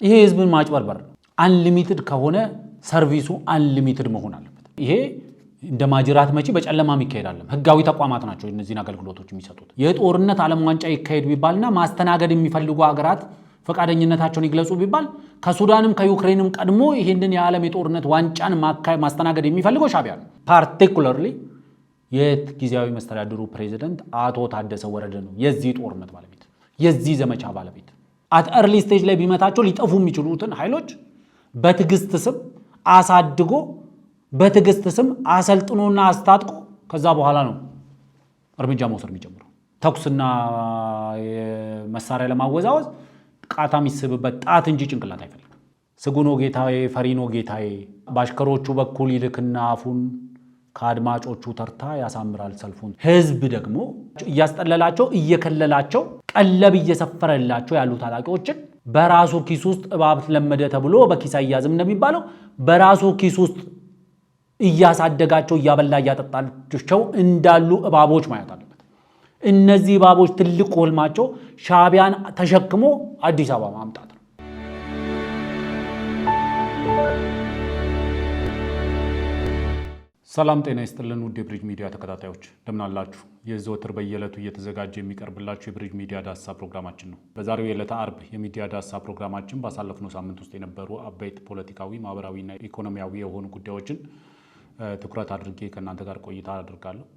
ይሄ ህዝብን ማጭበርበር ነው። አንሊሚትድ ከሆነ ሰርቪሱ አንሊሚትድ መሆን አለበት። ይሄ እንደ ማጅራት መጪ በጨለማም ይካሄዳል። ህጋዊ ተቋማት ናቸው እነዚህን አገልግሎቶች የሚሰጡት። የጦርነት ዓለም ዋንጫ ይካሄድ ቢባልና ማስተናገድ የሚፈልጉ ሀገራት ፈቃደኝነታቸውን ይግለጹ ቢባል ከሱዳንም ከዩክሬንም ቀድሞ ይሄንን የዓለም የጦርነት ዋንጫን ማስተናገድ የሚፈልገው ሻዕቢያ ነው። ፓርቲኩላርሊ የጊዜያዊ መስተዳድሩ ፕሬዚደንት አቶ ታደሰ ወረደ ነው የዚህ ጦርነት ባለቤት፣ የዚህ ዘመቻ ባለቤት። አት ኤርሊ ስቴጅ ላይ ቢመታቸው ሊጠፉ የሚችሉትን ኃይሎች በትዕግስት ስም አሳድጎ በትዕግስት ስም አሰልጥኖና አስታጥቆ ከዛ በኋላ ነው እርምጃ መውሰድ የሚጀምረው። ተኩስና መሳሪያ ለማወዛወዝ ቃታ የሚስብበት ጣት እንጂ ጭንቅላት አይፈልግም። ስጉኖ ጌታዬ ፈሪኖ ጌታዬ በአሽከሮቹ በኩል ይልክና አፉን ከአድማጮቹ ተርታ ያሳምራል ሰልፉን። ህዝብ ደግሞ እያስጠለላቸው እየከለላቸው ቀለብ እየሰፈረላቸው ያሉ ታጣቂዎችን በራሱ ኪስ ውስጥ እባብ ለመደ ተብሎ በኪስ አያዝም እንደሚባለው በራሱ ኪስ ውስጥ እያሳደጋቸው እያበላ እያጠጣቸው እንዳሉ እባቦች ማየት አለበት። እነዚህ እባቦች ትልቅ ህልማቸው ሻዕቢያን ተሸክሞ አዲስ አበባ ማምጣት ነው። ሰላም ጤና ይስጥልን ውድ የብሪጅ ሚዲያ ተከታታዮች እንደምን አላችሁ? የዘወትር በየዕለቱ እየተዘጋጀ የሚቀርብላችሁ የብሪጅ ሚዲያ ዳሰሳ ፕሮግራማችን ነው። በዛሬው የዕለተ አርብ የሚዲያ ዳሰሳ ፕሮግራማችን ባሳለፍነው ሳምንት ውስጥ የነበሩ አበይት ፖለቲካዊ፣ ማህበራዊና ኢኮኖሚያዊ የሆኑ ጉዳዮችን ትኩረት አድርጌ ከእናንተ ጋር ቆይታ አድርጋለሁ።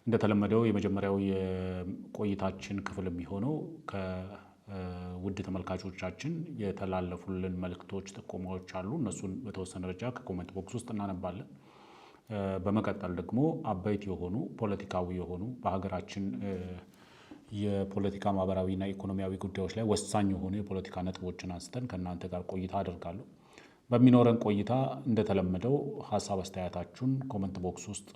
እንደተለመደው የመጀመሪያው የቆይታችን ክፍል የሚሆነው ከውድ ተመልካቾቻችን የተላለፉልን መልእክቶች፣ ጥቆማዎች አሉ። እነሱን በተወሰነ ደረጃ ከኮሜንት ቦክስ ውስጥ እናነባለን። በመቀጠል ደግሞ አበይት የሆኑ ፖለቲካዊ የሆኑ በሀገራችን የፖለቲካ ማህበራዊና ኢኮኖሚያዊ ጉዳዮች ላይ ወሳኝ የሆኑ የፖለቲካ ነጥቦችን አንስተን ከእናንተ ጋር ቆይታ አደርጋለሁ። በሚኖረን ቆይታ እንደተለመደው ሀሳብ አስተያየታችሁን ኮመንት ቦክስ ውስጥ፣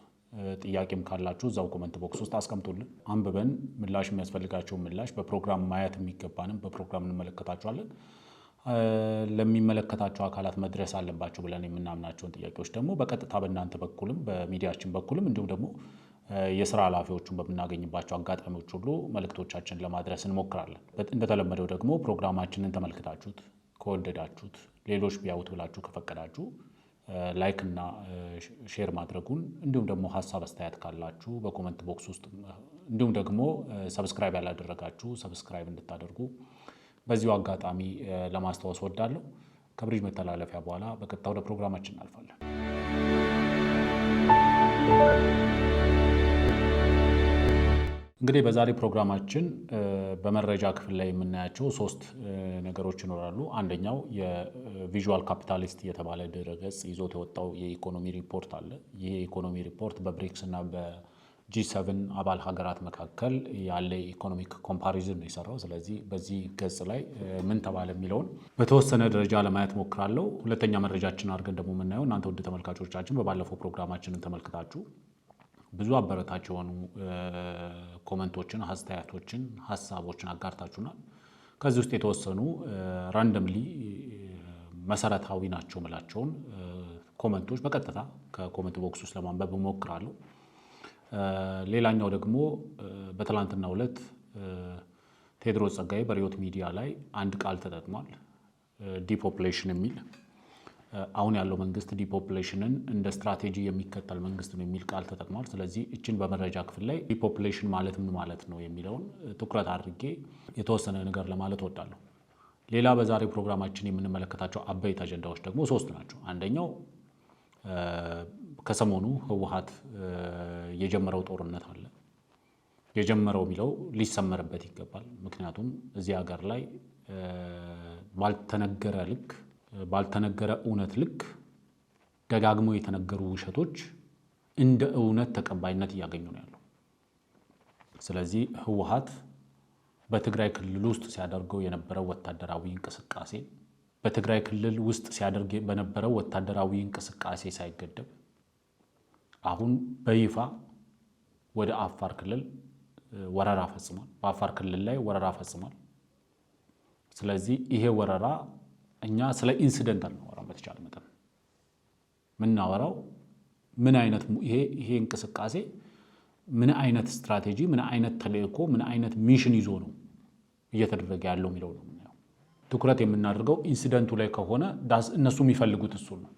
ጥያቄም ካላችሁ እዛው ኮመንት ቦክስ ውስጥ አስቀምጡልን። አንብበን ምላሽ የሚያስፈልጋቸውን ምላሽ በፕሮግራም ማየት የሚገባንም በፕሮግራም እንመለከታቸዋለን። ለሚመለከታቸው አካላት መድረስ አለባቸው ብለን የምናምናቸውን ጥያቄዎች ደግሞ በቀጥታ በእናንተ በኩልም በሚዲያችን በኩልም እንዲሁም ደግሞ የስራ ኃላፊዎቹን በምናገኝባቸው አጋጣሚዎች ሁሉ መልእክቶቻችን ለማድረስ እንሞክራለን። እንደተለመደው ደግሞ ፕሮግራማችንን ተመልክታችሁት ከወደዳችሁት ሌሎች ቢያዩት ብላችሁ ከፈቀዳችሁ ላይክ እና ሼር ማድረጉን እንዲሁም ደግሞ ሀሳብ አስተያየት ካላችሁ በኮመንት ቦክስ ውስጥ እንዲሁም ደግሞ ሰብስክራይብ ያላደረጋችሁ ሰብስክራይብ እንድታደርጉ በዚሁ አጋጣሚ ለማስታወስ ወዳለሁ። ከብሪጅ መተላለፊያ በኋላ በቀጥታ ወደ ፕሮግራማችን እናልፋለን። እንግዲህ በዛሬ ፕሮግራማችን በመረጃ ክፍል ላይ የምናያቸው ሶስት ነገሮች ይኖራሉ። አንደኛው የቪዥዋል ካፒታሊስት የተባለ ድረገጽ ይዞት የወጣው የኢኮኖሚ ሪፖርት አለ። ይህ የኢኮኖሚ ሪፖርት በብሪክስ እና በጂ7 አባል ሀገራት መካከል ያለ ኢኮኖሚክ ኮምፓሪዝን ነው የሰራው። ስለዚህ በዚህ ገጽ ላይ ምን ተባለ የሚለውን በተወሰነ ደረጃ ለማየት ሞክራለሁ። ሁለተኛ መረጃችን አድርገን ደግሞ የምናየው እናንተ ውድ ተመልካቾቻችን በባለፈው ፕሮግራማችንን ተመልክታችሁ ብዙ አበረታች የሆኑ ኮመንቶችን፣ አስተያየቶችን፣ ሀሳቦችን አጋርታችሁናል። ከዚህ ውስጥ የተወሰኑ ራንደምሊ መሰረታዊ ናቸው ምላቸውን ኮመንቶች በቀጥታ ከኮመንት ቦክስ ውስጥ ለማንበብ እሞክራለሁ። ሌላኛው ደግሞ በትላንትናው ዕለት ቴዎድሮስ ጸጋዬ በሪዮት ሚዲያ ላይ አንድ ቃል ተጠቅሟል። ዲፖፕሌሽን የሚል አሁን ያለው መንግስት ዲፖፕሌሽንን እንደ ስትራቴጂ የሚከተል መንግስት ነው የሚል ቃል ተጠቅሟል። ስለዚህ እችን በመረጃ ክፍል ላይ ዲፖፕሌሽን ማለት ምን ማለት ነው የሚለውን ትኩረት አድርጌ የተወሰነ ነገር ለማለት እወዳለሁ። ሌላ በዛሬው ፕሮግራማችን የምንመለከታቸው አበይት አጀንዳዎች ደግሞ ሶስት ናቸው። አንደኛው ከሰሞኑ ህወሓት የጀመረው ጦርነት አለ። የጀመረው የሚለው ሊሰመርበት ይገባል። ምክንያቱም እዚህ ሀገር ላይ ባልተነገረ ልክ ባልተነገረ እውነት ልክ ደጋግሞ የተነገሩ ውሸቶች እንደ እውነት ተቀባይነት እያገኙ ነው ያለው። ስለዚህ ህወሓት በትግራይ ክልል ውስጥ ሲያደርገው የነበረው ወታደራዊ እንቅስቃሴ በትግራይ ክልል ውስጥ ሲያደርግ በነበረው ወታደራዊ እንቅስቃሴ ሳይገደብ አሁን በይፋ ወደ አፋር ክልል ወረራ ፈጽሟል። በአፋር ክልል ላይ ወረራ ፈጽሟል። ስለዚህ ይሄ ወረራ እኛ ስለ ኢንሲደንት አልናወራም። በተቻለ መጠን ምናወራው ምን አይነት ይሄ እንቅስቃሴ ምን አይነት ስትራቴጂ፣ ምን አይነት ተልእኮ፣ ምን አይነት ሚሽን ይዞ ነው እየተደረገ ያለው የሚለው ነው የምናየው። ትኩረት የምናደርገው ኢንሲደንቱ ላይ ከሆነ እነሱ የሚፈልጉት እሱ ነው።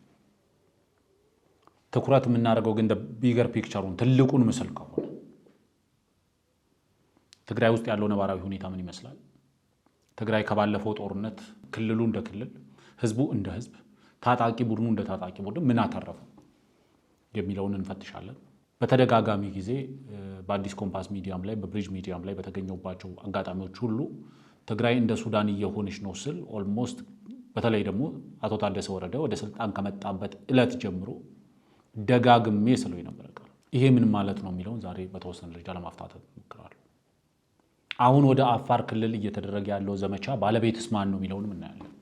ትኩረት የምናደርገው ግን ቢገር ፒክቸሩን ትልቁን ምስል ከሆነ ትግራይ ውስጥ ያለው ነባራዊ ሁኔታ ምን ይመስላል? ትግራይ ከባለፈው ጦርነት ክልሉ እንደ ክልል፣ ህዝቡ እንደ ህዝብ፣ ታጣቂ ቡድኑ እንደ ታጣቂ ቡድን ምን አተረፈ የሚለውን እንፈትሻለን። በተደጋጋሚ ጊዜ በአዲስ ኮምፓስ ሚዲያም ላይ በብሪጅ ሚዲያም ላይ በተገኘባቸው አጋጣሚዎች ሁሉ ትግራይ እንደ ሱዳን እየሆነች ነው ስል ኦልሞስት በተለይ ደግሞ አቶ ታደሰ ወረደ ወደ ስልጣን ከመጣበት ዕለት ጀምሮ ደጋግሜ ስለው የነበረ ቃል ይሄ ምን ማለት ነው የሚለውን ዛሬ በተወሰነ ደረጃ ለማፍታታት እሞክራለሁ። አሁን ወደ አፋር ክልል እየተደረገ ያለው ዘመቻ ባለቤትስ ማን ነው የሚለውንም እናያለን።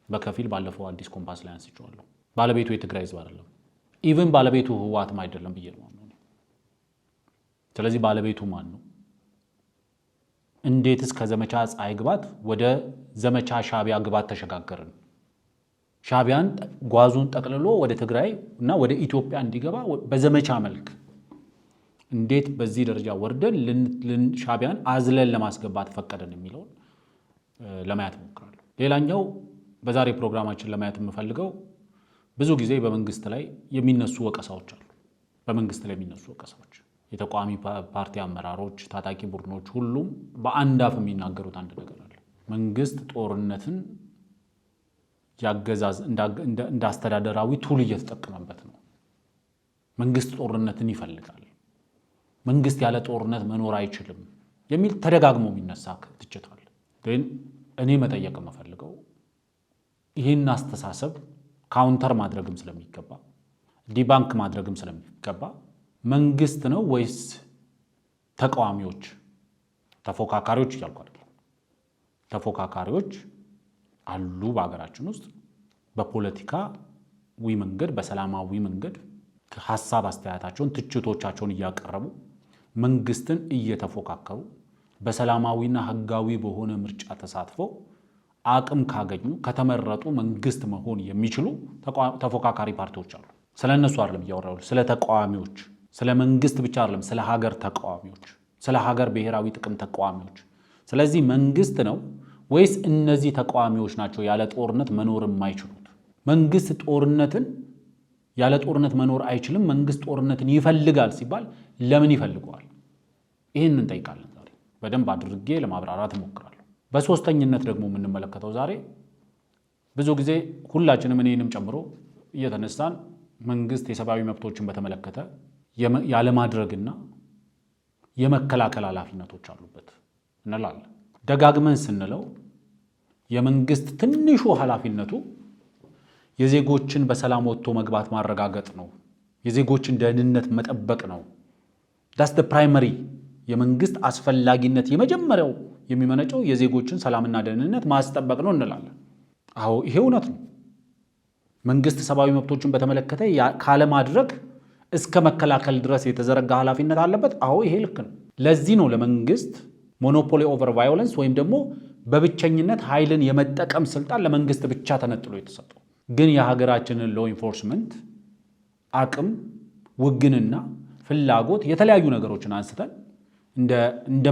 በከፊል ባለፈው አዲስ ኮምፓስ ላይ አንስቼዋለሁ። ባለቤቱ የትግራይ ህዝብ አይደለም። ኢቭን ባለቤቱ ህወሓትም አይደለም ብዬ ነው። ስለዚህ ባለቤቱ ማን ነው? እንዴትስ ከዘመቻ ፀሐይ ግባት ወደ ዘመቻ ሻቢያ ግባት ተሸጋገርን? ሻቢያን ጓዙን ጠቅልሎ ወደ ትግራይ እና ወደ ኢትዮጵያ እንዲገባ በዘመቻ መልክ እንዴት በዚህ ደረጃ ወርደን ሻቢያን አዝለን ለማስገባት ፈቀደን የሚለውን ለማየት እሞክራለሁ። ሌላኛው በዛሬ ፕሮግራማችን ለማየት የምፈልገው ብዙ ጊዜ በመንግስት ላይ የሚነሱ ወቀሳዎች አሉ። በመንግስት ላይ የሚነሱ ወቀሳዎች የተቃዋሚ ፓርቲ አመራሮች፣ ታጣቂ ቡድኖች ሁሉም በአንድ አፍ የሚናገሩት አንድ ነገር አለ። መንግስት ጦርነትን ያገዛዝ እንደ አስተዳደራዊ ቱል እየተጠቀመበት ነው። መንግስት ጦርነትን ይፈልጋል። መንግስት ያለ ጦርነት መኖር አይችልም የሚል ተደጋግሞ የሚነሳ ትችት አለ። ግን እኔ መጠየቅ የምፈልገው ይህን አስተሳሰብ ካውንተር ማድረግም ስለሚገባ ዲባንክ ማድረግም ስለሚገባ መንግስት ነው ወይስ ተቃዋሚዎች፣ ተፎካካሪዎች እያልኩ አይደለም። ተፎካካሪዎች አሉ በሀገራችን ውስጥ በፖለቲካዊ መንገድ በሰላማዊ መንገድ ሀሳብ አስተያየታቸውን ትችቶቻቸውን እያቀረቡ መንግስትን እየተፎካከሩ በሰላማዊና ህጋዊ በሆነ ምርጫ ተሳትፈው አቅም ካገኙ ከተመረጡ መንግስት መሆን የሚችሉ ተፎካካሪ ፓርቲዎች አሉ። ስለ እነሱ አይደለም እያወራሁ፣ ስለ ተቃዋሚዎች፣ ስለ መንግስት ብቻ አይደለም፣ ስለ ሀገር ተቃዋሚዎች፣ ስለ ሀገር ብሔራዊ ጥቅም ተቃዋሚዎች። ስለዚህ መንግስት ነው ወይስ እነዚህ ተቃዋሚዎች ናቸው ያለ ጦርነት መኖር የማይችሉት? መንግስት ጦርነትን ያለ ጦርነት መኖር አይችልም፣ መንግስት ጦርነትን ይፈልጋል ሲባል ለምን ይፈልገዋል? ይህንን እንጠይቃለን። ዛሬ በደንብ አድርጌ ለማብራራት እሞክራለሁ። በሶስተኝነት ደግሞ የምንመለከተው ዛሬ ብዙ ጊዜ ሁላችንም እኔንም ጨምሮ እየተነሳን መንግስት የሰብአዊ መብቶችን በተመለከተ ያለማድረግና የመከላከል ኃላፊነቶች አሉበት እንላለን። ደጋግመን ስንለው የመንግስት ትንሹ ኃላፊነቱ የዜጎችን በሰላም ወጥቶ መግባት ማረጋገጥ ነው። የዜጎችን ደህንነት መጠበቅ ነው። ዳስ ፕራይመሪ የመንግስት አስፈላጊነት የመጀመሪያው የሚመነጨው የዜጎችን ሰላምና ደህንነት ማስጠበቅ ነው እንላለን። አዎ ይሄ እውነት ነው። መንግስት ሰብአዊ መብቶችን በተመለከተ ካለማድረግ እስከ መከላከል ድረስ የተዘረጋ ኃላፊነት አለበት። አዎ ይሄ ልክ ነው። ለዚህ ነው ለመንግስት ሞኖፖሊ ኦቨር ቫዮለንስ ወይም ደግሞ በብቸኝነት ኃይልን የመጠቀም ስልጣን ለመንግስት ብቻ ተነጥሎ የተሰጠው። ግን የሀገራችንን ሎ ኢንፎርስመንት አቅም፣ ውግንና፣ ፍላጎት የተለያዩ ነገሮችን አንስተን እንደ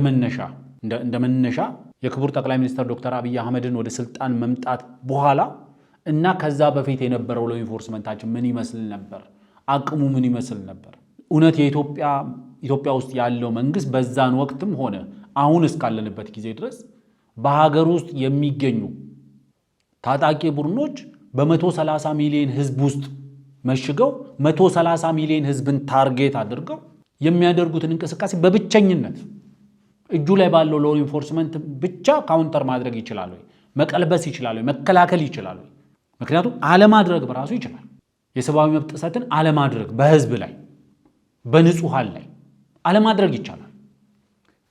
መነሻ የክቡር ጠቅላይ ሚኒስትር ዶክተር አብይ አህመድን ወደ ስልጣን መምጣት በኋላ እና ከዛ በፊት የነበረው ሎ ኢንፎርስመንታችን ምን ይመስል ነበር? አቅሙ ምን ይመስል ነበር? እውነት ኢትዮጵያ ውስጥ ያለው መንግስት በዛን ወቅትም ሆነ አሁን እስካለንበት ጊዜ ድረስ በሀገር ውስጥ የሚገኙ ታጣቂ ቡድኖች በ130 ሚሊዮን ህዝብ ውስጥ መሽገው 130 ሚሊዮን ህዝብን ታርጌት አድርገው የሚያደርጉትን እንቅስቃሴ በብቸኝነት እጁ ላይ ባለው ሎ ኢንፎርስመንት ብቻ ካውንተር ማድረግ ይችላል ወይ? መቀልበስ ይችላል ወይ? መከላከል ይችላል ወይ? ምክንያቱም አለማድረግ በራሱ ይችላል። የሰብአዊ መብት ጥሰትን አለማድረግ በህዝብ ላይ በንጹሃን ላይ አለማድረግ ይቻላል።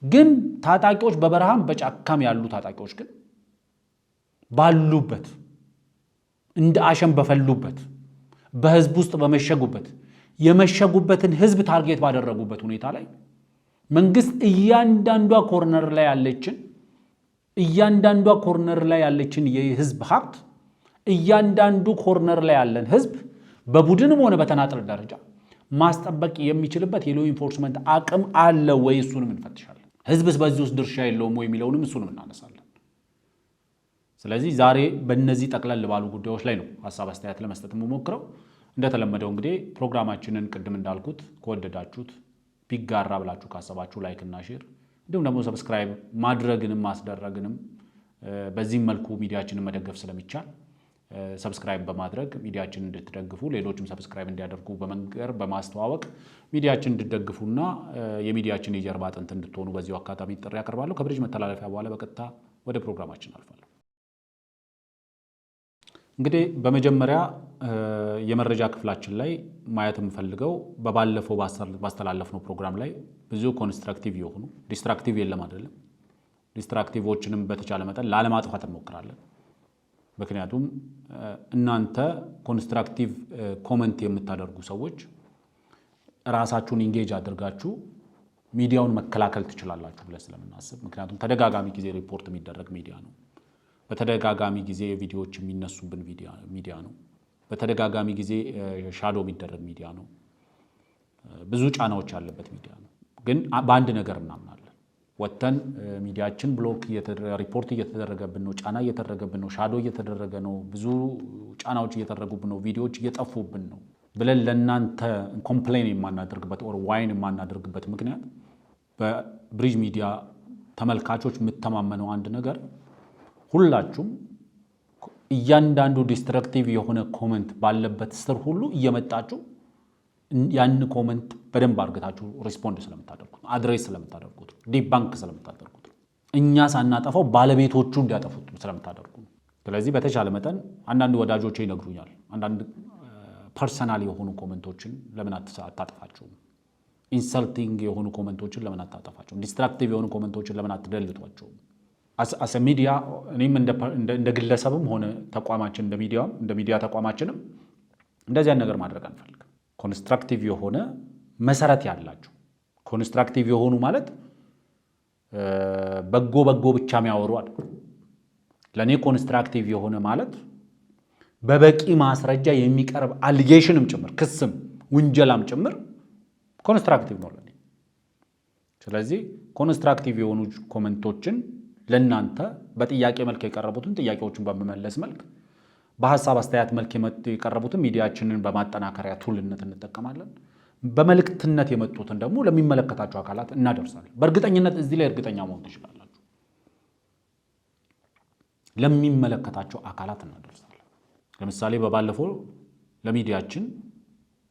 ግን ታጣቂዎች በበረሃም በጫካም ያሉ ታጣቂዎች ግን ባሉበት እንደ አሸን በፈሉበት በህዝብ ውስጥ በመሸጉበት የመሸጉበትን ህዝብ ታርጌት ባደረጉበት ሁኔታ ላይ መንግስት እያንዳንዷ ኮርነር ላይ ያለችን የህዝብ ሀብት እያንዳንዱ ኮርነር ላይ ያለን ህዝብ በቡድንም ሆነ በተናጠል ደረጃ ማስጠበቅ የሚችልበት የሎ ኢንፎርስመንት አቅም አለ ወይ? እሱንም እንፈትሻለን። ህዝብስ በዚህ ውስጥ ድርሻ የለውም ወይ የሚለውንም እሱንም እናነሳለን። ስለዚህ ዛሬ በእነዚህ ጠቅለል ባሉ ጉዳዮች ላይ ነው ሐሳብ አስተያየት ለመስጠት የምሞክረው። እንደተለመደው እንግዲህ ፕሮግራማችንን ቅድም እንዳልኩት ከወደዳችሁት ቢጋራ ብላችሁ ካሰባችሁ ላይክ እና ሼር እንዲሁም ደግሞ ሰብስክራይብ ማድረግንም ማስደረግንም በዚህ መልኩ ሚዲያችንን መደገፍ ስለሚቻል ሰብስክራይብ በማድረግ ሚዲያችንን እንድትደግፉ ሌሎችም ሰብስክራይብ እንዲያደርጉ በመንገር በማስተዋወቅ ሚዲያችንን እንድትደግፉና የሚዲያችን የጀርባ አጥንት እንድትሆኑ በዚሁ አካባቢ ጥሪ ያቀርባለሁ። ከብሪጅ መተላለፊያ በኋላ በቀጥታ ወደ ፕሮግራማችን አልፋለሁ። እንግዲህ በመጀመሪያ የመረጃ ክፍላችን ላይ ማየት የምፈልገው በባለፈው ባስተላለፍነው ፕሮግራም ላይ ብዙ ኮንስትራክቲቭ የሆኑ ዲስትራክቲቭ የለም አይደለም፣ ዲስትራክቲቮችንም በተቻለ መጠን ላለማጥፋት እንሞክራለን። ምክንያቱም እናንተ ኮንስትራክቲቭ ኮመንት የምታደርጉ ሰዎች ራሳችሁን ኢንጌጅ አድርጋችሁ ሚዲያውን መከላከል ትችላላችሁ ብለን ስለምናስብ፣ ምክንያቱም ተደጋጋሚ ጊዜ ሪፖርት የሚደረግ ሚዲያ ነው። በተደጋጋሚ ጊዜ ቪዲዮዎች የሚነሱብን ሚዲያ ነው። በተደጋጋሚ ጊዜ ሻዶ የሚደረግ ሚዲያ ነው። ብዙ ጫናዎች ያለበት ሚዲያ ነው። ግን በአንድ ነገር እናምናለን። ወጥተን ሚዲያችን ብሎክ ሪፖርት እየተደረገብን ነው፣ ጫና እየተደረገብን ነው፣ ሻዶ እየተደረገ ነው፣ ብዙ ጫናዎች እየተደረጉብን ነው፣ ቪዲዮዎች እየጠፉብን ነው ብለን ለእናንተ ኮምፕሌን የማናደርግበት ኦር ዋይን የማናደርግበት ምክንያት በብሪጅ ሚዲያ ተመልካቾች የምተማመነው አንድ ነገር ሁላችሁም እያንዳንዱ ዲስትራክቲቭ የሆነ ኮመንት ባለበት ስር ሁሉ እየመጣችሁ ያን ኮመንት በደንብ አድርጋችሁ ሪስፖንድ ስለምታደርጉት፣ አድሬስ ስለምታደርጉት፣ ዲባንክ ስለምታደርጉት፣ እኛ ሳናጠፋው ባለቤቶቹ እንዲያጠፉት ስለምታደርጉ። ስለዚህ በተቻለ መጠን አንዳንድ ወዳጆቼ ይነግሩኛል፣ አንዳንድ ፐርሰናል የሆኑ ኮመንቶችን ለምን አታጠፋቸውም? ኢንሰልቲንግ የሆኑ ኮመንቶችን ለምን አታጠፋቸውም? ዲስትራክቲቭ የሆኑ ኮመንቶችን ለምን አትደልቷቸውም? አስ ሚዲያ እኔም እንደ ግለሰብም ሆነ ተቋማችን እንደ ሚዲያ ተቋማችንም እንደዚያን ነገር ማድረግ አንፈልግም። ኮንስትራክቲቭ የሆነ መሰረት ያላቸው ኮንስትራክቲቭ የሆኑ ማለት በጎ ብቻ የሚያወሩ አይደል። ለእኔ ኮንስትራክቲቭ የሆነ ማለት በበቂ ማስረጃ የሚቀርብ አሊጌሽንም ጭምር ክስም ውንጀላም ጭምር ኮንስትራክቲቭ ነው ለእኔ። ስለዚህ ኮንስትራክቲቭ የሆኑ ኮመንቶችን ለእናንተ በጥያቄ መልክ የቀረቡትን ጥያቄዎችን በመመለስ መልክ በሐሳብ አስተያየት መልክ የቀረቡትን ሚዲያችንን በማጠናከሪያ ቱልነት እንጠቀማለን። በመልእክትነት የመጡትን ደግሞ ለሚመለከታቸው አካላት እናደርሳለን። በእርግጠኝነት እዚህ ላይ እርግጠኛ መሆን ትችላላችሁ። ለሚመለከታቸው አካላት እናደርሳለን። ለምሳሌ በባለፈው ለሚዲያችን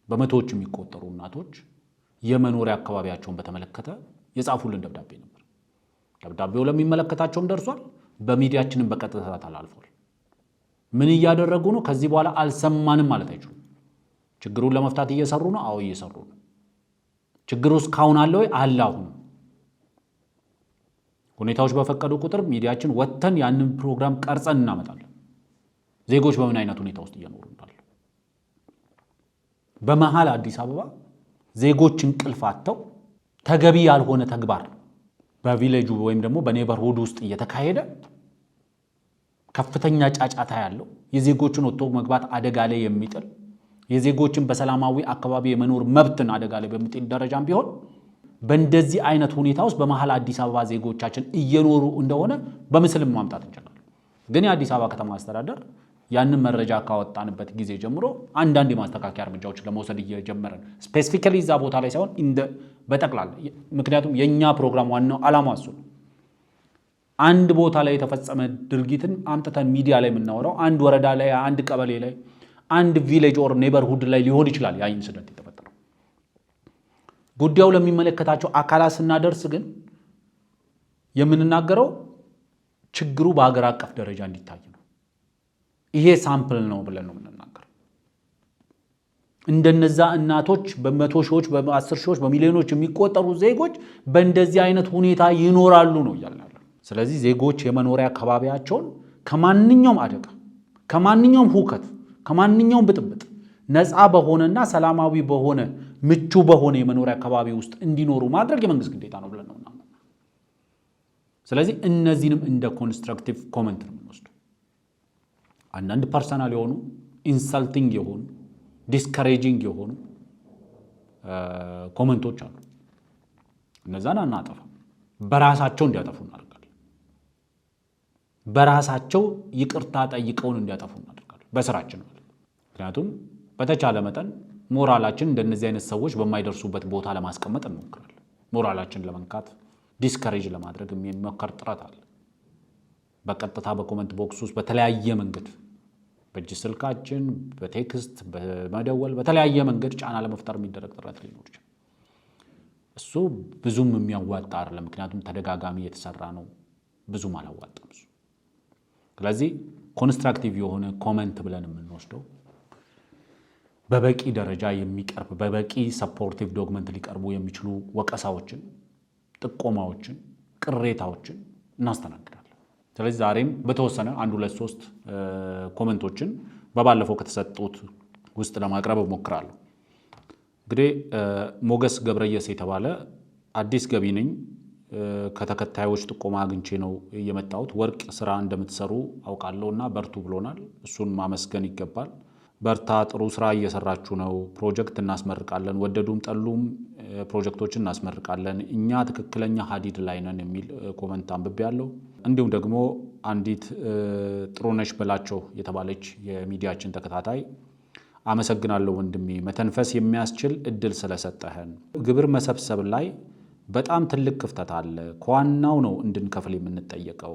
በመቶዎች የሚቆጠሩ እናቶች የመኖሪያ አካባቢያቸውን በተመለከተ የጻፉልን ደብዳቤ ነበር። ደብዳቤው ለሚመለከታቸውም ደርሷል። በሚዲያችንም በቀጥታ ተላልፏል። ምን እያደረጉ ነው? ከዚህ በኋላ አልሰማንም ማለት አይችሉም። ችግሩን ለመፍታት እየሰሩ ነው። አዎ እየሰሩ ነው። ችግሩ እስካሁን አለ ወይ? አለ። አሁን ሁኔታዎች በፈቀዱ ቁጥር ሚዲያችን ወጥተን ያንን ፕሮግራም ቀርጸን እናመጣለን። ዜጎች በምን አይነት ሁኔታ ውስጥ እየኖሩ እንዳሉ በመሃል አዲስ አበባ ዜጎች እንቅልፍ አጥተው ተገቢ ያልሆነ ተግባር በቪሌጁ ወይም ደግሞ በኔበርሁድ ውስጥ እየተካሄደ ከፍተኛ ጫጫታ ያለው የዜጎችን ወጥቶ መግባት አደጋ ላይ የሚጥል የዜጎችን በሰላማዊ አካባቢ የመኖር መብትን አደጋ ላይ በሚጥል ደረጃም ቢሆን በእንደዚህ አይነት ሁኔታ ውስጥ በመሃል አዲስ አበባ ዜጎቻችን እየኖሩ እንደሆነ በምስልም ማምጣት እንችላለን። ግን የአዲስ አበባ ከተማ አስተዳደር ያንን መረጃ ካወጣንበት ጊዜ ጀምሮ አንዳንድ የማስተካከያ እርምጃዎች ለመውሰድ እየጀመረን ስፔሲፊካሊ እዛ ቦታ ላይ ሳይሆን በጠቅላላ ምክንያቱም የኛ ፕሮግራም ዋናው ዓላማ እሱ ነው። አንድ ቦታ ላይ የተፈጸመ ድርጊትን አምጥተን ሚዲያ ላይ የምናወራው አንድ ወረዳ ላይ፣ አንድ ቀበሌ ላይ፣ አንድ ቪሌጅ ኦር ኔበርሁድ ላይ ሊሆን ይችላል ያ ኢንሲደንት የተፈጠረው። ጉዳዩ ለሚመለከታቸው አካላት ስናደርስ ግን የምንናገረው ችግሩ በሀገር አቀፍ ደረጃ እንዲታይ ነው። ይሄ ሳምፕል ነው ብለን ነው የምንናገረው። እንደነዛ እናቶች በመቶ ሺዎች፣ በ10 ሺዎች፣ በሚሊዮኖች የሚቆጠሩ ዜጎች በእንደዚህ አይነት ሁኔታ ይኖራሉ ነው እያልን ያለው። ስለዚህ ዜጎች የመኖሪያ አካባቢያቸውን ከማንኛውም አደጋ፣ ከማንኛውም ሁከት፣ ከማንኛውም ብጥብጥ ነፃ በሆነና ሰላማዊ በሆነ ምቹ በሆነ የመኖሪያ አካባቢ ውስጥ እንዲኖሩ ማድረግ የመንግስት ግዴታ ነው ብለን ነው እናምናለን። ስለዚህ እነዚህንም እንደ ኮንስትራክቲቭ ኮመንት ነው የምንወስደው። አንዳንድ ፐርሰናል የሆኑ ኢንሰልቲንግ የሆኑ ዲስከሬጂንግ የሆኑ ኮመንቶች አሉ። እነዛን አናጠፋም፣ በራሳቸው እንዲያጠፉ እናደርጋለን። በራሳቸው ይቅርታ ጠይቀውን እንዲያጠፉ እናደርጋለን በስራችን ማለት። ምክንያቱም በተቻለ መጠን ሞራላችን እንደነዚህ አይነት ሰዎች በማይደርሱበት ቦታ ለማስቀመጥ እንሞክራለን። ሞራላችን ለመንካት ዲስከሬጅ ለማድረግ የሚሞከር ጥረት አለ። በቀጥታ በኮመንት ቦክስ ውስጥ በተለያየ መንገድ በእጅ ስልካችን፣ በቴክስት፣ በመደወል በተለያየ መንገድ ጫና ለመፍጠር የሚደረግ ጥረት ሊኖር ይችላል። እሱ ብዙም የሚያዋጣ አይደለም። ምክንያቱም ተደጋጋሚ የተሰራ ነው፣ ብዙም አላዋጣም እሱ። ስለዚህ ኮንስትራክቲቭ የሆነ ኮመንት ብለን የምንወስደው በበቂ ደረጃ የሚቀርብ በበቂ ሰፖርቲቭ ዶክመንት ሊቀርቡ የሚችሉ ወቀሳዎችን፣ ጥቆማዎችን፣ ቅሬታዎችን እናስተናግዳለን። ስለዚህ ዛሬም በተወሰነ 1 2 3 ኮመንቶችን በባለፈው ከተሰጡት ውስጥ ለማቅረብ እሞክራለሁ። እንግዲህ ሞገስ ገብረየስ የተባለ አዲስ ገቢ ነኝ፣ ከተከታዮች ጥቆማ አግኝቼ ነው የመጣሁት። ወርቅ ስራ እንደምትሰሩ አውቃለሁና በርቱ ብሎናል። እሱን ማመስገን ይገባል። በርታ፣ ጥሩ ስራ እየሰራችሁ ነው። ፕሮጀክት እናስመርቃለን፣ ወደዱም ጠሉም ፕሮጀክቶችን እናስመርቃለን። እኛ ትክክለኛ ሀዲድ ላይ ነን የሚል ኮመንት አንብቤያለሁ። እንዲሁም ደግሞ አንዲት ጥሩነሽ በላቸው የተባለች የሚዲያችን ተከታታይ አመሰግናለሁ ወንድሜ፣ መተንፈስ የሚያስችል እድል ስለሰጠህን። ግብር መሰብሰብ ላይ በጣም ትልቅ ክፍተት አለ። ከዋናው ነው እንድንከፍል የምንጠየቀው።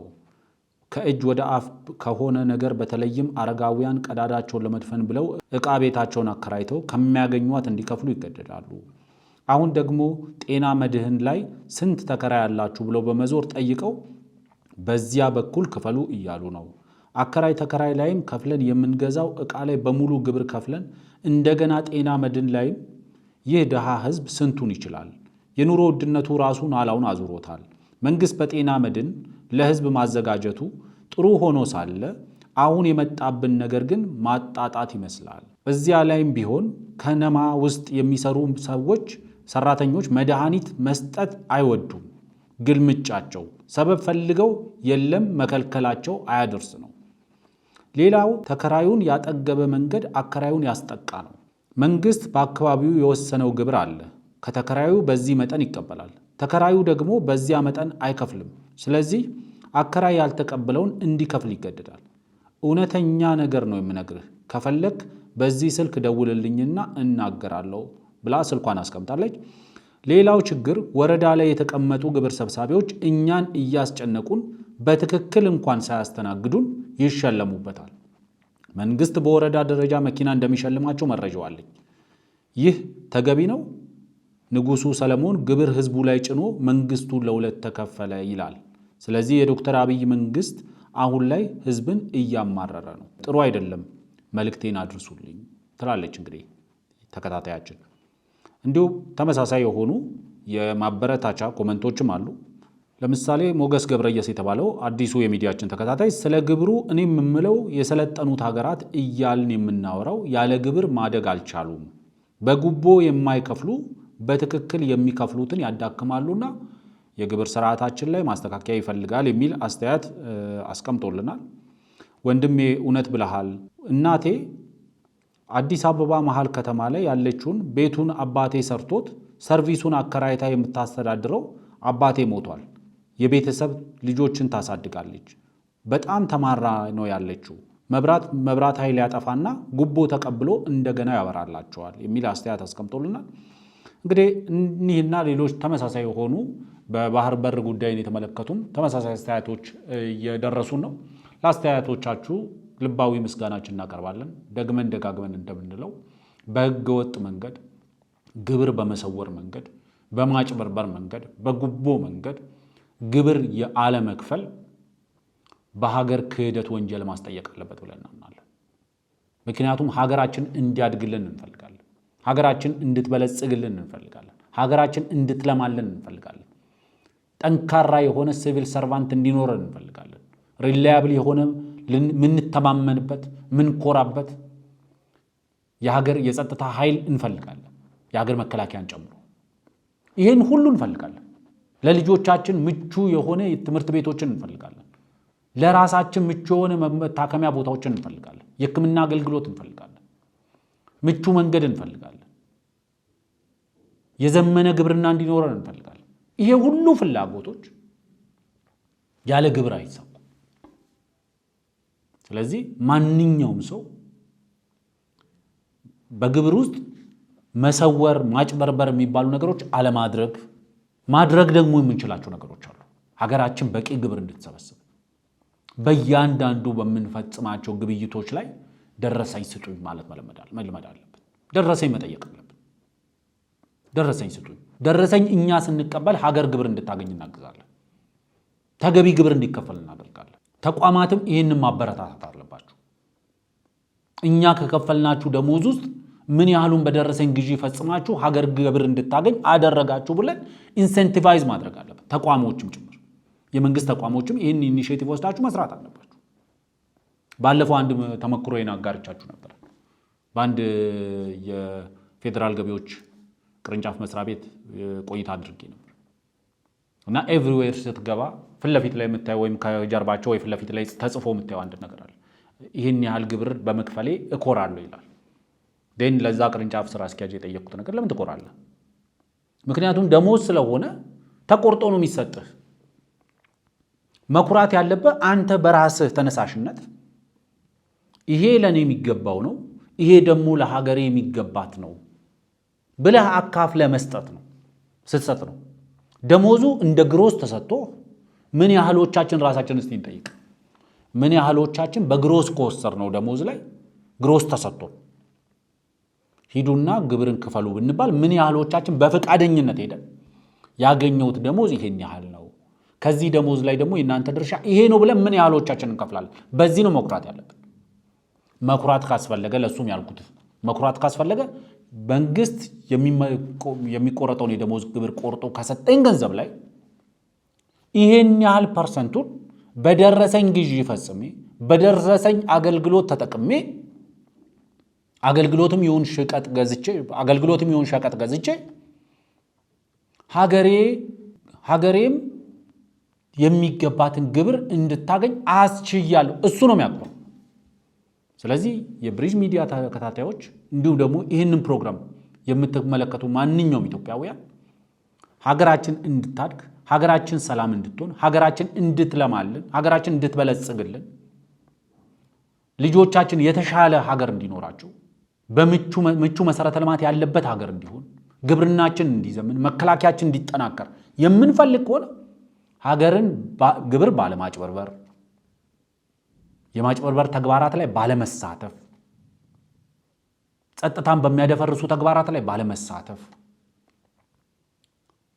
ከእጅ ወደ አፍ ከሆነ ነገር በተለይም አረጋውያን ቀዳዳቸውን ለመድፈን ብለው ዕቃ ቤታቸውን አከራይተው ከሚያገኟት እንዲከፍሉ ይገደዳሉ። አሁን ደግሞ ጤና መድህን ላይ ስንት ተከራይ ያላችሁ ብለው በመዞር ጠይቀው በዚያ በኩል ክፈሉ እያሉ ነው። አከራይ ተከራይ ላይም ከፍለን የምንገዛው ዕቃ ላይ በሙሉ ግብር ከፍለን እንደገና ጤና መድህን ላይም ይህ ድሃ ህዝብ ስንቱን ይችላል? የኑሮ ውድነቱ ራሱን አላውን አዙሮታል። መንግስት በጤና መድን ለህዝብ ማዘጋጀቱ ጥሩ ሆኖ ሳለ አሁን የመጣብን ነገር ግን ማጣጣት ይመስላል። እዚያ ላይም ቢሆን ከነማ ውስጥ የሚሰሩ ሰራተኞች መድኃኒት መስጠት አይወዱም። ግልምጫቸው ሰበብ ፈልገው የለም መከልከላቸው አያደርስ ነው። ሌላው ተከራዩን ያጠገበ መንገድ አከራዩን ያስጠቃ ነው። መንግስት በአካባቢው የወሰነው ግብር አለ። ከተከራዩ በዚህ መጠን ይቀበላል። ተከራዩ ደግሞ በዚያ መጠን አይከፍልም። ስለዚህ አከራይ ያልተቀበለውን እንዲከፍል ይገደዳል። እውነተኛ ነገር ነው የምነግርህ፣ ከፈለክ በዚህ ስልክ ደውልልኝና እናገራለሁ ብላ ስልኳን አስቀምጣለች። ሌላው ችግር ወረዳ ላይ የተቀመጡ ግብር ሰብሳቢዎች እኛን እያስጨነቁን በትክክል እንኳን ሳያስተናግዱን ይሸለሙበታል። መንግስት በወረዳ ደረጃ መኪና እንደሚሸልማቸው መረጃው አለኝ። ይህ ተገቢ ነው? ንጉሱ ሰለሞን ግብር ህዝቡ ላይ ጭኖ መንግስቱ ለሁለት ተከፈለ ይላል። ስለዚህ የዶክተር አብይ መንግስት አሁን ላይ ህዝብን እያማረረ ነው። ጥሩ አይደለም፣ መልእክቴን አድርሱልኝ ትላለች እንግዲህ ተከታታያችን። እንዲሁ ተመሳሳይ የሆኑ የማበረታቻ ኮመንቶችም አሉ። ለምሳሌ ሞገስ ገብረየስ የተባለው አዲሱ የሚዲያችን ተከታታይ ስለ ግብሩ እኔ የምምለው የሰለጠኑት ሀገራት እያልን የምናወራው ያለ ግብር ማደግ አልቻሉም። በጉቦ የማይከፍሉ በትክክል የሚከፍሉትን ያዳክማሉና የግብር ስርዓታችን ላይ ማስተካከያ ይፈልጋል የሚል አስተያየት አስቀምጦልናል። ወንድሜ እውነት ብለሃል። እናቴ አዲስ አበባ መሃል ከተማ ላይ ያለችውን ቤቱን አባቴ ሰርቶት ሰርቪሱን አከራይታ የምታስተዳድረው አባቴ ሞቷል። የቤተሰብ ልጆችን ታሳድጋለች። በጣም ተማራ ነው ያለችው። መብራት ኃይል ያጠፋና ጉቦ ተቀብሎ እንደገና ያበራላቸዋል የሚል አስተያየት አስቀምጦልናል። እንግዲህ እኒህና ሌሎች ተመሳሳይ የሆኑ በባህር በር ጉዳይን የተመለከቱም ተመሳሳይ አስተያየቶች እየደረሱን ነው። ለአስተያየቶቻችሁ ልባዊ ምስጋናችን እናቀርባለን። ደግመን ደጋግመን እንደምንለው በህገ ወጥ መንገድ፣ ግብር በመሰወር መንገድ፣ በማጭበርበር መንገድ፣ በጉቦ መንገድ ግብር የአለመክፈል በሀገር ክህደት ወንጀል ማስጠየቅ አለበት ብለን እናምናለን። ምክንያቱም ሀገራችን እንዲያድግልን እንፈልጋለን። ሀገራችን እንድትበለጽግልን እንፈልጋለን። ሀገራችን እንድትለማልን እንፈልጋለን። ጠንካራ የሆነ ሲቪል ሰርቫንት እንዲኖረን እንፈልጋለን። ሪላያብል የሆነ ምንተማመንበት ምንኮራበት የሀገር የጸጥታ ኃይል እንፈልጋለን፣ የሀገር መከላከያን ጨምሮ። ይህን ሁሉ እንፈልጋለን። ለልጆቻችን ምቹ የሆነ ትምህርት ቤቶችን እንፈልጋለን። ለራሳችን ምቹ የሆነ መታከሚያ ቦታዎችን እንፈልጋለን። የሕክምና አገልግሎት እንፈልጋለን። ምቹ መንገድ እንፈልጋለን። የዘመነ ግብርና እንዲኖረን እንፈልጋለን። ይሄ ሁሉ ፍላጎቶች ያለ ግብር አይሳኩም። ስለዚህ ማንኛውም ሰው በግብር ውስጥ መሰወር ማጭበርበር የሚባሉ ነገሮች ማድረግ ደግሞ የምንችላቸው ነገሮች አሉ። ሀገራችን በቂ ግብር እንድትሰበስብ በእያንዳንዱ በምንፈጽማቸው ግብይቶች ላይ ደረሰኝ ስጡኝ ማለት መልመድ አለብን። ደረሰኝ መጠየቅ አለብን። ደረሰኝ ስጡኝ። ደረሰኝ እኛ ስንቀበል ሀገር ግብር እንድታገኝ እናግዛለን። ተገቢ ግብር እንዲከፈል እናደርጋለን። ተቋማትም ይህንን ማበረታታት አለባቸው። እኛ ከከፈልናችሁ ደሞዝ ውስጥ ምን ያህሉን በደረሰኝ ግዢ ፈጽማችሁ ሀገር ግብር እንድታገኝ አደረጋችሁ ብለን ኢንሴንቲቫይዝ ማድረግ አለበት። ተቋሞችም ጭምር የመንግስት ተቋሞችም ይህን ኢኒሼቲቭ ወስዳችሁ መስራት አለባችሁ። ባለፈው አንድ ተመክሮ አጋርቻችሁ ነበር። በአንድ የፌዴራል ገቢዎች ቅርንጫፍ መስሪያ ቤት ቆይታ አድርጌ ነበር እና ኤቭሪዌር ስትገባ ፊት ለፊት ላይ የምታየው ወይም ከጀርባቸው ወይ ፊት ለፊት ላይ ተጽፎ የምታየው አንድ ነገር አለ። ይህን ያህል ግብር በመክፈሌ እኮራለሁ ይላል። ደን ለዛ ቅርንጫፍ ስራ አስኪያጅ የጠየቁት ነገር ለምን ትኮራለህ? ምክንያቱም ደሞዝ ስለሆነ ተቆርጦ ነው የሚሰጥህ። መኩራት ያለበት አንተ በራስህ ተነሳሽነት ይሄ ለኔ የሚገባው ነው፣ ይሄ ደግሞ ለሀገሬ የሚገባት ነው ብለህ አካፍለህ መስጠት ነው። ስትሰጥ ነው ደሞዙ እንደ ግሮስ ተሰጥቶ ምን ያህሎቻችን ራሳችን እስቲ እንጠይቅ። ምን ያህሎቻችን በግሮስ ከወሰር ነው ደሞዝ ላይ ግሮስ ተሰጥቶ ሂዱና ግብርን ክፈሉ ብንባል ምን ያህሎቻችን በፈቃደኝነት ሄደን ያገኘውት ደሞዝ ይሄን ያህል ነው፣ ከዚህ ደሞዝ ላይ ደግሞ የእናንተ ድርሻ ይሄ ነው ብለን ምን ያህሎቻችን እንከፍላለን? በዚህ ነው መኩራት ያለብን። መኩራት ካስፈለገ ለሱም ያልኩት መኩራት ካስፈለገ መንግስት የሚቆረጠውን የደሞዝ ግብር ቆርጦ ከሰጠኝ ገንዘብ ላይ ይሄን ያህል ፐርሰንቱን በደረሰኝ ግዢ ፈጽሜ በደረሰኝ አገልግሎት ተጠቅሜ አገልግሎትም ይሁን ሸቀጥ ገዝቼ ሀገሬም የሚገባትን ግብር እንድታገኝ አስችያለሁ። እሱ ነው የሚያውቀው። ስለዚህ የብሪጅ ሚዲያ ተከታታዮች እንዲሁም ደግሞ ይህንን ፕሮግራም የምትመለከቱ ማንኛውም ኢትዮጵያውያን ሀገራችን እንድታድግ፣ ሀገራችን ሰላም እንድትሆን፣ ሀገራችን እንድትለማልን፣ ሀገራችን እንድትበለጽግልን፣ ልጆቻችን የተሻለ ሀገር እንዲኖራቸው በምቹ መሰረተ ልማት ያለበት ሀገር እንዲሆን፣ ግብርናችን እንዲዘምን፣ መከላከያችን እንዲጠናከር የምንፈልግ ከሆነ ሀገርን ግብር ባለማጭበርበር፣ የማጭበርበር ተግባራት ላይ ባለመሳተፍ፣ ጸጥታን በሚያደፈርሱ ተግባራት ላይ ባለመሳተፍ፣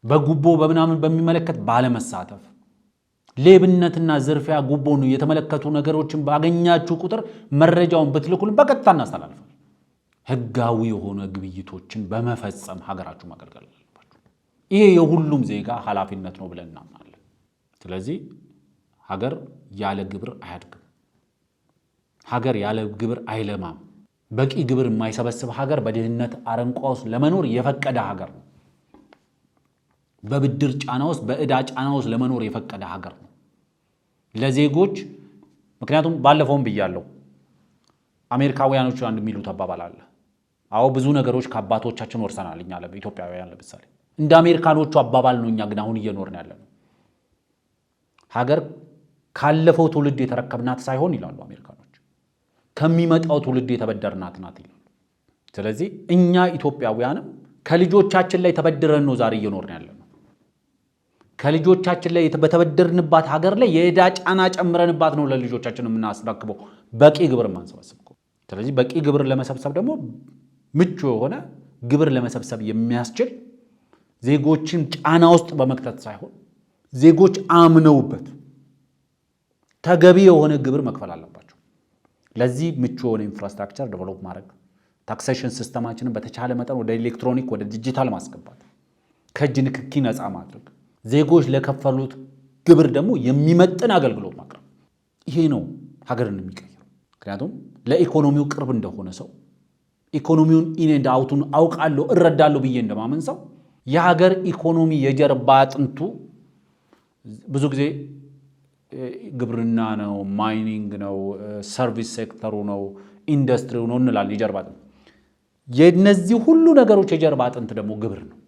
በጉቦ በምናምን በሚመለከት ባለመሳተፍ፣ ሌብነትና ዝርፊያ ጉቦን የተመለከቱ ነገሮችን ባገኛችሁ ቁጥር መረጃውን ብትልኩልን በቀጥታ እናስተላልፋለን። ህጋዊ የሆነ ግብይቶችን በመፈጸም ሀገራችሁ ማገልገል አለባችሁ። ይሄ የሁሉም ዜጋ ኃላፊነት ነው ብለን እናምናለን። ስለዚህ ሀገር ያለ ግብር አያድግም። ሀገር ያለ ግብር አይለማም። በቂ ግብር የማይሰበስብ ሀገር በድህነት አረንቋ ውስጥ ለመኖር የፈቀደ ሀገር ነው። በብድር ጫና ውስጥ በዕዳ ጫና ውስጥ ለመኖር የፈቀደ ሀገር ነው ለዜጎች። ምክንያቱም ባለፈውም ብያለሁ፣ አሜሪካውያኖች አንድ የሚሉት አባባል አለ። አዎ ብዙ ነገሮች ከአባቶቻችን ወርሰናል እኛ ኢትዮጵያውያን። ለምሳሌ እንደ አሜሪካኖቹ አባባል ነው እኛ ግን አሁን እየኖርን ያለ ነው። ሀገር ካለፈው ትውልድ የተረከብናት ሳይሆን ይላሉ አሜሪካኖች፣ ከሚመጣው ትውልድ የተበደርናት ናት ይላሉ። ስለዚህ እኛ ኢትዮጵያውያንም ከልጆቻችን ላይ ተበድረን ነው ዛሬ እየኖርን ያለ ነው። ከልጆቻችን ላይ በተበደርንባት ሀገር ላይ የዕዳ ጫና ጨምረንባት ነው ለልጆቻችን የምናስረክበው በቂ ግብር ማንሰበስብ። ስለዚህ በቂ ግብር ለመሰብሰብ ደግሞ ምቹ የሆነ ግብር ለመሰብሰብ የሚያስችል ዜጎችን ጫና ውስጥ በመክተት ሳይሆን ዜጎች አምነውበት ተገቢ የሆነ ግብር መክፈል አለባቸው። ለዚህ ምቹ የሆነ ኢንፍራስትራክቸር ዴቨሎፕ ማድረግ፣ ታክሴሽን ሲስተማችንን በተቻለ መጠን ወደ ኤሌክትሮኒክ ወደ ዲጂታል ማስገባት፣ ከእጅ ንክኪ ነፃ ማድረግ፣ ዜጎች ለከፈሉት ግብር ደግሞ የሚመጥን አገልግሎት ማቅረብ። ይሄ ነው ሀገርን የሚቀይረው። ምክንያቱም ለኢኮኖሚው ቅርብ እንደሆነ ሰው ኢኮኖሚውን ኢንድ አውቱን አውቃለሁ እረዳለሁ ብዬ እንደማመን ሰው የሀገር ኢኮኖሚ የጀርባ አጥንቱ ብዙ ጊዜ ግብርና ነው፣ ማይኒንግ ነው፣ ሰርቪስ ሴክተሩ ነው፣ ኢንዱስትሪው ነው እንላለን። የጀርባ አጥንት የነዚህ ሁሉ ነገሮች የጀርባ አጥንት ደግሞ ግብር ነው።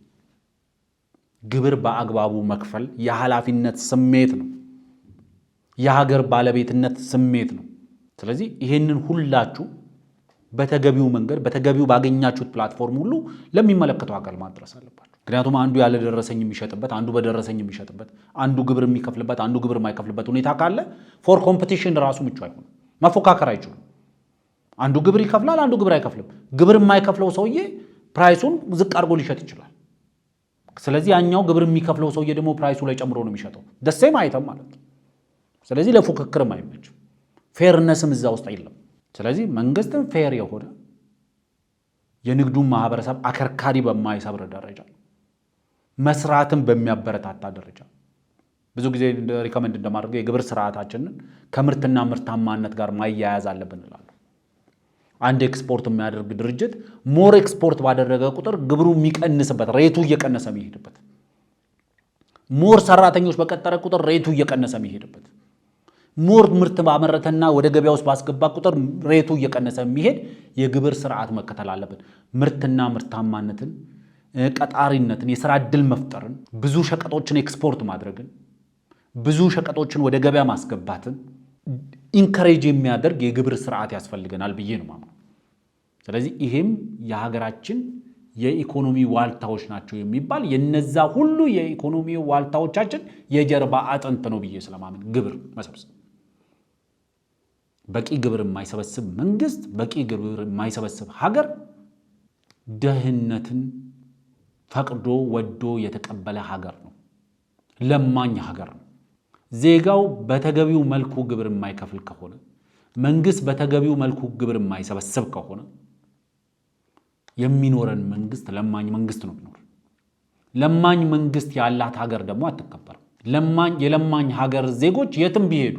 ግብር በአግባቡ መክፈል የኃላፊነት ስሜት ነው። የሀገር ባለቤትነት ስሜት ነው። ስለዚህ ይሄንን ሁላችሁ በተገቢው መንገድ በተገቢው ባገኛችሁት ፕላትፎርም ሁሉ ለሚመለከተው አካል ማድረስ አለባችሁ። ምክንያቱም አንዱ ያለ ደረሰኝ የሚሸጥበት፣ አንዱ በደረሰኝ የሚሸጥበት፣ አንዱ ግብር የሚከፍልበት፣ አንዱ ግብር የማይከፍልበት ሁኔታ ካለ ፎር ኮምፒቲሽን ራሱ ምቹ አይሆንም። መፎካከር አይችሉም። አንዱ ግብር ይከፍላል፣ አንዱ ግብር አይከፍልም። ግብር የማይከፍለው ሰውዬ ፕራይሱን ዝቅ አድርጎ ሊሸጥ ይችላል። ስለዚህ ያኛው ግብር የሚከፍለው ሰውዬ ደግሞ ፕራይሱ ላይ ጨምሮ ነው የሚሸጠው፣ ደሴም አይተም ማለት ነው። ስለዚህ ለፉክክርም አይመችም፣ ፌርነስም እዛ ውስጥ የለም። ስለዚህ መንግስትም ፌር የሆነ የንግዱን ማህበረሰብ አከርካሪ በማይሰብር ደረጃ መስራትን በሚያበረታታ ደረጃ ብዙ ጊዜ ሪከመንድ እንደማድረገው የግብር ስርዓታችንን ከምርትና ምርታማነት ጋር ማያያዝ አለብን እላለሁ። አንድ ኤክስፖርት የሚያደርግ ድርጅት ሞር ኤክስፖርት ባደረገ ቁጥር ግብሩ የሚቀንስበት ሬቱ እየቀነሰ የሚሄድበት፣ ሞር ሰራተኞች በቀጠረ ቁጥር ሬቱ እየቀነሰ የሚሄድበት፣ ሞር ምርት ባመረተና ወደ ገበያ ውስጥ ባስገባ ቁጥር ሬቱ እየቀነሰ የሚሄድ የግብር ስርዓት መከተል አለብን። ምርትና ምርታማነትን፣ ቀጣሪነትን፣ የስራ ዕድል መፍጠርን፣ ብዙ ሸቀጦችን ኤክስፖርት ማድረግን፣ ብዙ ሸቀጦችን ወደ ገበያ ማስገባትን ኢንከሬጅ የሚያደርግ የግብር ስርዓት ያስፈልገናል ብዬ ነው የማምነው። ስለዚህ ይሄም የሀገራችን የኢኮኖሚ ዋልታዎች ናቸው የሚባል የነዛ ሁሉ የኢኮኖሚ ዋልታዎቻችን የጀርባ አጥንት ነው ብዬ ስለማምን ግብር መሰብሰብ። በቂ ግብር የማይሰበስብ መንግስት፣ በቂ ግብር የማይሰበስብ ሀገር ድህነትን ፈቅዶ ወዶ የተቀበለ ሀገር ነው፣ ለማኝ ሀገር ነው። ዜጋው በተገቢው መልኩ ግብር የማይከፍል ከሆነ፣ መንግስት በተገቢው መልኩ ግብር የማይሰበስብ ከሆነ የሚኖረን መንግስት ለማኝ መንግስት ነው የሚኖር። ለማኝ መንግስት ያላት ሀገር ደግሞ አትከበርም። የለማኝ ሀገር ዜጎች የትም ቢሄዱ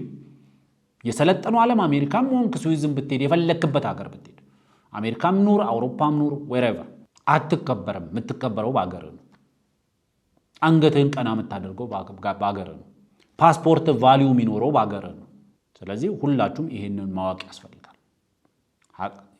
የሰለጠኑ ዓለም አሜሪካም ሆን ስዊዝን ብትሄድ የፈለክበት ሀገር ብትሄድ አሜሪካም ኑር አውሮፓም ኑር ዌሬቨር አትከበርም። የምትከበረው በሀገር ነው። አንገትህን ቀና የምታደርገው በሀገር ነው። ፓስፖርት ቫሊዩ የሚኖረው በሀገር ነው። ስለዚህ ሁላችሁም ይሄንን ማወቅ ያስፈልጋል።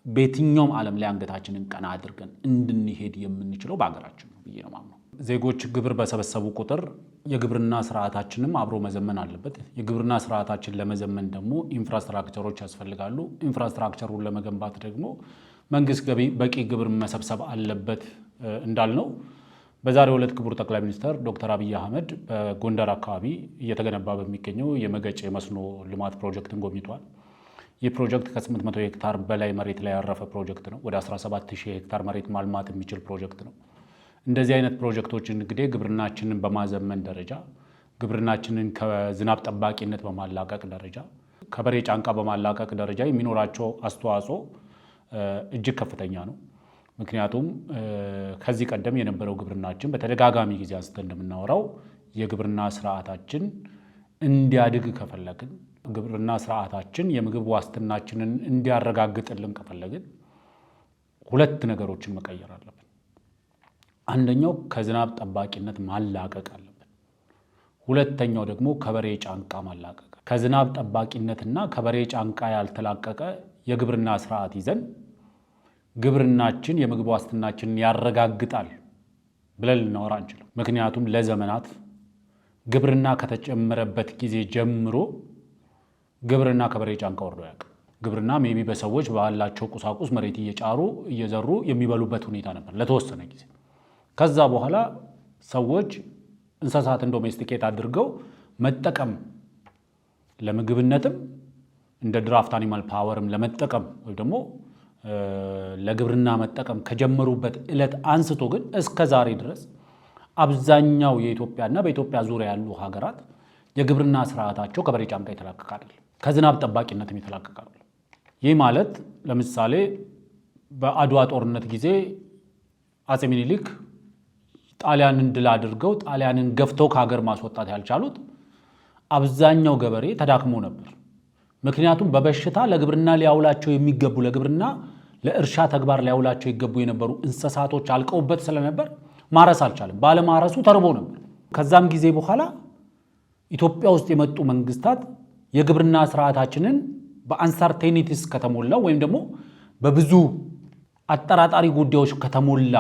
በየትኛውም ዓለም ላይ አንገታችንን ቀና አድርገን እንድንሄድ የምንችለው በሀገራችን ነው ብዬ ነው የማምነው። ዜጎች ግብር በሰበሰቡ ቁጥር የግብርና ስርዓታችንም አብሮ መዘመን አለበት። የግብርና ስርዓታችን ለመዘመን ደግሞ ኢንፍራስትራክቸሮች ያስፈልጋሉ። ኢንፍራስትራክቸሩን ለመገንባት ደግሞ መንግስት በቂ ግብር መሰብሰብ አለበት እንዳልነው በዛሬው ዕለት ክቡር ጠቅላይ ሚኒስትር ዶክተር አብይ አህመድ በጎንደር አካባቢ እየተገነባ በሚገኘው የመገጭ የመስኖ ልማት ፕሮጀክትን ጎብኝቷል። ይህ ፕሮጀክት ከ800 ሄክታር በላይ መሬት ላይ ያረፈ ፕሮጀክት ነው። ወደ 17000 ሄክታር መሬት ማልማት የሚችል ፕሮጀክት ነው። እንደዚህ አይነት ፕሮጀክቶችን እንግዲህ ግብርናችንን በማዘመን ደረጃ፣ ግብርናችንን ከዝናብ ጠባቂነት በማላቀቅ ደረጃ፣ ከበሬ ጫንቃ በማላቀቅ ደረጃ የሚኖራቸው አስተዋጽኦ እጅግ ከፍተኛ ነው። ምክንያቱም ከዚህ ቀደም የነበረው ግብርናችን በተደጋጋሚ ጊዜ አንስተን እንደምናወራው የግብርና ስርዓታችን እንዲያድግ ከፈለግን፣ ግብርና ስርዓታችን የምግብ ዋስትናችንን እንዲያረጋግጥልን ከፈለግን ሁለት ነገሮችን መቀየር አለብን። አንደኛው ከዝናብ ጠባቂነት ማላቀቅ አለብን። ሁለተኛው ደግሞ ከበሬ ጫንቃ ማላቀቅ። ከዝናብ ጠባቂነትና ከበሬ ጫንቃ ያልተላቀቀ የግብርና ስርዓት ይዘን ግብርናችን የምግብ ዋስትናችንን ያረጋግጣል ብለን ልናወራ አንችልም። ምክንያቱም ለዘመናት ግብርና ከተጨመረበት ጊዜ ጀምሮ ግብርና ከበሬ ጫንቃ ወርዶ ያውቅ። ግብርና ሜቢ በሰዎች ባላቸው ቁሳቁስ መሬት እየጫሩ እየዘሩ የሚበሉበት ሁኔታ ነበር ለተወሰነ ጊዜ። ከዛ በኋላ ሰዎች እንስሳትን ዶሜስቲኬት አድርገው መጠቀም ለምግብነትም እንደ ድራፍት አኒማል ፓወርም ለመጠቀም ወይ ደግሞ ለግብርና መጠቀም ከጀመሩበት ዕለት አንስቶ ግን እስከ ዛሬ ድረስ አብዛኛው የኢትዮጵያና በኢትዮጵያ ዙሪያ ያሉ ሀገራት የግብርና ስርዓታቸው ከበሬ ጫንቃ የተላቀቀ አይደለም፣ ከዝናብ ጠባቂነትም የተላቀቀ አይደለም። ይህ ማለት ለምሳሌ በአድዋ ጦርነት ጊዜ አፄ ምኒልክ ጣሊያንን ድል አድርገው ጣሊያንን ገፍተው ከሀገር ማስወጣት ያልቻሉት አብዛኛው ገበሬ ተዳክሞ ነበር። ምክንያቱም በበሽታ ለግብርና ሊያውላቸው የሚገቡ ለግብርና ለእርሻ ተግባር ሊያውላቸው ይገቡ የነበሩ እንስሳቶች አልቀውበት ስለነበር ማረስ አልቻለም። ባለማረሱ ተርቦ ነበር። ከዛም ጊዜ በኋላ ኢትዮጵያ ውስጥ የመጡ መንግስታት የግብርና ስርዓታችንን በአንሰርቴኒቲስ ከተሞላ ወይም ደግሞ በብዙ አጠራጣሪ ጉዳዮች ከተሞላ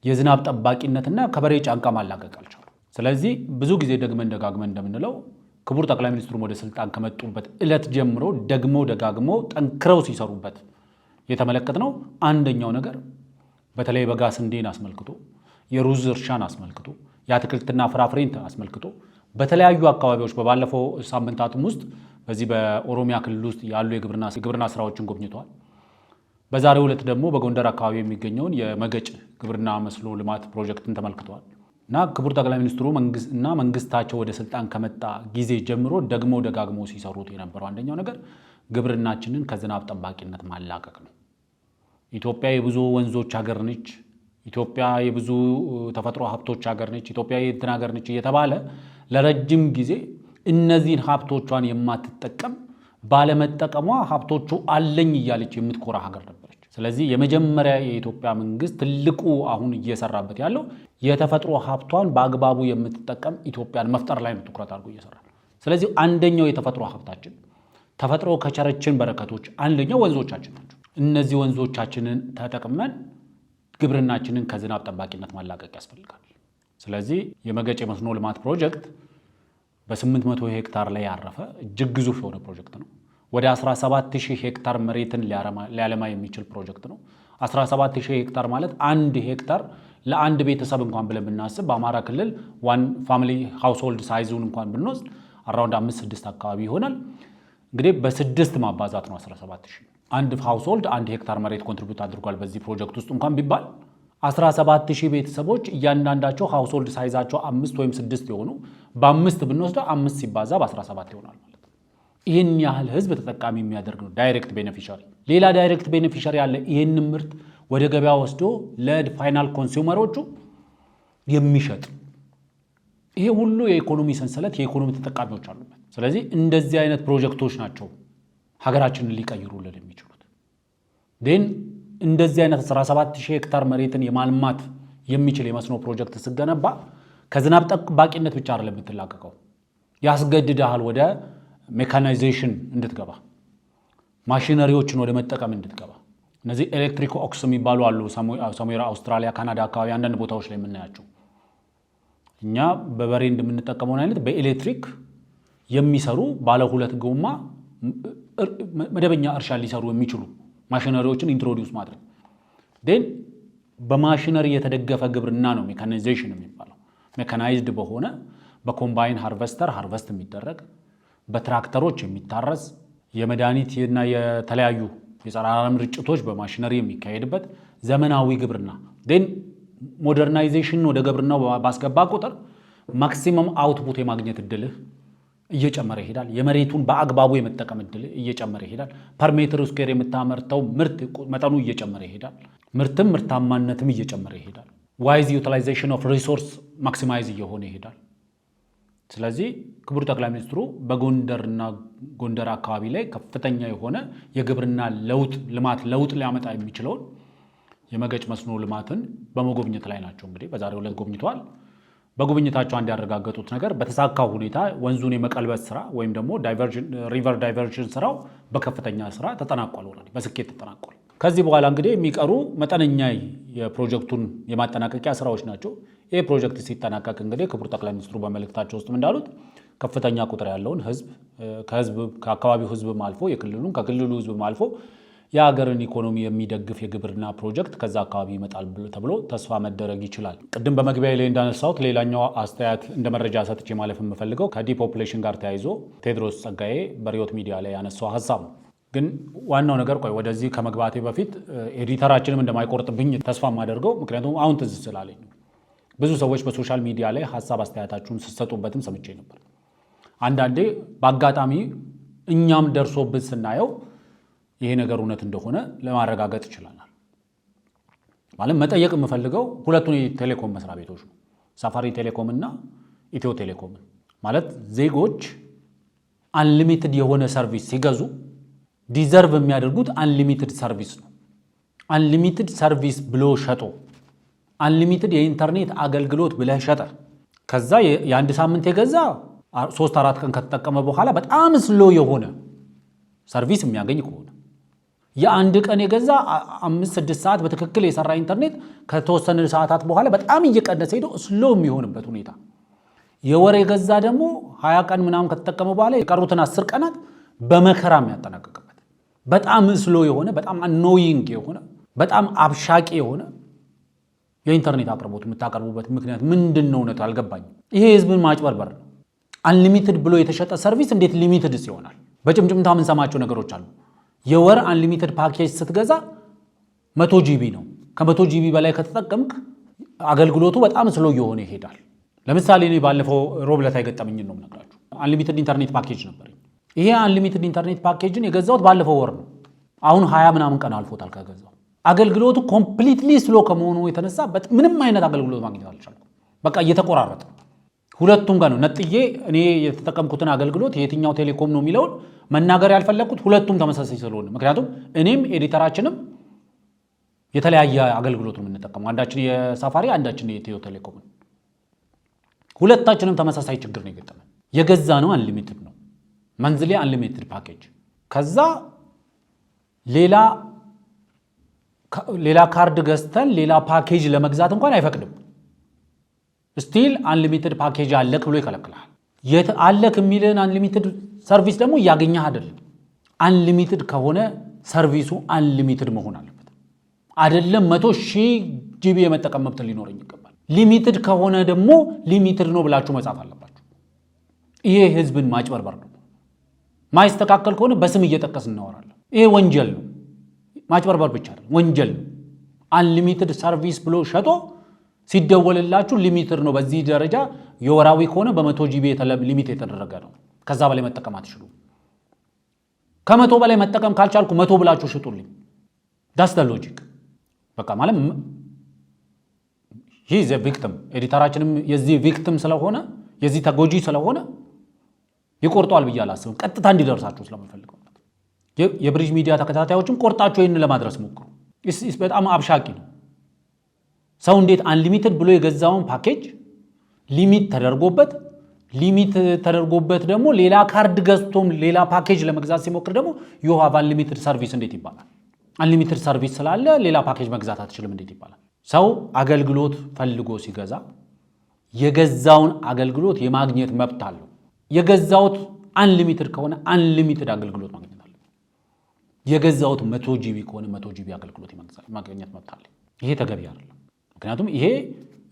የዝናብ ጠባቂነትና ከበሬ ጫንቃ ማላቀቅ አልቻሉ። ስለዚህ ብዙ ጊዜ ደግመን ደጋግመን እንደምንለው ክቡር ጠቅላይ ሚኒስትሩ ወደ ስልጣን ከመጡበት ዕለት ጀምሮ ደጋግሞ ጠንክረው ሲሰሩበት የተመለከትነው አንደኛው ነገር በተለይ በጋ ስንዴን አስመልክቶ የሩዝ እርሻን አስመልክቶ የአትክልትና ፍራፍሬን አስመልክቶ በተለያዩ አካባቢዎች በባለፈው ሳምንታትም ውስጥ በዚህ በኦሮሚያ ክልል ውስጥ ያሉ የግብርና ስራዎችን ጎብኝተዋል። በዛሬው ዕለት ደግሞ በጎንደር አካባቢ የሚገኘውን የመገጭ ግብርና መስኖ ልማት ፕሮጀክትን ተመልክተዋል። እና ክቡር ጠቅላይ ሚኒስትሩ መንግስታቸው ወደ ስልጣን ከመጣ ጊዜ ጀምሮ ደጋግሞ ሲሰሩት የነበረው አንደኛው ነገር ግብርናችንን ከዝናብ ጠባቂነት ማላቀቅ ነው። ኢትዮጵያ የብዙ ወንዞች ሀገር ነች፣ ኢትዮጵያ የብዙ ተፈጥሮ ሀብቶች ሀገር ነች፣ ኢትዮጵያ የእንትን ሀገር ነች እየተባለ ለረጅም ጊዜ እነዚህን ሀብቶቿን የማትጠቀም ባለመጠቀሟ ሀብቶቹ አለኝ እያለች የምትኮራ ሀገር ነበረች። ስለዚህ የመጀመሪያ የኢትዮጵያ መንግስት ትልቁ አሁን እየሰራበት ያለው የተፈጥሮ ሀብቷን በአግባቡ የምትጠቀም ኢትዮጵያን መፍጠር ላይ ነው ትኩረት አድርጎ እየሰራ። ስለዚህ አንደኛው የተፈጥሮ ሀብታችን ተፈጥሮ ከቸረችን በረከቶች አንደኛው ወንዞቻችን ናቸው። እነዚህ ወንዞቻችንን ተጠቅመን ግብርናችንን ከዝናብ ጠባቂነት ማላቀቅ ያስፈልጋል። ስለዚህ የመገጭ የመስኖ ልማት ፕሮጀክት በ800 ሄክታር ላይ ያረፈ እጅግ ግዙፍ የሆነ ፕሮጀክት ነው። ወደ 17000 ሄክታር መሬትን ሊያለማ የሚችል ፕሮጀክት ነው። 17000 ሄክታር ማለት አንድ ሄክታር ለአንድ ቤተሰብ እንኳን ብለን ብናስብ በአማራ ክልል ዋን ፋሚሊ ሃውስሆልድ ሳይዙን እንኳን ብንወስድ አራውንድ 5-6 አካባቢ ይሆናል። እንግዲህ በ6 ማባዛት ነው 17000። አንድ ሃውስሆልድ 1 ሄክታር መሬት ኮንትሪቢዩት አድርጓል በዚህ ፕሮጀክት ውስጥ እንኳን ቢባል 17000 ቤተሰቦች እያንዳንዳቸው ሃውስሆልድ ሳይዛቸው 5 ወይም 6 የሆኑ በ5 ብንወስደው 5 ሲባዛ በ17 ይሆናል ማለት ነው። ይህን ያህል ህዝብ ተጠቃሚ የሚያደርግ ነው ዳይሬክት ቤኔፊሻሪ። ሌላ ዳይሬክት ቤኔፊሻሪ አለ። ይህን ምርት ወደ ገበያ ወስዶ ለፋይናል ኮንሱመሮቹ የሚሸጥ ይሄ ሁሉ የኢኮኖሚ ሰንሰለት የኢኮኖሚ ተጠቃሚዎች አሉበት። ስለዚህ እንደዚህ አይነት ፕሮጀክቶች ናቸው ሀገራችንን ሊቀይሩልን የሚችሉት። ግን እንደዚህ አይነት 17000 ሄክታር መሬትን የማልማት የሚችል የመስኖ ፕሮጀክት ስገነባ ከዝናብ ጠባቂነት ብቻ አይደለም የምትላቀቀው፣ ያስገድድሃል ወደ ሜካናይዜሽን እንድትገባ፣ ማሽነሪዎችን ወደ መጠቀም እንድትገባ። እነዚህ ኤሌክትሪክ ኦክስ የሚባሉ አሉ። ሰሜን አውስትራሊያ፣ ካናዳ አካባቢ አንዳንድ ቦታዎች ላይ የምናያቸው እኛ በበሬ እንደምንጠቀመውን አይነት በኤሌክትሪክ የሚሰሩ ባለ 2 ጎማ መደበኛ እርሻ ሊሰሩ የሚችሉ ማሽነሪዎችን ኢንትሮዲውስ ማድረግ። ዴን በማሽነሪ የተደገፈ ግብርና ነው ሜካናይዜሽን የሚባለው። ሜካናይዝድ በሆነ በኮምባይን ሃርቨስተር ሃርቨስት የሚደረግ በትራክተሮች የሚታረስ የመድኃኒት እና የተለያዩ የጸረ አረም ርጭቶች በማሽነሪ የሚካሄድበት ዘመናዊ ግብርና። ዴን ሞደርናይዜሽን ወደ ግብርናው ባስገባ ቁጥር ማክሲመም አውትፑት የማግኘት እድልህ እየጨመረ ይሄዳል። የመሬቱን በአግባቡ የመጠቀም እድል እየጨመረ ይሄዳል። ፐር ሜትር ስኩዌር የምታመርተው ምርት መጠኑ እየጨመረ ይሄዳል። ምርታማነትም እየጨመረ ይሄዳል። ዋይዝ ዩቲላይዜሽን ኦፍ ሪሶርስ ማክሲማይዝ እየሆነ ይሄዳል። ስለዚህ ክቡር ጠቅላይ ሚኒስትሩ በጎንደርና ጎንደር አካባቢ ላይ ከፍተኛ የሆነ የግብርና ልማት ለውጥ ሊያመጣ የሚችለውን የመገጭ መስኖ ልማትን በመጎብኘት ላይ ናቸው። እንግዲህ በዛሬው ዕለት ጎብኝተዋል። በጉብኝታቸው አንድ ያረጋገጡት ነገር በተሳካ ሁኔታ ወንዙን የመቀልበስ ስራ ወይም ደግሞ ሪቨር ዳይቨርዥን ስራው በከፍተኛ ስራ ተጠናቋል። ኦልሬዲ በስኬት ተጠናቋል። ከዚህ በኋላ እንግዲህ የሚቀሩ መጠነኛ የፕሮጀክቱን የማጠናቀቂያ ስራዎች ናቸው። ይህ ፕሮጀክት ሲጠናቀቅ እንግዲህ ክቡር ጠቅላይ ሚኒስትሩ በመልእክታቸው ውስጥ እንዳሉት ከፍተኛ ቁጥር ያለውን ከአካባቢው ህዝብም አልፎ የክልሉን ከክልሉ ህዝብም አልፎ የሀገርን ኢኮኖሚ የሚደግፍ የግብርና ፕሮጀክት ከዛ አካባቢ ይመጣል ተብሎ ተስፋ መደረግ ይችላል። ቅድም በመግቢያ ላይ እንዳነሳሁት ሌላኛው አስተያየት እንደ መረጃ ሰጥቼ ማለፍ የምፈልገው ከዲፖፕሌሽን ጋር ተያይዞ ቴዎድሮስ ጸጋዬ በሪዮት ሚዲያ ላይ ያነሳው ሀሳብ ነው። ግን ዋናው ነገር ወደዚህ ከመግባቴ በፊት ኤዲተራችንም እንደማይቆርጥብኝ ተስፋ የማደርገው ምክንያቱም አሁን ትዝ ስላለኝ ነው። ብዙ ሰዎች በሶሻል ሚዲያ ላይ ሀሳብ አስተያየታችሁን ስትሰጡበትም ሰምቼ ነበር። አንዳንዴ በአጋጣሚ እኛም ደርሶብን ስናየው ይሄ ነገር እውነት እንደሆነ ለማረጋገጥ ይችላል። ማለት መጠየቅ የምፈልገው ሁለቱን የቴሌኮም መስሪያ ቤቶች ነው፣ ሳፋሪ ቴሌኮም እና ኢትዮ ቴሌኮም። ማለት ዜጎች አንሊሚትድ የሆነ ሰርቪስ ሲገዙ ዲዘርቭ የሚያደርጉት አንሊሚትድ ሰርቪስ ነው። አንሊሚትድ ሰርቪስ ብሎ ሸጦ አንሊሚትድ የኢንተርኔት አገልግሎት ብለህ ሸጠ ከዛ የአንድ ሳምንት የገዛ 3-4 ቀን ከተጠቀመ በኋላ በጣም ስሎ የሆነ ሰርቪስ የሚያገኝ ከሆነ የአንድ ቀን የገዛ 5-6 ሰዓት በትክክል የሰራ ኢንተርኔት ከተወሰነ ሰዓታት በኋላ በጣም እየቀነሰ ሄዶ ስሎ የሚሆንበት ሁኔታ የወር የገዛ ደግሞ 20 ቀን ምናምን ከተጠቀመ በኋላ የቀሩትን 10 ቀናት በመከራ የሚያጠናቅቅበት በጣም ስሎ የሆነ በጣም አኖይንግ የሆነ በጣም አብሻቂ የሆነ የኢንተርኔት አቅርቦት የምታቀርቡበት ምክንያት ምንድነው? እውነት አልገባኝም። ይሄ ህዝብን ማጭበርበር ነው። አንሊሚትድ ብሎ የተሸጠ ሰርቪስ እንዴት ሊሚትድስ ይሆናል? በጭምጭምታ የምንሰማቸው ነገሮች አሉ። የወር አንሊሚትድ ፓኬጅ ስትገዛ 100 ጂቢ ነው። ከ100 ጂቢ በላይ ከተጠቀምክ አገልግሎቱ በጣም ስሎ እየሆነ ይሄዳል። ለምሳሌ እኔ ባለፈው ሮብ ዕለት የገጠመኝን ነው የምነግራችሁ። አንሊሚትድ ኢንተርኔት ፓኬጅ ነበረኝ። ይሄ አንሊሚትድ ኢንተርኔት ፓኬጅን የገዛሁት ባለፈው ወር ነው። አሁን 20 ምናምን ቀን አልፎታል ከገዛው። አገልግሎቱ ኮምፕሊትሊ ስሎ ከመሆኑ የተነሳ ምንም አይነት አገልግሎት ማግኘት አልቻልኩም። በቃ እየተቆራረጠ ሁለቱም ጋር ነው ነጥዬ እኔ የተጠቀምኩትን አገልግሎት የትኛው ቴሌኮም ነው የሚለውን መናገር ያልፈለግኩት ሁለቱም ተመሳሳይ ስለሆነ፣ ምክንያቱም እኔም ኤዲተራችንም የተለያየ አገልግሎት ነው የምንጠቀመው። አንዳችን የሳፋሪ አንዳችን የኢትዮ ቴሌኮም ነው። ሁለታችንም ተመሳሳይ ችግር ነው የገጠመን። የገዛ ነው አንሊሚትድ ነው መንዝሊ አንሊሚትድ ፓኬጅ። ከዛ ሌላ ካርድ ገዝተን ሌላ ፓኬጅ ለመግዛት እንኳን አይፈቅድም። ስቲል አንሊሚትድ ፓኬጅ አለክ ብሎ ይከለክልሃል። አለክ የሚልን አንሊሚትድ ሰርቪስ ደግሞ እያገኘህ አይደለም። አንሊሚትድ ከሆነ ሰርቪሱ አንሊሚትድ መሆን አለበት። አይደለም 100,000 ጂቢ የመጠቀም መብት ሊኖረኝ ይገባል። ሊሚትድ ከሆነ ደግሞ ሊሚትድ ነው ብላችሁ መጻፍ አለባችሁ። ይሄ ህዝብን ማጭበርበር ነው። ማይስተካከል ከሆነ በስም እየጠቀስን እናወራለን። ይሄ ወንጀል ነው። ማጭበርበር ብቻ አይደለም፣ ወንጀል ነው። አንሊሚትድ ሰርቪስ ብሎ ሸጦ ሲደወልላችሁ ሊሚትድ ነው፣ በዚህ ደረጃ የወራዊ ከሆነ በ100 ጂቢ ሊሚት የተደረገ ነው፣ ከዛ በላይ መጠቀም አትችሉም። ከ100 በላይ መጠቀም ካልቻልኩ 100 ብላችሁ ሽጡልኝ። ዳስ ደ ሎጂክ። በቃ ማለት ይህ ዘ ቪክቲም ኤዲተራችንም የዚህ ቪክቲም ስለሆነ የዚህ ተጎጂ ስለሆነ ይቆርጧል ብዬ አላስብም። ቀጥታ እንዲደርሳችሁ ስለምፈልገው የብሪጅ ሚዲያ ተከታታዮችም ቆርጣችሁ ይህንን ለማድረስ ሞክሩ። በጣም አብሻቂ ነው። ሰው እንዴት አንሊሚትድ ብሎ የገዛውን ፓኬጅ ሊሚት ተደርጎበት ደግሞ ሌላ ካርድ ገዝቶም ሌላ ፓኬጅ ለመግዛት ሲሞክር ደግሞ ዩ ሃቭ አንሊሚትድ ሰርቪስ እንዴት ይባላል? አንሊሚትድ ሰርቪስ ስላለ ሌላ ፓኬጅ መግዛት አትችልም እንዴት ይባላል? ሰው አገልግሎት ፈልጎ ሲገዛ የገዛውን አገልግሎት የማግኘት መብት አለው። የገዛውት አንሊሚትድ ከሆነ አንሊሚትድ አገልግሎት ማግኘት አለ። የገዛውት 100 ጂቢ ከሆነ 100 ጂቢ አገልግሎት ማግኘት መብት አለ። ይሄ ተገቢ አይደለም። ምክንያቱም ይሄ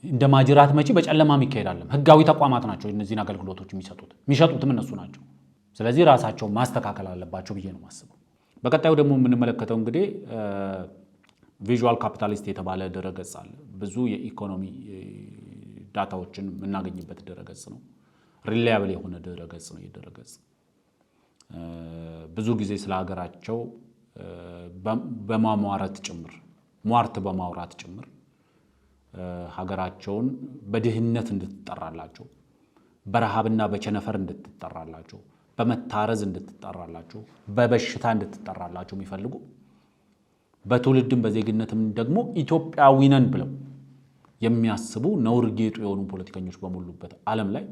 እንደ ማጅራት መቺ በጨለማ የሚካሄድ አይደለም። ህጋዊ ተቋማት ናቸው እነዚህን አገልግሎቶች የሚሸጡትም እነሱ ናቸው። ስለዚህ ራሳቸው ማስተካከል አለባቸው ብዬ ነው የማስበው። በቀጣዩ ደግሞ የምንመለከተው እንግዲህ ቪዥዋል ካፒታሊስት የተባለ ድረገጽ አለ። ብዙ የኢኮኖሚ ዳታዎችን የምናገኝበት ድረገጽ ነው። ሪላያብል የሆነ ድረገጽ ነው። ድረገጽ ብዙ ጊዜ ስለ ሀገራቸው በማሟረት ጭምር ሟርት በማውራት ጭምር ሀገራቸውን በድህነት እንድትጠራላቸው፣ በረሃብና በቸነፈር እንድትጠራላቸው፣ በመታረዝ እንድትጠራላቸው፣ በበሽታ እንድትጠራላቸው የሚፈልጉ በትውልድም በዜግነትም ደግሞ ኢትዮጵያዊ ነን ብለው የሚያስቡ ነውር ጌጡ የሆኑ ፖለቲከኞች በሞሉበት ዓለም ላይ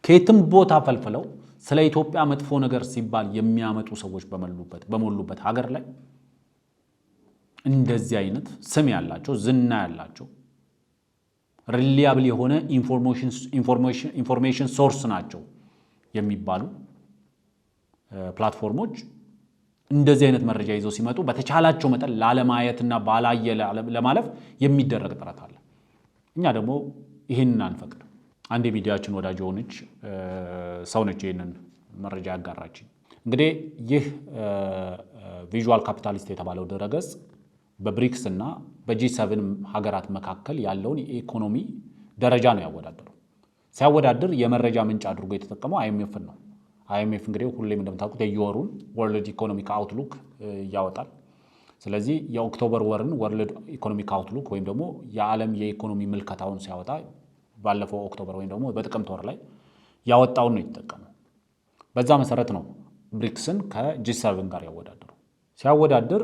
ከየትም ቦታ ፈልፍለው ስለ ኢትዮጵያ መጥፎ ነገር ሲባል የሚያመጡ ሰዎች በሞሉበት ሀገር ላይ እንደዚህ አይነት ስም ያላቸው ዝና ያላቸው ሪላያብል የሆነ ኢንፎርሜሽን ሶርስ ናቸው የሚባሉ ፕላትፎርሞች እንደዚህ አይነት መረጃ ይዘው ሲመጡ በተቻላቸው መጠን ላለማየትና ባላየ ለማለፍ የሚደረግ ጥረት አለ። እኛ ደግሞ ይሄንን አንፈቅድ። አንድ የሚዲያችን ወዳጅ የሆነች ሰው ነች ይሄንን መረጃ ያጋራችኝ። እንግዲህ ይህ ቪዥዋል ካፒታሊስት የተባለው ድረገጽ በብሪክስ እና በጂ7 ሀገራት መካከል ያለውን የኢኮኖሚ ደረጃ ነው ያወዳደረው። ሲያወዳድር የመረጃ ምንጭ አድርጎ የተጠቀመው አይኤምኤፍ ነው። አይኤምኤፍ እንግዲህ ሁሌም እንደምታውቁት የየወሩን ወርልድ ኢኮኖሚክ አውትሉክ ያወጣል። ስለዚህ የኦክቶበር ወርን ወርልድ ኢኮኖሚክ አውትሉክ ወይም ደግሞ የዓለም የኢኮኖሚ ምልከታውን ሲያወጣ ባለፈው ኦክቶበር ወይም ደግሞ በጥቅምት ወር ላይ ያወጣውን ነው የተጠቀመው። በዛ መሰረት ነው ብሪክስን ከጂ7 ጋር ያወዳደረው። ሲያወዳድር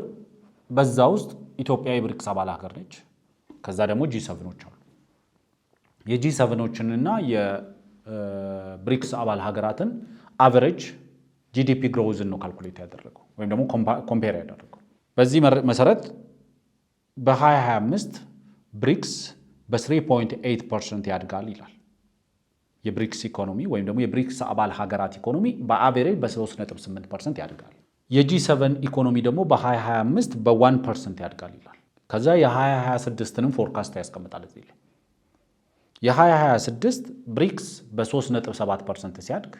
በዛ ውስጥ ኢትዮጵያ የብሪክስ አባል ሀገር ነች። ከዛ ደግሞ ጂ7ኖች አሉ። የጂ7ኖችንና የብሪክስ አባል ሀገራትን አቨሬጅ ጂዲፒ ግሮዝን ነው ካልኩሌት ያደረገው ወይም ደግሞ ኮምፔር ያደረገው። በዚህ መሰረት በ2025 ብሪክስ በ3.8% ያድጋል ይላል። የብሪክስ ኢኮኖሚ ወይም ደግሞ የብሪክስ አባል ሀገራት ኢኮኖሚ በአቬሬጅ በ3.8% ያድጋል። የጂ7 ኢኮኖሚ ደግሞ በ2025 በ1% ያድጋል ይላል። ከዛ የ2026ንም ፎርካስት ያስቀምጣል እዚህ ላይ። የ2026 ብሪክስ በ3.7% ሲያድግ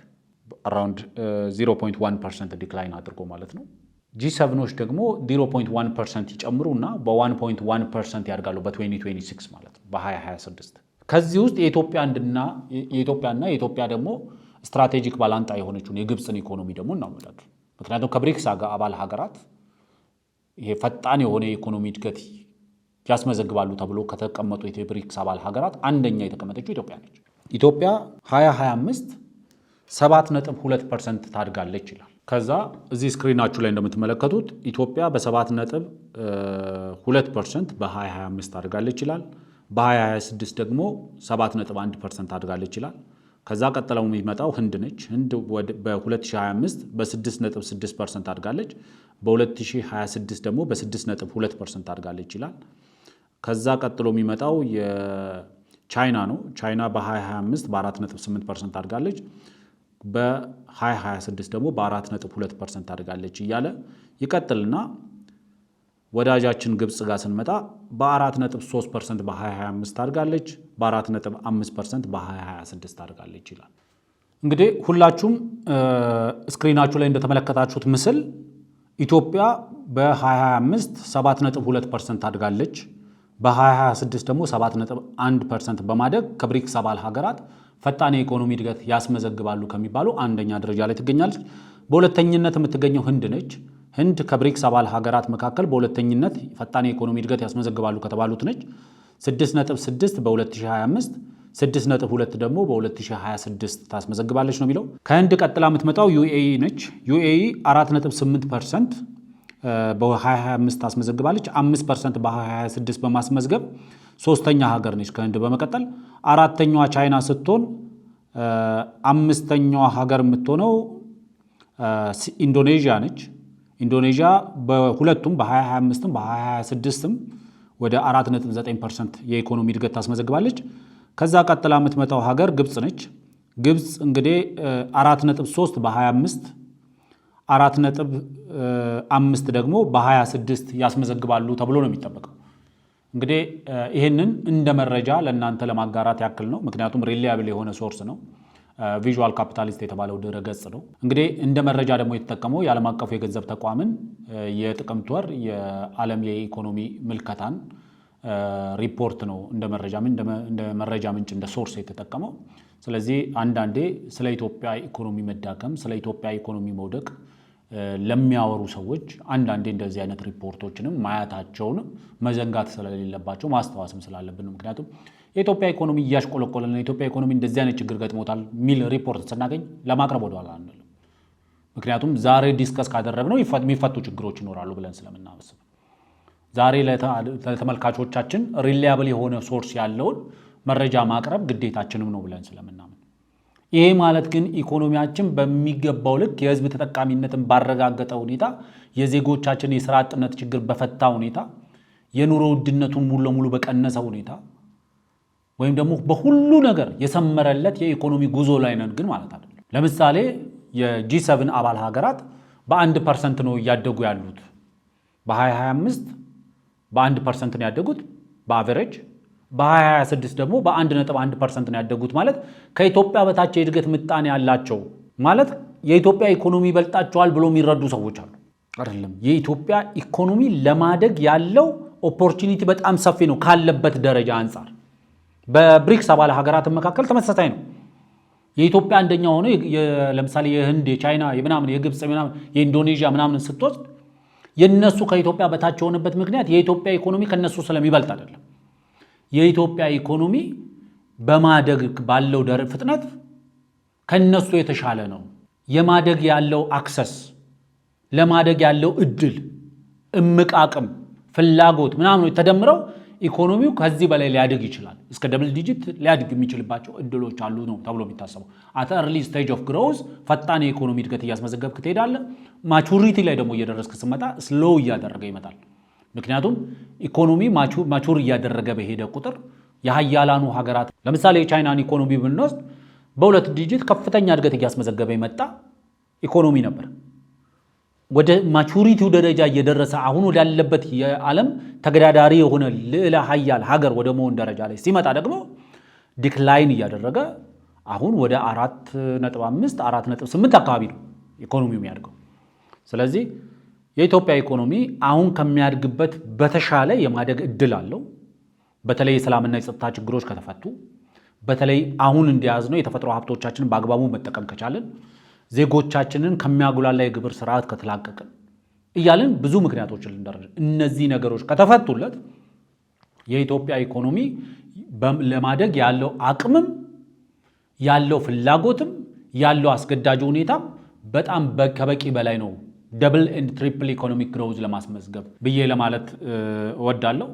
አራውንድ 0.1% ዲክላይን አድርጎ ማለት ነው። ጂ7ኖች ደግሞ 0.1% ይጨምሩና በ1.1% ያድጋሉ በ2026 ማለት ነው በ2026። ከዚህ ውስጥ የኢትዮጵያና የኢትዮጵያ ደግሞ ስትራቴጂክ ባላንጣ የሆነችውን የግብፅን ኢኮኖሚ ደግሞ እናወዳድር። ምክንያቱም ከብሪክስ አባል ሀገራት ይሄ ፈጣን የሆነ የኢኮኖሚ እድገት ያስመዘግባሉ ተብሎ ከተቀመጡ የብሪክስ አባል ሀገራት አንደኛ የተቀመጠችው ኢትዮጵያ ነች። ኢትዮጵያ 2025 7.2% ታድጋለች ይላል። ከዛ እዚህ ስክሪናችሁ ላይ እንደምትመለከቱት ኢትዮጵያ በ7.2% በ2025 ታድጋለች ይላል። በ2026 ደግሞ 7.1% ታድጋለች ይላል። ከዛ ቀጥለው የሚመጣው ህንድ ነች። ህንድ በ2025 በ6.6% ታድጋለች። በ2026 ደግሞ በ6.2% ታድጋለች ይላል። ከዛ ቀጥሎ የሚመጣው የቻይና ነው። ቻይና በ2025 በ4.8% ታድጋለች። በ2026 ደግሞ በ4.2% ታድጋለች እያለ ይቀጥልና ወዳጃችን ግብፅ ጋር ስንመጣ በ4.3% በ2025 ታድጋለች፣ በ4.5% በ2026 ታድጋለች ይላል። እንግዲህ ሁላችሁም ስክሪናችሁ ላይ እንደተመለከታችሁት ምስል ኢትዮጵያ በ2025 7.2% ታድጋለች፣ በ2026 ደግሞ 7.1% በማደግ ከብሪክስ አባል ሀገራት ፈጣን የኢኮኖሚ እድገት ያስመዘግባሉ ከሚባሉ አንደኛ ደረጃ ላይ ትገኛለች። በሁለተኝነት የምትገኘው ህንድ ነች። ህንድ ከብሪክስ አባል ሀገራት መካከል በሁለተኝነት ፈጣን የኢኮኖሚ እድገት ያስመዘግባሉ ከተባሉት ነች። 6.6 በ2025 6.2 ደግሞ በ2026 ታስመዘግባለች ነው የሚለው። ከህንድ ቀጥላ የምትመጣው ዩኤኢ ነች። ዩኤኢ 4.8% በ2025 ታስመዘግባለች። 5% በ2026 በማስመዝገብ ሶስተኛ ሀገር ነች ከህንድ በመቀጠል። አራተኛዋ ቻይና ስትሆን አምስተኛዋ ሀገር የምትሆነው ኢንዶኔዥያ ነች። ኢንዶኔዥያ በሁለቱም በ2025ም በ2026ም ወደ 4.9% የኢኮኖሚ እድገት ታስመዘግባለች። ከዛ ቀጥላ የምትመጣው ሀገር ግብፅ ነች። ግብፅ እንግዲህ 4.3 በ25 4.5 ደግሞ በ26 ያስመዘግባሉ ተብሎ ነው የሚጠበቀው። እንግዲህ ይህንን እንደ መረጃ ለእናንተ ለማጋራት ያክል ነው። ምክንያቱም ሪሊያብል የሆነ ሶርስ ነው። ቪዥዋል ካፒታሊስት የተባለው ድረገጽ ነው። እንግዲህ እንደ መረጃ ደግሞ የተጠቀመው የዓለም አቀፉ የገንዘብ ተቋምን የጥቅምት ወር የዓለም የኢኮኖሚ ምልከታን ሪፖርት ነው እንደ መረጃ ምንጭ እንደ ሶርስ የተጠቀመው። ስለዚህ አንዳንዴ ስለ ኢትዮጵያ ኢኮኖሚ መዳከም፣ ስለ ኢትዮጵያ ኢኮኖሚ መውደቅ ለሚያወሩ ሰዎች አንዳንዴ እንደዚህ አይነት ሪፖርቶችንም ማየታቸውን መዘንጋት ስለሌለባቸው ማስተዋስም ስላለብን ነው። ምክንያቱም የኢትዮጵያ ኢኮኖሚ እያሽቆለቆለ ነው፣ የኢትዮጵያ ኢኮኖሚ እንደዚህ አይነት ችግር ገጥሞታል የሚል ሪፖርት ስናገኝ ለማቅረብ ወደኋላ አንልም። ምክንያቱም ዛሬ ዲስከስ ካደረግነው የሚፈቱ ችግሮች ይኖራሉ ብለን ስለምናስብ ዛሬ ለተመልካቾቻችን ሪሊያብል የሆነ ሶርስ ያለውን መረጃ ማቅረብ ግዴታችንም ነው ብለን ስለምናምን፣ ይሄ ማለት ግን ኢኮኖሚያችን በሚገባው ልክ የህዝብ ተጠቃሚነትን ባረጋገጠ ሁኔታ፣ የዜጎቻችን የስራ አጥነት ችግር በፈታ ሁኔታ፣ የኑሮ ውድነቱን ሙሉ ለሙሉ በቀነሰ ሁኔታ ወይም ደግሞ በሁሉ ነገር የሰመረለት የኢኮኖሚ ጉዞ ላይ ነን ግን ማለት አይደለም። ለምሳሌ የጂ7 አባል ሀገራት በ1% ነው እያደጉ ያሉት። በ2025 በ1% ነው ያደጉት በአቨሬጅ። በ2026 ደግሞ በ1.1% ነው ያደጉት። ማለት ከኢትዮጵያ በታች የእድገት ምጣኔ ያላቸው ማለት የኢትዮጵያ ኢኮኖሚ ይበልጣቸዋል ብሎ የሚረዱ ሰዎች አሉ። አይደለም። የኢትዮጵያ ኢኮኖሚ ለማደግ ያለው ኦፖርቹኒቲ በጣም ሰፊ ነው ካለበት ደረጃ አንጻር። በብሪክስ አባል ሀገራት መካከል ተመሳሳይ ነው። የኢትዮጵያ አንደኛ ሆኖ ለምሳሌ የህንድ፣ የቻይና፣ የምናምን፣ የግብፅ ምናምን፣ የኢንዶኔዥያ ምናምን ስትወስድ የነሱ ከኢትዮጵያ በታች የሆነበት ምክንያት የኢትዮጵያ ኢኮኖሚ ከነሱ ስለሚበልጥ አይደለም። የኢትዮጵያ ኢኮኖሚ በማደግ ባለው ፍጥነት ከነሱ የተሻለ ነው። የማደግ ያለው አክሰስ፣ ለማደግ ያለው እድል፣ እምቅ አቅም፣ ፍላጎት ምናምን ተደምረው ኢኮኖሚው ከዚህ በላይ ሊያድግ ይችላል። እስከ ደብል ዲጂት ሊያድግ የሚችልባቸው እድሎች አሉ ነው ተብሎ የሚታሰበው። አት ኤርሊ ስቴጅ ኦፍ ግሮዝ ፈጣን የኢኮኖሚ እድገት እያስመዘገብክ ትሄዳለህ። ማቹሪቲ ላይ ደግሞ እየደረስክ ስትመጣ ስሎው እያደረገ ይመጣል። ምክንያቱም ኢኮኖሚ ማቹር እያደረገ በሄደ ቁጥር የሀያላኑ ሀገራት ለምሳሌ የቻይናን ኢኮኖሚ ብንወስድ በሁለት ዲጂት ከፍተኛ እድገት እያስመዘገበ የመጣ ኢኮኖሚ ነበር። ወደ ማቹሪቲው ደረጃ እየደረሰ አሁን ወዳለበት የዓለም ተገዳዳሪ የሆነ ልዕለ ኃያል ሀገር ወደ መሆን ደረጃ ላይ ሲመጣ ደግሞ ዲክላይን እያደረገ አሁን ወደ 4.5 4.8 አካባቢ ነው ኢኮኖሚው የሚያድገው። ስለዚህ የኢትዮጵያ ኢኮኖሚ አሁን ከሚያድግበት በተሻለ የማደግ እድል አለው። በተለይ የሰላምና የጸጥታ ችግሮች ከተፈቱ፣ በተለይ አሁን እንደያዝነው የተፈጥሮ ሀብቶቻችንን በአግባቡ መጠቀም ከቻለን፣ ዜጎቻችንን ከሚያጉላላ የግብር ስርዓት ከተላቀቅን እያልን ብዙ ምክንያቶችን ልንደረጅ እነዚህ ነገሮች ከተፈቱለት የኢትዮጵያ ኢኮኖሚ ለማደግ ያለው አቅምም ያለው ፍላጎትም ያለው አስገዳጅ ሁኔታም በጣም ከበቂ በላይ ነው ደብል ኤንድ ትሪፕል ኢኮኖሚክ ግሮዝ ለማስመዝገብ ብዬ ለማለት እወዳለሁ።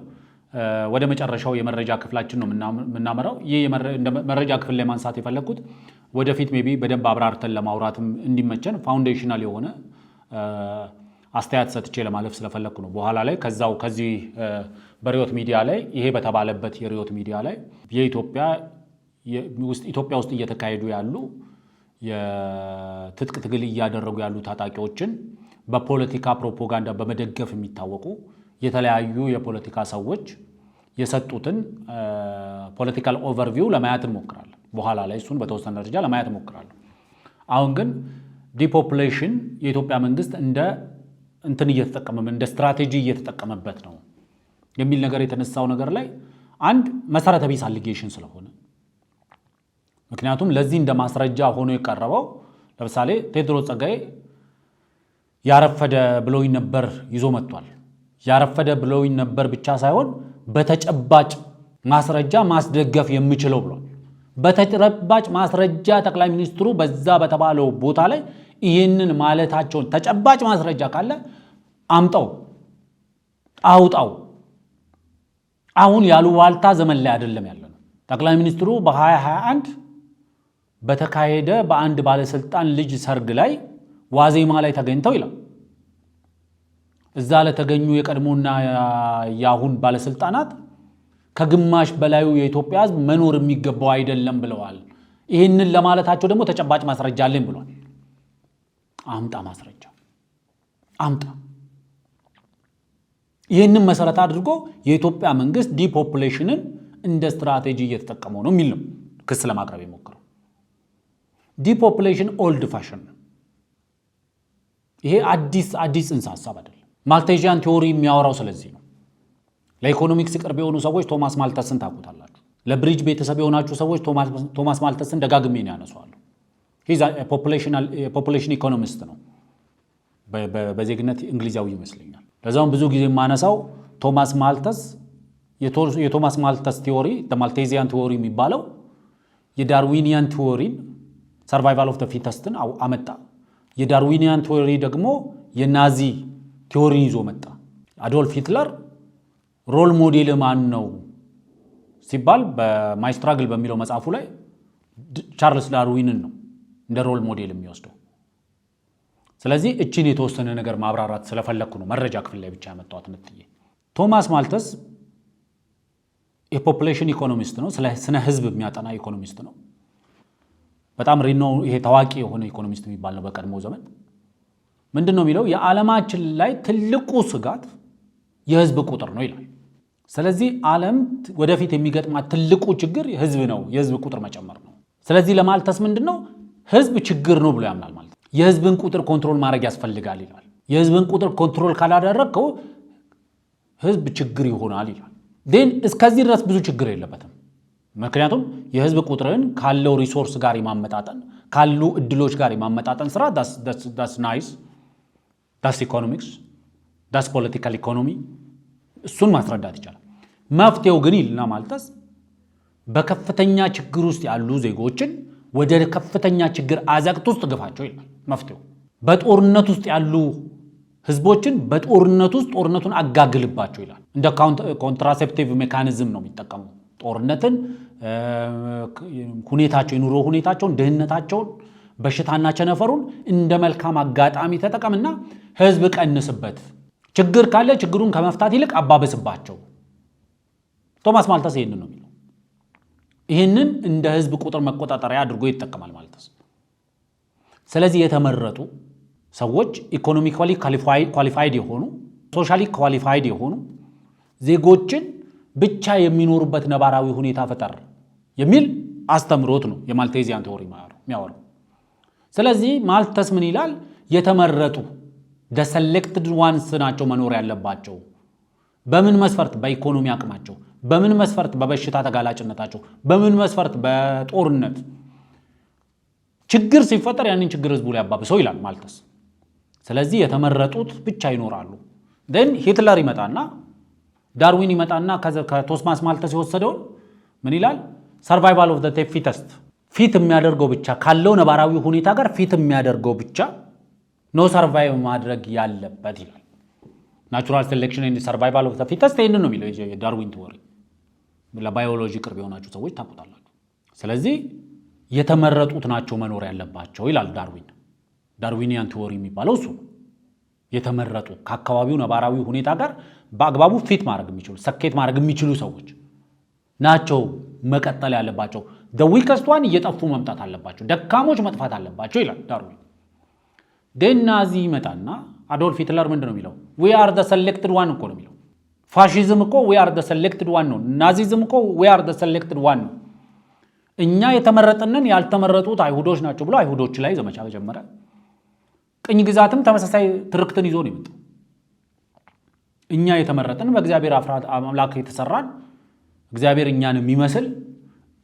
ወደ መጨረሻው የመረጃ ክፍላችን ነው የምናመራው። ይህ መረጃ ክፍል ላይ ማንሳት የፈለግኩት ወደፊት ሜቢ በደንብ አብራርተን ለማውራትም እንዲመቸን ፋውንዴሽናል የሆነ አስተያየት ሰጥቼ ለማለፍ ስለፈለግኩ ነው። በኋላ ላይ ከዚህ በሪዮት ሚዲያ ላይ ይሄ በተባለበት የሪዮት ሚዲያ ላይ ኢትዮጵያ ውስጥ እየተካሄዱ ያሉ የትጥቅ ትግል እያደረጉ ያሉ ታጣቂዎችን በፖለቲካ ፕሮፓጋንዳ በመደገፍ የሚታወቁ የተለያዩ የፖለቲካ ሰዎች የሰጡትን ፖለቲካል ኦቨርቪው ለማየት እንሞክራለን። በኋላ ላይ እሱን በተወሰነ ደረጃ ለማየት እንሞክራለን። አሁን ግን ዲፖፑሌሽን የኢትዮጵያ መንግስት እንደ ስትራቴጂ እየተጠቀመበት ነው የሚል ነገር የተነሳው ነገር ላይ አንድ መሰረተ ቢስ አሊጌሽን ስለሆነ፣ ምክንያቱም ለዚህ እንደ ማስረጃ ሆኖ የቀረበው ለምሳሌ ቴዎድሮስ ጸጋዬ ያረፈደ ብለውኝ ነበር ይዞ መጥቷል። ያረፈደ ብለውኝ ነበር ብቻ ሳይሆን በተጨባጭ ማስረጃ ማስደገፍ የምችለው ብሏል። በተጨባጭ ማስረጃ ጠቅላይ ሚኒስትሩ በዛ በተባለው ቦታ ላይ ይህንን ማለታቸውን ተጨባጭ ማስረጃ ካለ አውጣው። አሁን ያሉባልታ ዘመን ላይ አይደለም ያለነው። ጠቅላይ ሚኒስትሩ በ2021 በተካሄደ በአንድ ባለስልጣን ልጅ ሰርግ ላይ ዋዜማ ላይ ተገኝተው ይላል። እዛ ለተገኙ የቀድሞና የአሁን ባለስልጣናት ከግማሽ በላዩ የኢትዮጵያ ሕዝብ መኖር የሚገባው አይደለም ብለዋል። ይህንን ለማለታቸው ደግሞ ተጨባጭ ማስረጃ አለኝ ብሏል። አምጣ ማስረጃ አምጣ። ይህንን መሰረት አድርጎ የኢትዮጵያ መንግስት ዲፖፑሌሽንን እንደ ስትራቴጂ እየተጠቀመው ነው የሚል ነው ክስ ለማቅረብ የሞከረው። ዲፖፑሌሽን ኦልድ ፋሽን ነው። ይሄ አዲስ ጽንሰ ሀሳብ አይደለም። ማልቴዥያን ቲዎሪ የሚያወራው ስለዚህ ነው። ለኢኮኖሚክስ ቅርብ የሆኑ ሰዎች ቶማስ ማልተስን ታውቁታላችሁ። ለብሪጅ ቤተሰብ የሆናችሁ ሰዎች ቶማስ ማልተስን ደጋግሜ ነው ያነሳዋለሁ። ፖፑሌሽን ኢኮኖሚስት ነው። በዜግነት እንግሊዛዊ ይመስለኛል። ለዛውም ብዙ ጊዜ የማነሳው ቶማስ ማልተስ የቶማስ ማልተስ ቲዎሪ ማልቴዚያን ቲዎሪ የሚባለው የዳርዊኒያን ቲዎሪን ሰርቫይቫል ኦፍ ዘ ፊተስትን አመጣ። የዳርዊኒያን ቲዎሪ ደግሞ የናዚ ቲዎሪን ይዞ መጣ። አዶልፍ ሂትለር ሮል ሞዴል ማን ነው ሲባል በማይ ስትራግል በሚለው መጽሐፉ ላይ ቻርልስ ዳርዊንን ነው እንደ ሮል ሞዴል የሚወስደው። ስለዚህ እቺን የተወሰነ ነገር ማብራራት ስለፈለኩ ነው መረጃ ክፍል ላይ ብቻ ያመጣሁት ነጥዬ። ቶማስ ማልተስ የፖፑሌሽን ኢኮኖሚስት ነው። ስነ ህዝብ የሚያጠና ኢኮኖሚስት ነው። በጣም ይሄ ታዋቂ የሆነ ኢኮኖሚስት የሚባል ነው በቀድሞ ዘመን። ምንድነው የሚለው? የዓለማችን ላይ ትልቁ ስጋት የህዝብ ቁጥር ነው ይላል። ስለዚህ ዓለም ወደፊት የሚገጥማት ትልቁ ችግር ህዝብ ነው፣ የህዝብ ቁጥር መጨመር ነው። ስለዚህ ለማልተስ ምንድነው ህዝብ ችግር ነው ብሎ ያምናል ማለት ነው። የህዝብን ቁጥር ኮንትሮል ማድረግ ያስፈልጋል ይላል። የህዝብን ቁጥር ኮንትሮል ካላደረግከው ህዝብ ችግር ይሆናል ይላል። ግን እስከዚህ ድረስ ብዙ ችግር የለበትም። ምክንያቱም የህዝብ ቁጥርን ካለው ሪሶርስ ጋር የማመጣጠን ካሉ እድሎች ጋር የማመጣጠን ስራ ዳስ ናይስ፣ ዳስ ኢኮኖሚክስ፣ ዳስ ፖለቲካል ኢኮኖሚ፣ እሱን ማስረዳት ይቻላል። መፍትሄው ግን ይልና ማልተስ በከፍተኛ ችግር ውስጥ ያሉ ዜጎችን ወደ ከፍተኛ ችግር አዘቅት ውስጥ ግፋቸው ይላል መፍትሄው። በጦርነት ውስጥ ያሉ ህዝቦችን በጦርነት ውስጥ ጦርነቱን አጋግልባቸው ይላል። እንደ ኮንትራሴፕቲቭ ሜካኒዝም ነው የሚጠቀሙ ጦርነትን፣ ሁኔታቸው፣ የኑሮ ሁኔታቸውን፣ ድህነታቸውን፣ በሽታና ቸነፈሩን እንደ መልካም አጋጣሚ ተጠቀምና ህዝብ ቀንስበት። ችግር ካለ ችግሩን ከመፍታት ይልቅ አባበስባቸው። ቶማስ ማልተስ ይሄንን ነው የሚለው። ይህንን እንደ ህዝብ ቁጥር መቆጣጠሪያ አድርጎ ይጠቀማል ማለት ነው። ስለዚህ የተመረጡ ሰዎች ኢኮኖሚካሊ ኳሊፋይድ የሆኑ ሶሻሊ ኳሊፋይድ የሆኑ ዜጎችን ብቻ የሚኖሩበት ነባራዊ ሁኔታ ፈጠር የሚል አስተምሮት ነው የማልቴዚያን ቲዎሪ የሚያወራው። ስለዚህ ማልተስ ምን ይላል? የተመረጡ the selected ones ናቸው መኖር ያለባቸው። በምን መስፈርት? በኢኮኖሚ አቅማቸው። በምን መስፈርት? በበሽታ ተጋላጭነታቸው። በምን መስፈርት? በጦርነት ችግር ሲፈጠር ያንን ችግር ህዝቡ ሊያባብሰው ይላል ማልተስ። ስለዚህ የተመረጡት ብቻ ይኖራሉ። then ሂትለር ይመጣና ዳርዊን ይመጣና ከቶማስ ማልተስ የወሰደው ምን ይላል? survival of the fittest ፊት የሚያደርገው ብቻ ካለው ነባራዊ ሁኔታ ጋር ፊት የሚያደርገው ብቻ ነው ሰርቫይቭ ማድረግ ያለበት ይላል። ናቹራል ሴሌክሽን ኤንድ ሰርቫይቫል ኦፍ ዘ ፊተስት ይሄንን ነው የሚለው የዳርዊን ቲዎሪ። ለባዮሎጂ ቅርብ የሆናችሁ ሰዎች ታውቁታላችሁ። ስለዚህ የተመረጡት ናቸው መኖር ያለባቸው ይላል ዳርዊን። ዳርዊኒያን ቲዎሪ የሚባለው እሱ ነው። የተመረጡ ከአካባቢው ነባራዊ ሁኔታ ጋር በአግባቡ ፊት ማድረግ የሚችሉ ሰኬት ማድረግ የሚችሉ ሰዎች ናቸው መቀጠል ያለባቸው። the weakest one እየጠፉ መምጣት አለባቸው፣ ደካሞች መጥፋት አለባቸው ይላል ዳርዊን። ደን ናዚ ይመጣና አዶልፍ ሂትለር ምንድነው የሚለው? we are the selected one እኮ ነው የሚለው። ፋሺዝም እኮ we are the selected one ነው። ናዚዝም እኮ we are the selected one ነው። እኛ የተመረጥነን ያልተመረጡት አይሁዶች ናቸው ብሎ አይሁዶች ላይ ዘመቻ ጀመረ። ቅኝ ግዛትም ተመሳሳይ ትርክትን ይዞ ነው የመጣው። እኛ የተመረጥን በእግዚአብሔር አምላክ የተሰራን እግዚአብሔር እኛን የሚመስል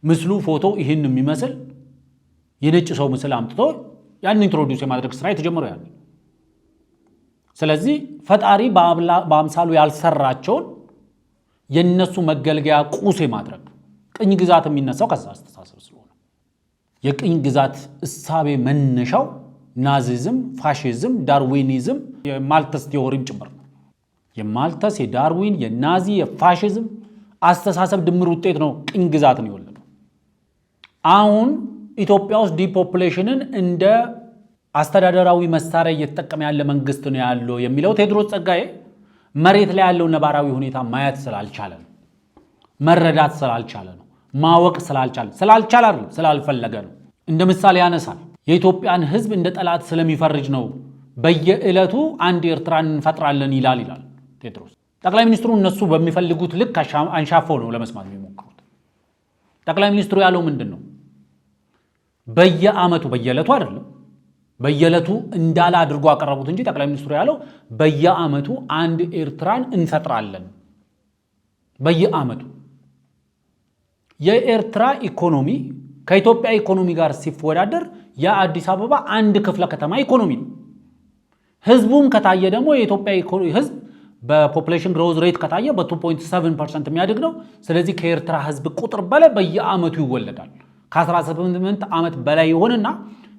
ምስሉ ፎቶ ይህን የሚመስል የነጭ ሰው ምስል አምጥቶ ያን ኢንትሮዲዩስ የማድረግ ስራ የተጀመረው ያን። ስለዚህ ፈጣሪ በአምሳሉ ያልሰራቸውን የነሱ መገልገያ ቁስ የማድረግ ቅኝ ግዛት የሚነሳው ከዛ አስተሳሰብ ስለሆነ የቅኝ ግዛት እሳቤ መነሻው ናዚዝም፣ ፋሺዝም፣ ዳርዊኒዝም የማልተስ ቲዎሪም ጭምር ነው። የማልተስ የዳርዊን የናዚ የፋሺዝም አስተሳሰብ ድምር ውጤት ነው ቅኝ ግዛትን የወለደው። አሁን ኢትዮጵያ ውስጥ ዲፖፑሌሽንን እንደ አስተዳደራዊ መሳሪያ እየተጠቀመ ያለ መንግስት ነው ያለው የሚለው ቴዎድሮስ ጸጋዬ መሬት ላይ ያለው ነባራዊ ሁኔታ ማየት ስላልቻለ ነው፣ መረዳት ስላልቻለ ነው፣ ማወቅ ስላልቻለ አይደለም፣ ስላልፈለገ ነው። እንደ ምሳሌ ያነሳል። የኢትዮጵያን ህዝብ እንደ ጠላት ስለሚፈርጅ ነው በየዕለቱ አንድ ኤርትራን እንፈጥራለን ይላል ቴዎድሮስ። ጠቅላይ ሚኒስትሩ እነሱ በሚፈልጉት ልክ አንሻፈው ነው ለመስማት የሚሞክሩት። ጠቅላይ ሚኒስትሩ ያለው ምንድን ነው? በየዓመቱ በየዕለቱ አይደለም፣ በየዕለቱ እንዳለ አድርጎ አቀረቡት እንጂ ጠቅላይ ሚኒስትሩ ያለው በየዓመቱ አንድ ኤርትራን እንፈጥራለን። በየዓመቱ የኤርትራ ኢኮኖሚ ከኢትዮጵያ ኢኮኖሚ ጋር ሲወዳደር የአዲስ አበባ አንድ ክፍለ ከተማ ኢኮኖሚ ነው። ህዝቡም ከታየ ደግሞ የኢትዮጵያ ህዝብ በፖፑሌሽን ግሮዝ ሬት ከታየ በ2.7% የሚያድግ ነው። ስለዚህ ከኤርትራ ህዝብ ቁጥር በላይ በየዓመቱ ይወለዳል። ከ18 ዓመት በላይ ይሆንና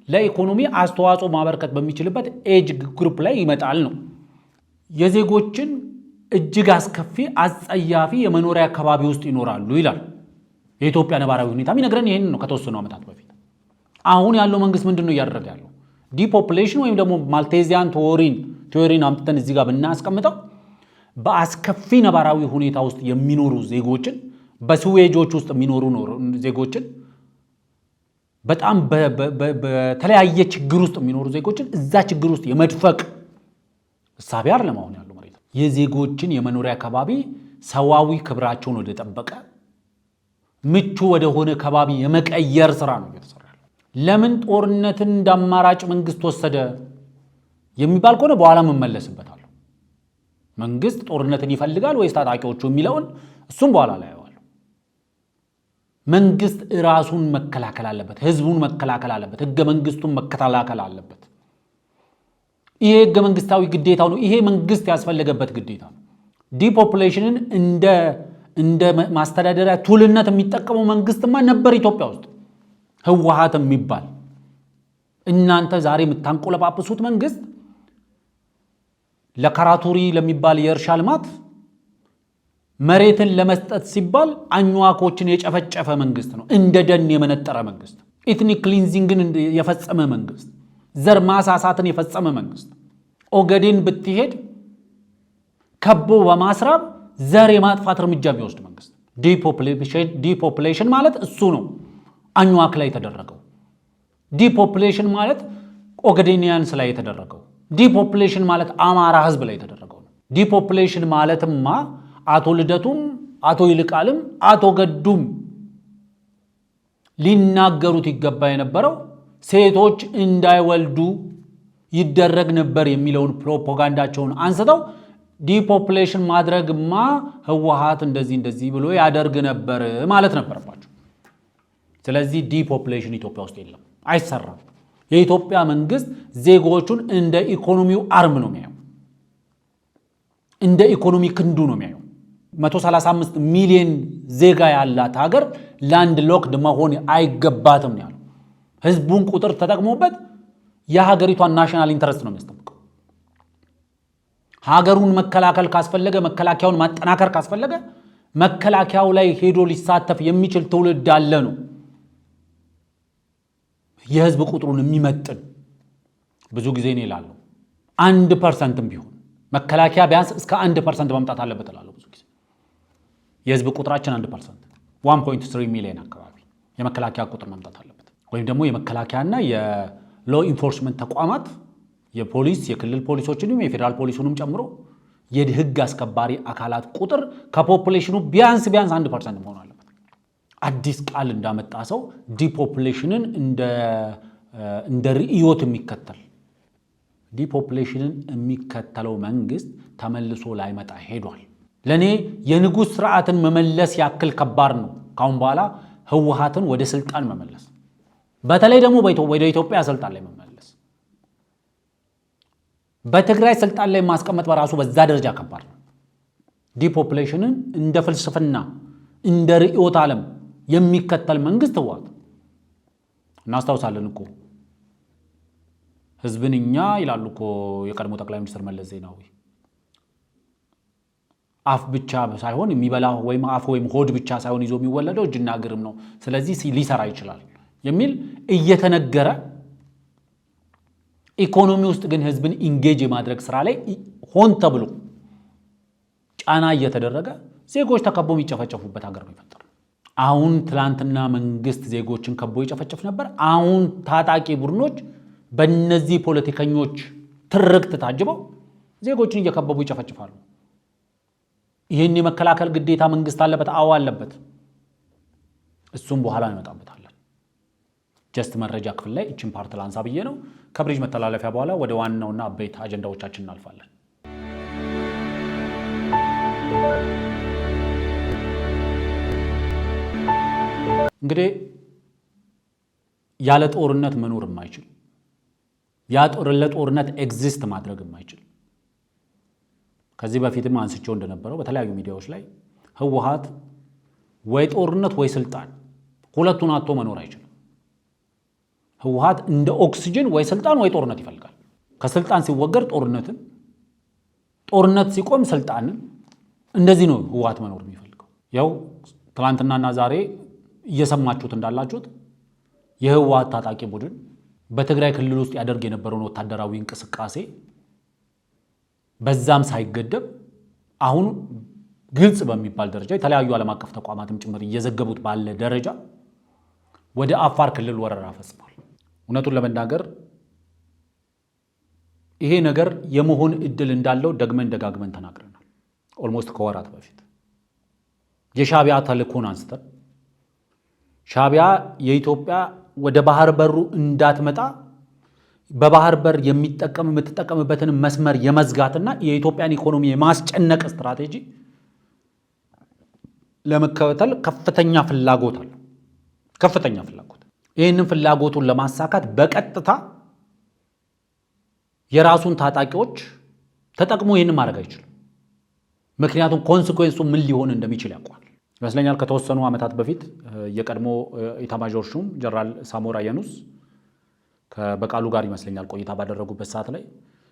ለኢኮኖሚ አስተዋጽኦ ማበርከት በሚችልበት ኤጅ ግሩፕ ላይ ይመጣል ነው። የዜጎችን እጅግ አስከፊ አጸያፊ የመኖሪያ አካባቢ ውስጥ ይኖራሉ ይላል የኢትዮጵያ ነባራዊ ሁኔታ የሚነግረን ይሄን ነው። ከተወሰኑ ዓመታት በፊት አሁን ያለው መንግስት ምንድነው እያደረገ ያለው? ዲፖፑሌሽን ወይም ደግሞ ማልቴዚያን ቲዎሪን አምጥተን እዚህ ጋር ብናስቀምጠው በአስከፊ ነባራዊ ሁኔታ ውስጥ የሚኖሩ ዜጎችን በስዌጆች ውስጥ የሚኖሩ ዜጎችን በጣም በተለያየ ችግር ውስጥ የሚኖሩ ዜጎችን እዛ ችግር ውስጥ የመድፈቅ እሳቤ አይደለም አሁን ያለው ማለት ነው። የዜጎችን የመኖሪያ አካባቢ ሰዋዊ ክብራቸውን ወደ ጠበቀ ምቹ ወደ ሆነ አካባቢ የመቀየር ስራ ነው እየተሰራ ያለው። ለምን ጦርነትን እንዳማራጭ መንግስት ወሰደ የሚባል ከሆነ በኋላ መመለስበታል። መንግስት ጦርነትን ይፈልጋል ወይስ ታጣቂዎቹ የሚለውን እሱም በኋላ ላይ ያዋል። መንግስት ራሱን መከላከል አለበት፣ ህዝቡን መከላከል አለበት፣ ህገ መንግስቱን መከላከል አለበት። ይሄ ህገ መንግስታዊ ግዴታው ነው። ይሄ መንግስት ያስፈልገበት ግዴታ ነው። ዲፖፑሌሽንን እንደ ማስተዳደሪያ ቱልነት የሚጠቀመው መንግስትማ ነበር ኢትዮጵያ ውስጥ ህወሓት የሚባል። እናንተ ዛሬ የምታንቆለጳጵሱት መንግስት ለካራቱሪ ለሚባል የእርሻ ልማት መሬትን ለመስጠት ሲባል አኝዋኮችን የጨፈጨፈ መንግስት ነው። እንደ ደን የመነጠረ መንግስት፣ ኢትኒክ ክሊንዚንግን የፈጸመ መንግስት፣ ዘር ማሳሳትን የፈጸመ መንግስት። ኦገዴን ብትሄድ ከቦ በማስራብ ዘር የማጥፋት እርምጃ የሚወስድ መንግስት። ዲፖፕሌሽን ማለት እሱ ነው። አኝዋክ ላይ የተደረገው ዲፖፕሌሽን ማለት ኦጋዴኒያንስ ላይ የተደረገው ዲፖፕሌሽን ማለት አማራ ህዝብ ላይ የተደረገው ነው። ዲፖፕሌሽን ማለትማ አቶ ልደቱም አቶ ይልቃልም አቶ ገዱም ሊናገሩት ይገባ የነበረው ሴቶች እንዳይወልዱ ይደረግ ነበር የሚለውን ፕሮፓጋንዳቸውን አንስተው ዲፖፕሌሽን ማድረግማ ህወሓት እንደዚህ ብሎ ያደርግ ነበር ማለት ነበረባቸው። ስለዚህ ዲፖፕሌሽን ኢትዮጵያ ውስጥ የለም፣ አይሰራም። የኢትዮጵያ መንግስት ዜጎቹን እንደ ኢኮኖሚው አርም ነው የሚያየው፣ እንደ ኢኮኖሚ ክንዱ ነው የሚያየው። 135 ሚሊዮን ዜጋ ያላት ሀገር ላንድ ሎክድ መሆን አይገባትም ነው ያለው። ህዝቡን ቁጥር ተጠቅሞበት የሀገሪቷን ናሽናል ኢንተረስት ነው የሚያስጠብቀው። ሀገሩን መከላከል ካስፈለገ፣ መከላከያውን ማጠናከር ካስፈለገ መከላከያው ላይ ሄዶ ሊሳተፍ የሚችል ትውልድ አለ ነው። የህዝብ ቁጥሩን የሚመጥን ብዙ ጊዜ ነው ይላሉ። 1% ቢሆን መከላከያ ቢያንስ እስከ 1% መምጣት አለበት እላለሁ ብዙ ጊዜ። የህዝብ ቁጥራችን 1% 1.3 ሚሊዮን አካባቢ የመከላከያ ቁጥር መምጣት አለበት። ወይም ደግሞ የመከላከያና የሎ ኢንፎርስመንት ተቋማት የፖሊስ የክልል ፖሊሶችንም የፌዴራል ፖሊሱንም ጨምሮ የህግ አስከባሪ አካላት ቁጥር ከፖፑሌሽኑ ቢያንስ 1% መሆን አለበት። አዲስ ቃል እንዳመጣ ሰው ዲፖፕሌሽንን እንደ ርዕዮት የሚከተል ዲፖፕሌሽንን የሚከተለው መንግስት ተመልሶ ላይመጣ ሄዷል። ለኔ የንጉሥ ስርዓትን መመለስ ያክል ከባድ ነው ካሁን በኋላ ህወሓትን ወደ ስልጣን መመለስ፣ በተለይ ደግሞ ወደ ኢትዮጵያ ስልጣን ላይ መመለስ። በትግራይ ስልጣን ላይ ማስቀመጥ በራሱ በዛ ደረጃ ከባድ ነው። ዲፖፕሌሽንን እንደ ፍልስፍና እንደ ርዕዮተ ዓለም የሚከተል መንግስት ህወሓት። እናስታውሳለን እኮ ህዝብን እኛ ይላሉ እኮ የቀድሞ ጠቅላይ ሚኒስትር መለስ ዜናዊ። አፍ ብቻ ሳይሆን የሚበላ ወይም አፍ ወይም ሆድ ብቻ ሳይሆን ይዞ የሚወለደው እጅና እግርም ነው፣ ስለዚህ ሊሰራ ይችላል የሚል እየተነገረ ኢኮኖሚ ውስጥ ግን ህዝብን ኢንጌጅ የማድረግ ስራ ላይ ሆን ተብሎ ጫና እየተደረገ ዜጎች ተከቦ የሚጨፈጨፉበት ሀገር ነው የፈጠረው። አሁን ትላንትና መንግስት ዜጎችን ከቦ ይጨፈጨፍ ነበር። አሁን ታጣቂ ቡድኖች በእነዚህ ፖለቲከኞች ትርክት ታጅበው ዜጎችን እየከበቡ ይጨፈጭፋሉ። ይህን የመከላከል ግዴታ መንግስት አለበት። አዎ አለበት። እሱም በኋላ እንመጣበታለን። ጀስት መረጃ ክፍል ላይ እችን ፓርት ላንሳ ብዬ ነው። ከብሪጅ መተላለፊያ በኋላ ወደ ዋናውና አበይት አጀንዳዎቻችን እናልፋለን። እንግዲህ ያለ ጦርነት መኖር የማይችል ለጦርነት ኤግዚስት ማድረግ የማይችል ከዚህ በፊትም አንስቼው እንደነበረው በተለያዩ ሚዲያዎች ላይ ህወሓት ወይ ጦርነት ወይ ስልጣን ሁለቱን አጥቶ መኖር አይችልም። ህወሓት እንደ ኦክሲጅን ወይ ስልጣን ወይ ጦርነት ይፈልጋል። ከስልጣን ሲወገድ ጦርነትን፣ ጦርነት ሲቆም ስልጣንን፣ እንደዚህ ነው ህወሓት መኖር የሚፈልገው። ያው ትላንትናና ዛሬ እየሰማችሁት እንዳላችሁት የህወሓት ታጣቂ ቡድን በትግራይ ክልል ውስጥ ያደርግ የነበረውን ወታደራዊ እንቅስቃሴ በዛም ሳይገደብ አሁን ግልጽ በሚባል ደረጃ የተለያዩ ዓለም አቀፍ ተቋማትም ጭምር እየዘገቡት ባለ ደረጃ ወደ አፋር ክልል ወረራ ፈጽሟል። እውነቱን ለመናገር ይሄ ነገር የመሆን እድል እንዳለው ደጋግመን ተናግረናል። ኦልሞስት ከወራት በፊት የሻዕቢያ ተልእኮን አንስተን ሻዕቢያ የኢትዮጵያ ወደ ባህር በሩ እንዳትመጣ በባህር በር የምትጠቀምበትን መስመር የመዝጋትና የኢትዮጵያን ኢኮኖሚ የማስጨነቅ ስትራቴጂ ለመከተል ከፍተኛ ፍላጎት አለ። ከፍተኛ ፍላጎት። ይህንን ፍላጎቱን ለማሳካት በቀጥታ የራሱን ታጣቂዎች ተጠቅሞ ይህንን ማድረግ አይችልም። ምክንያቱም ኮንሲኩዌንሱ ምን ሊሆን እንደሚችል ያውቃል ይመስለኛል። ከተወሰኑ ዓመታት በፊት የቀድሞ ኢታማዦር ሹም ጀነራል ሳሞራ የኑስ ከበቃሉ ጋር ይመስለኛል ቆይታ ባደረጉበት ሰዓት ላይ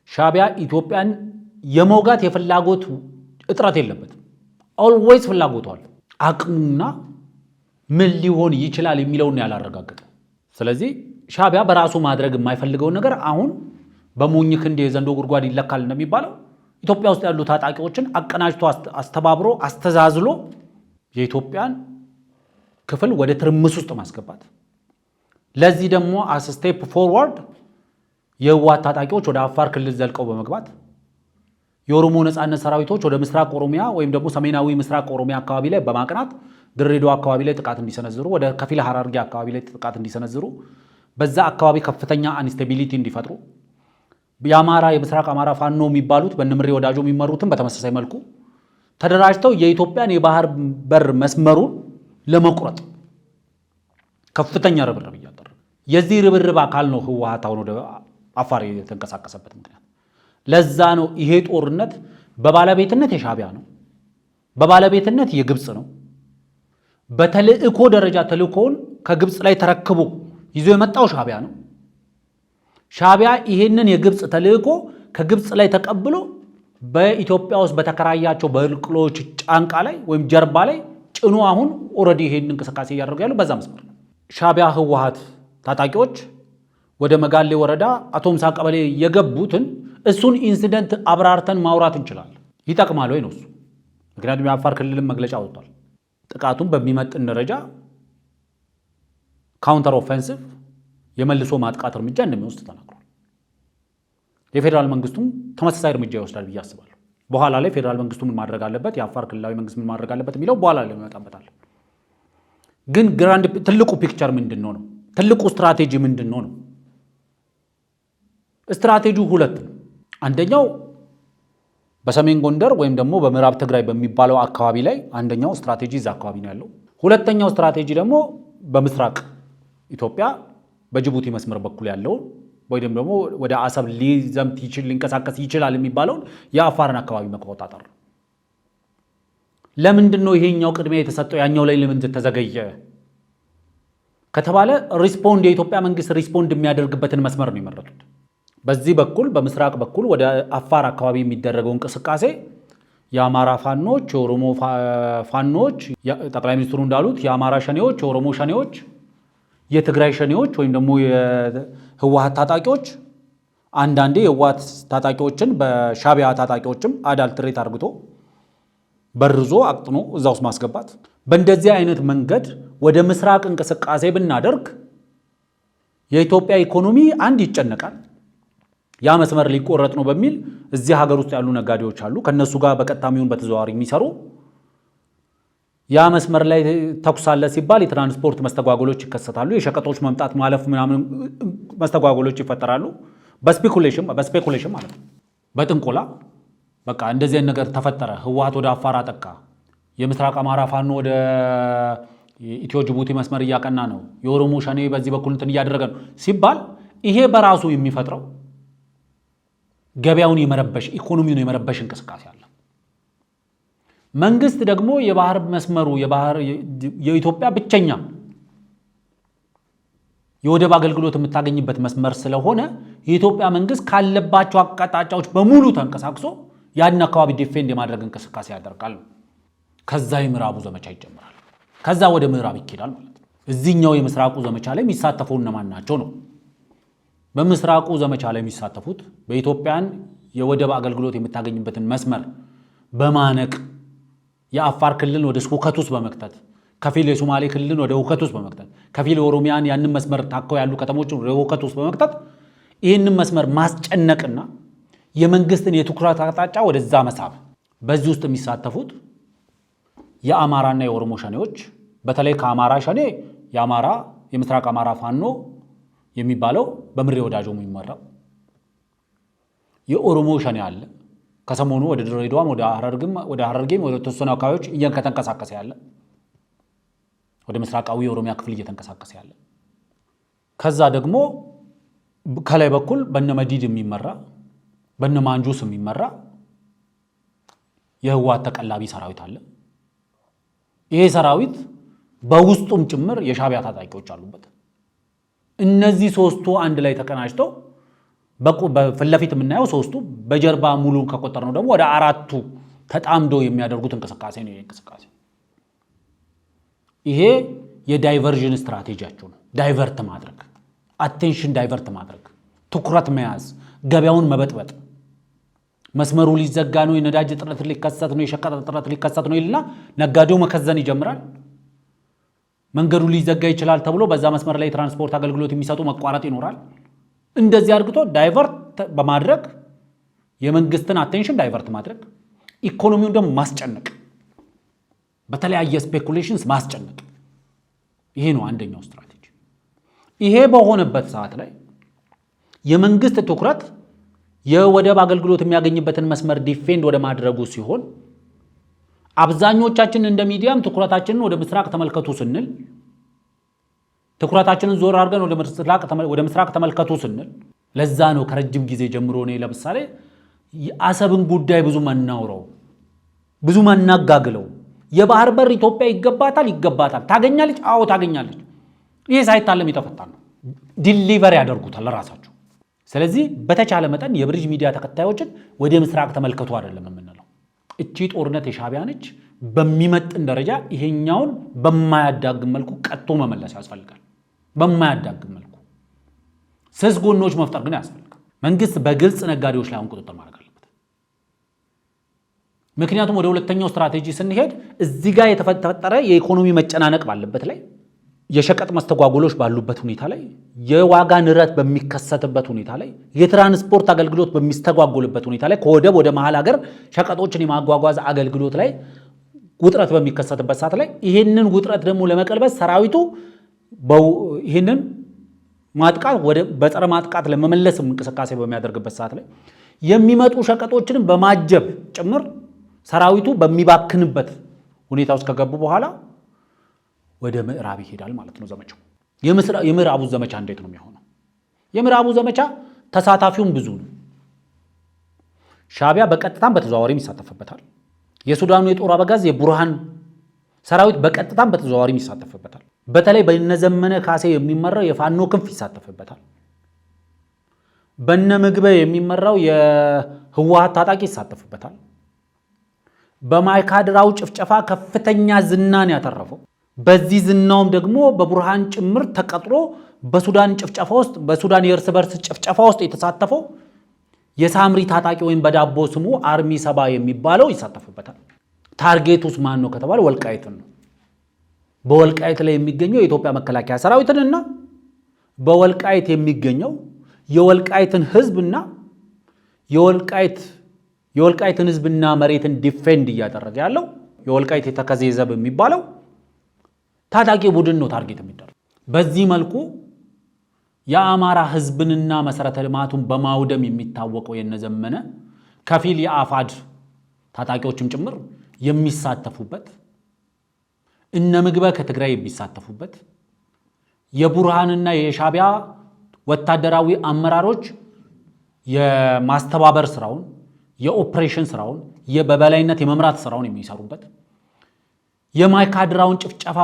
ሻዕቢያ ኢትዮጵያን የመውጋት የፍላጎት እጥረት የለበትም። ኦልዌይስ ፍላጎቱ አለ። አቅሙና ምን ሊሆን ይችላል የሚለውን ያላረጋገጠው። ስለዚህ ሻዕቢያ በራሱ ማድረግ የማይፈልገውን ነገር አሁን በሞኝ ክንድ የዘንዶ ጉድጓድ ይለካል እንደሚባለው ኢትዮጵያ ውስጥ ያሉ ታጣቂዎችን አቀናጅቶ አስተባብሮ አስተዛዝሎ የኢትዮጵያን ክፍል ወደ ትርምስ ውስጥ ማስገባት። ለዚህ ደግሞ አስ ስቴፕ ፎርዋርድ የህወሓት ታጣቂዎች ወደ አፋር ክልል ዘልቀው በመግባት የኦሮሞ ነጻነት ሰራዊቶች ወደ ምስራቅ ኦሮሚያ ወይም ደግሞ ሰሜናዊ ምስራቅ ኦሮሚያ አካባቢ ላይ በማቅናት ድሬዳዋ አካባቢ ላይ ጥቃት እንዲሰነዝሩ፣ ወደ ከፊል ሐረርጌ አካባቢ ላይ ጥቃት እንዲሰነዝሩ፣ በዛ አካባቢ ከፍተኛ አንስቴቢሊቲ እንዲፈጥሩ፣ የአማራ የምስራቅ አማራ ፋኖ የሚባሉት በእነምሬ ወዳጆ የሚመሩትን በተመሳሳይ መልኩ ተደራጅተው የኢትዮጵያን የባህር በር መስመሩን ለመቁረጥ ከፍተኛ ርብርብ እያደረገ የዚህ ርብርብ አካል ነው ህወሓት አሁን ወደ አፋር የተንቀሳቀሰበት ምክንያት። ለዛ ነው ይሄ ጦርነት በባለቤትነት የሻዕቢያ ነው፣ በባለቤትነት የግብፅ ነው። በተልእኮ ደረጃ ተልእኮውን ከግብፅ ላይ ተረክቦ ይዞ የመጣው ሻዕቢያ ነው። ሻዕቢያ ይሄንን የግብፅ ተልእኮ ከግብፅ ላይ ተቀብሎ በኢትዮጵያ ውስጥ በተከራያቸው በቅሎች ጫንቃ ላይ ወይም ጀርባ ላይ ጭኖ አሁን ኦልሬዲ ይሄን እንቅስቃሴ እያደረጉ ያለው በዛ መስመር ነው። ሻዕቢያ ህወሓት ታጣቂዎች ወደ መጋሌ ወረዳ አቶምሳ ቀበሌ የገቡትን እሱን ኢንሲደንት አብራርተን ማውራት እንችላለን። ይጠቅማል ወይ ነው እሱ። ምክንያቱም የአፋር ክልልን መግለጫ ወጥቷል። ጥቃቱን በሚመጥን ደረጃ ካውንተር ኦፌንሲቭ የመልሶ ማጥቃት እርምጃ እንደሚወስድ ተናግሯል። የፌዴራል መንግስቱም ተመሳሳይ እርምጃ ይወስዳል ብዬ አስባለሁ። በኋላ ላይ ፌዴራል መንግስቱ ምን ማድረግ አለበት፣ የአፋር ክልላዊ መንግስት ምን ማድረግ አለበት የሚለው በኋላ ላይ እንመጣበታለን። ግን ግራንድ ትልቁ ፒክቸር ምንድን ነው? ትልቁ ስትራቴጂ ምንድን ነው? ስትራቴጂው ሁለት ነው። አንደኛው በሰሜን ጎንደር ወይም ደግሞ በምዕራብ ትግራይ በሚባለው አካባቢ ላይ አንደኛው ስትራቴጂ እዛ አካባቢ ነው ያለው። ሁለተኛው ስትራቴጂ ደግሞ በምስራቅ ኢትዮጵያ በጅቡቲ መስመር በኩል ያለውን ወይም ደግሞ ወደ አሰብ ሊዘምት ሊንቀሳቀስ ይችላል የሚባለውን የአፋርን አካባቢ መቆጣጠር ነው። ለምንድን ነው ይሄኛው ቅድሚያ የተሰጠው ያኛው ላይ ለምን ተዘገየ ከተባለ ሪስፖንድ የኢትዮጵያ መንግስት ሪስፖንድ የሚያደርግበትን መስመር ነው የመረጡት። በዚህ በኩል በምስራቅ በኩል ወደ አፋር አካባቢ የሚደረገው እንቅስቃሴ የአማራ ፋኖች፣ የኦሮሞ ፋኖች፣ ጠቅላይ ሚኒስትሩ እንዳሉት የአማራ ሸኔዎች፣ የኦሮሞ ሸኔዎች፣ የትግራይ ሸኔዎች ወይም ደግሞ የህወሓት ታጣቂዎች፣ አንዳንዴ የህወሓት ታጣቂዎችን በሻዕቢያ ታጣቂዎችም አዳልትሬት አርግቶ በርዞ አቅጥኖ እዛ ውስጥ ማስገባት። በእንደዚህ አይነት መንገድ ወደ ምስራቅ እንቅስቃሴ ብናደርግ የኢትዮጵያ ኢኮኖሚ አንድ ይጨነቃል። ያ መስመር ሊቆረጥ ነው በሚል እዚህ ሀገር ውስጥ ያሉ ነጋዴዎች አሉ፣ ከነሱ ጋር በቀጥታም ይሁን በተዘዋዋሪ የሚሰሩ። ያ መስመር ላይ ተኩስ አለ ሲባል የትራንስፖርት መስተጓጎሎች ይከሰታሉ። የሸቀጦች መምጣት ማለፍ ምናምን መስተጓጎሎች ይፈጠራሉ። በስፔኩሌሽን ማለት ነው፣ በጥንቆላ በቃ እንደዚህ አይነት ነገር ተፈጠረ። ህወሓት ወደ አፋር አጠቃ፣ የምስራቅ አማራ ፋኖ ወደ ኢትዮ ጅቡቲ መስመር እያቀና ነው፣ የኦሮሞ ሸኔ በዚህ በኩል እንትን እያደረገ ነው ሲባል ይሄ በራሱ የሚፈጥረው ገበያውን የመረበሽ ኢኮኖሚውን የመረበሽ እንቅስቃሴ አለ። መንግስት ደግሞ የባህር መስመሩ የኢትዮጵያ ብቸኛ የወደብ አገልግሎት የምታገኝበት መስመር ስለሆነ የኢትዮጵያ መንግስት ካለባቸው አቅጣጫዎች በሙሉ ተንቀሳቅሶ ያን አካባቢ ዲፌንድ የማድረግ እንቅስቃሴ ያደርጋል። ከዛ የምዕራቡ ዘመቻ ይጀምራል። ከዛ ወደ ምዕራብ ይኬዳል ማለት ነው። እዚህኛው የምስራቁ ዘመቻ ላይ የሚሳተፉ እነማን ናቸው ነው? በምስራቁ ዘመቻ ላይ የሚሳተፉት በኢትዮጵያን የወደብ አገልግሎት የምታገኝበትን መስመር በማነቅ የአፋር ክልልን ወደ ሁከት ውስጥ በመክተት ከፊል የሶማሌ ክልልን ወደ ሁከት ውስጥ በመክተት ከፊል የኦሮሚያን ያንን መስመር ታከው ያሉ ከተሞችን ወደ ሁከት ውስጥ በመክተት ይህንን መስመር ማስጨነቅና የመንግስትን የትኩረት አቅጣጫ ወደዛ መሳብ። በዚህ ውስጥ የሚሳተፉት የአማራና የኦሮሞ ሸኔዎች፣ በተለይ ከአማራ ሸኔ የአማራ የምስራቅ አማራ ፋኖ የሚባለው በምሬ ወዳጆ የሚመራው፣ የኦሮሞ ሸኔ አለ ከሰሞኑ ወደ ድሬዳዋም ወደ ሐረርጌም ወደ ተወሰኑ አካባቢዎች እየተንቀሳቀሰ ያለ፣ ወደ ምስራቃዊ የኦሮሚያ ክፍል እየተንቀሳቀሰ ያለ። ከዛ ደግሞ ከላይ በኩል በነ መዲድ የሚመራ በነ ማንጁስ የሚመራ የህወሓት ተቀላቢ ሰራዊት አለ። ይሄ ሰራዊት በውስጡም ጭምር የሻዕቢያ ታጣቂዎች አሉበት። እነዚህ ሶስቱ አንድ ላይ ተቀናጅተው በፊት ለፊት የምናየው ሶስቱ፣ በጀርባ ሙሉን ከቆጠር ነው ደግሞ ወደ አራቱ ተጣምዶ የሚያደርጉት እንቅስቃሴ ነው። እንቅስቃሴ ይሄ የዳይቨርዥን ስትራቴጂያቸው ነው። ዳይቨርት ማድረግ፣ አቴንሽን ዳይቨርት ማድረግ፣ ትኩረት መያዝ፣ ገበያውን መበጥበጥ፣ መስመሩ ሊዘጋ ነው፣ የነዳጅ እጥረት ሊከሰት ነው፣ የሸቀጥ እጥረት ሊከሰት ነው ይልና ነጋዴው መከዘን ይጀምራል። መንገዱ ሊዘጋ ይችላል ተብሎ በዛ መስመር ላይ ትራንስፖርት አገልግሎት የሚሰጡ መቋረጥ ይኖራል። እንደዚህ አድርጎ ዳይቨርት በማድረግ የመንግስትን አቴንሽን ዳይቨርት ማድረግ፣ ኢኮኖሚውን ደግሞ ማስጨነቅ፣ በተለያየ ስፔኩሌሽንስ ማስጨነቅ። ይሄ ነው አንደኛው ስትራቴጂ። ይሄ በሆነበት ሰዓት ላይ የመንግስት ትኩረት የወደብ አገልግሎት የሚያገኝበትን መስመር ዲፌንድ ወደ ማድረጉ ሲሆን አብዛኞቻችን እንደ ሚዲያም ትኩረታችንን ወደ ምስራቅ ተመልከቱ ስንል ትኩረታችንን ዞር አድርገን ወደ ምስራቅ ተመልከቱ ስንል ለዛ ነው ከረጅም ጊዜ ጀምሮ ነው ለምሳሌ የአሰብን ጉዳይ ብዙ መናውረው ብዙ መናጋግለው የባህር በር ኢትዮጵያ ይገባታል ታገኛለች። አዎ ታገኛለች። ይሄ ሳይታለም የተፈታ ነው። ዲሊቨር ያደርጉታል ራሳቸው። ስለዚህ በተቻለ መጠን የብሪጅ ሚዲያ ተከታዮችን ወደ ምስራቅ ተመልከቱ አይደለም የምንለው። እቺ ጦርነት የሻቢያ ነች። በሚመጥን ደረጃ ይሄኛውን በማያዳግም መልኩ ቀጥቶ መመለስ ያስፈልጋል። በማያዳግም መልኩ ስስ ጎኖች መፍጠር ግን ያስፈልጋል። መንግስት በግልጽ ነጋዴዎች ላይ ቁጥጥር ማድረግ አለበት። ምክንያቱም ወደ ሁለተኛው ስትራቴጂ ስንሄድ እዚህ ጋር የተፈጠረ የኢኮኖሚ መጨናነቅ ባለበት ላይ የሸቀጥ መስተጓጎሎች ባሉበት ሁኔታ ላይ የዋጋ ንረት በሚከሰትበት ሁኔታ ላይ የትራንስፖርት አገልግሎት በሚስተጓጎልበት ሁኔታ ላይ ከወደብ ወደ መሃል ሀገር ሸቀጦችን የማጓጓዝ አገልግሎት ላይ ውጥረት በሚከሰትበት ሰዓት ላይ ይሄንን ውጥረት ደግሞ ለመቀልበስ ሰራዊቱ ይሄንን ማጥቃት ወደ በጸረ ማጥቃት ለመመለስ እንቅስቃሴ በሚያደርግበት ሰዓት ላይ የሚመጡ ሸቀጦችን በማጀብ ጭምር ሰራዊቱ በሚባክንበት ሁኔታ ውስጥ ከገቡ በኋላ ወደ ምዕራብ ይሄዳል ማለት ነው ዘመቻው። የምዕራቡ ዘመቻ እንዴት ነው የሚሆነው? የምዕራቡ ዘመቻ ተሳታፊውን ብዙ ነው። ሻቢያ በቀጥታም በተዘዋዋሪም ይሳተፍበታል። የሱዳኑ የጦር አበጋዝ የቡርሃን ሰራዊት በቀጥታም በተዘዋዋሪም ይሳተፍበታል። በተለይ በነዘመነ ካሴ የሚመራው የፋኖ ክንፍ ይሳተፍበታል። በነ ምግበ የሚመራው የህወሓት ታጣቂ ይሳተፍበታል። በማይካድራው ጭፍጨፋ ከፍተኛ ዝናን ያተረፈው በዚህ ዝናውም ደግሞ በቡርሃን ጭምር ተቀጥሮ በሱዳን ጭፍጨፋ ውስጥ በሱዳን የእርስ በርስ ጭፍጨፋ ውስጥ የተሳተፈው የሳምሪ ታጣቂ ወይም በዳቦ ስሙ አርሚ 7 የሚባለው ይሳተፍበታል። ታርጌቱስ ማን ነው ከተባለ ወልቃይትን ነው። በወልቃይት ላይ የሚገኘው የኢትዮጵያ መከላከያ ሰራዊትንና በወልቃይት የሚገኘው የወልቃይትን ህዝብና የወልቃይትን ህዝብና መሬትን ዲፌንድ እያደረገ ያለው የወልቃይት የተከዜ ዘብ የሚባለው ታጣቂ ቡድን ነው ታርጌት የሚደረግ። በዚህ መልኩ የአማራ ህዝብንና መሰረተ ልማቱን በማውደም የሚታወቀው የነዘመነ ከፊል የአፋድ ታጣቂዎችም ጭምር የሚሳተፉበት እነ ምግበ ከትግራይ የሚሳተፉበት የቡርሃንና የሻቢያ ወታደራዊ አመራሮች የማስተባበር ስራውን የኦፕሬሽን ስራውን በበላይነት የመምራት ስራውን የሚሰሩበት የማይካድራውን ጭፍጨፋ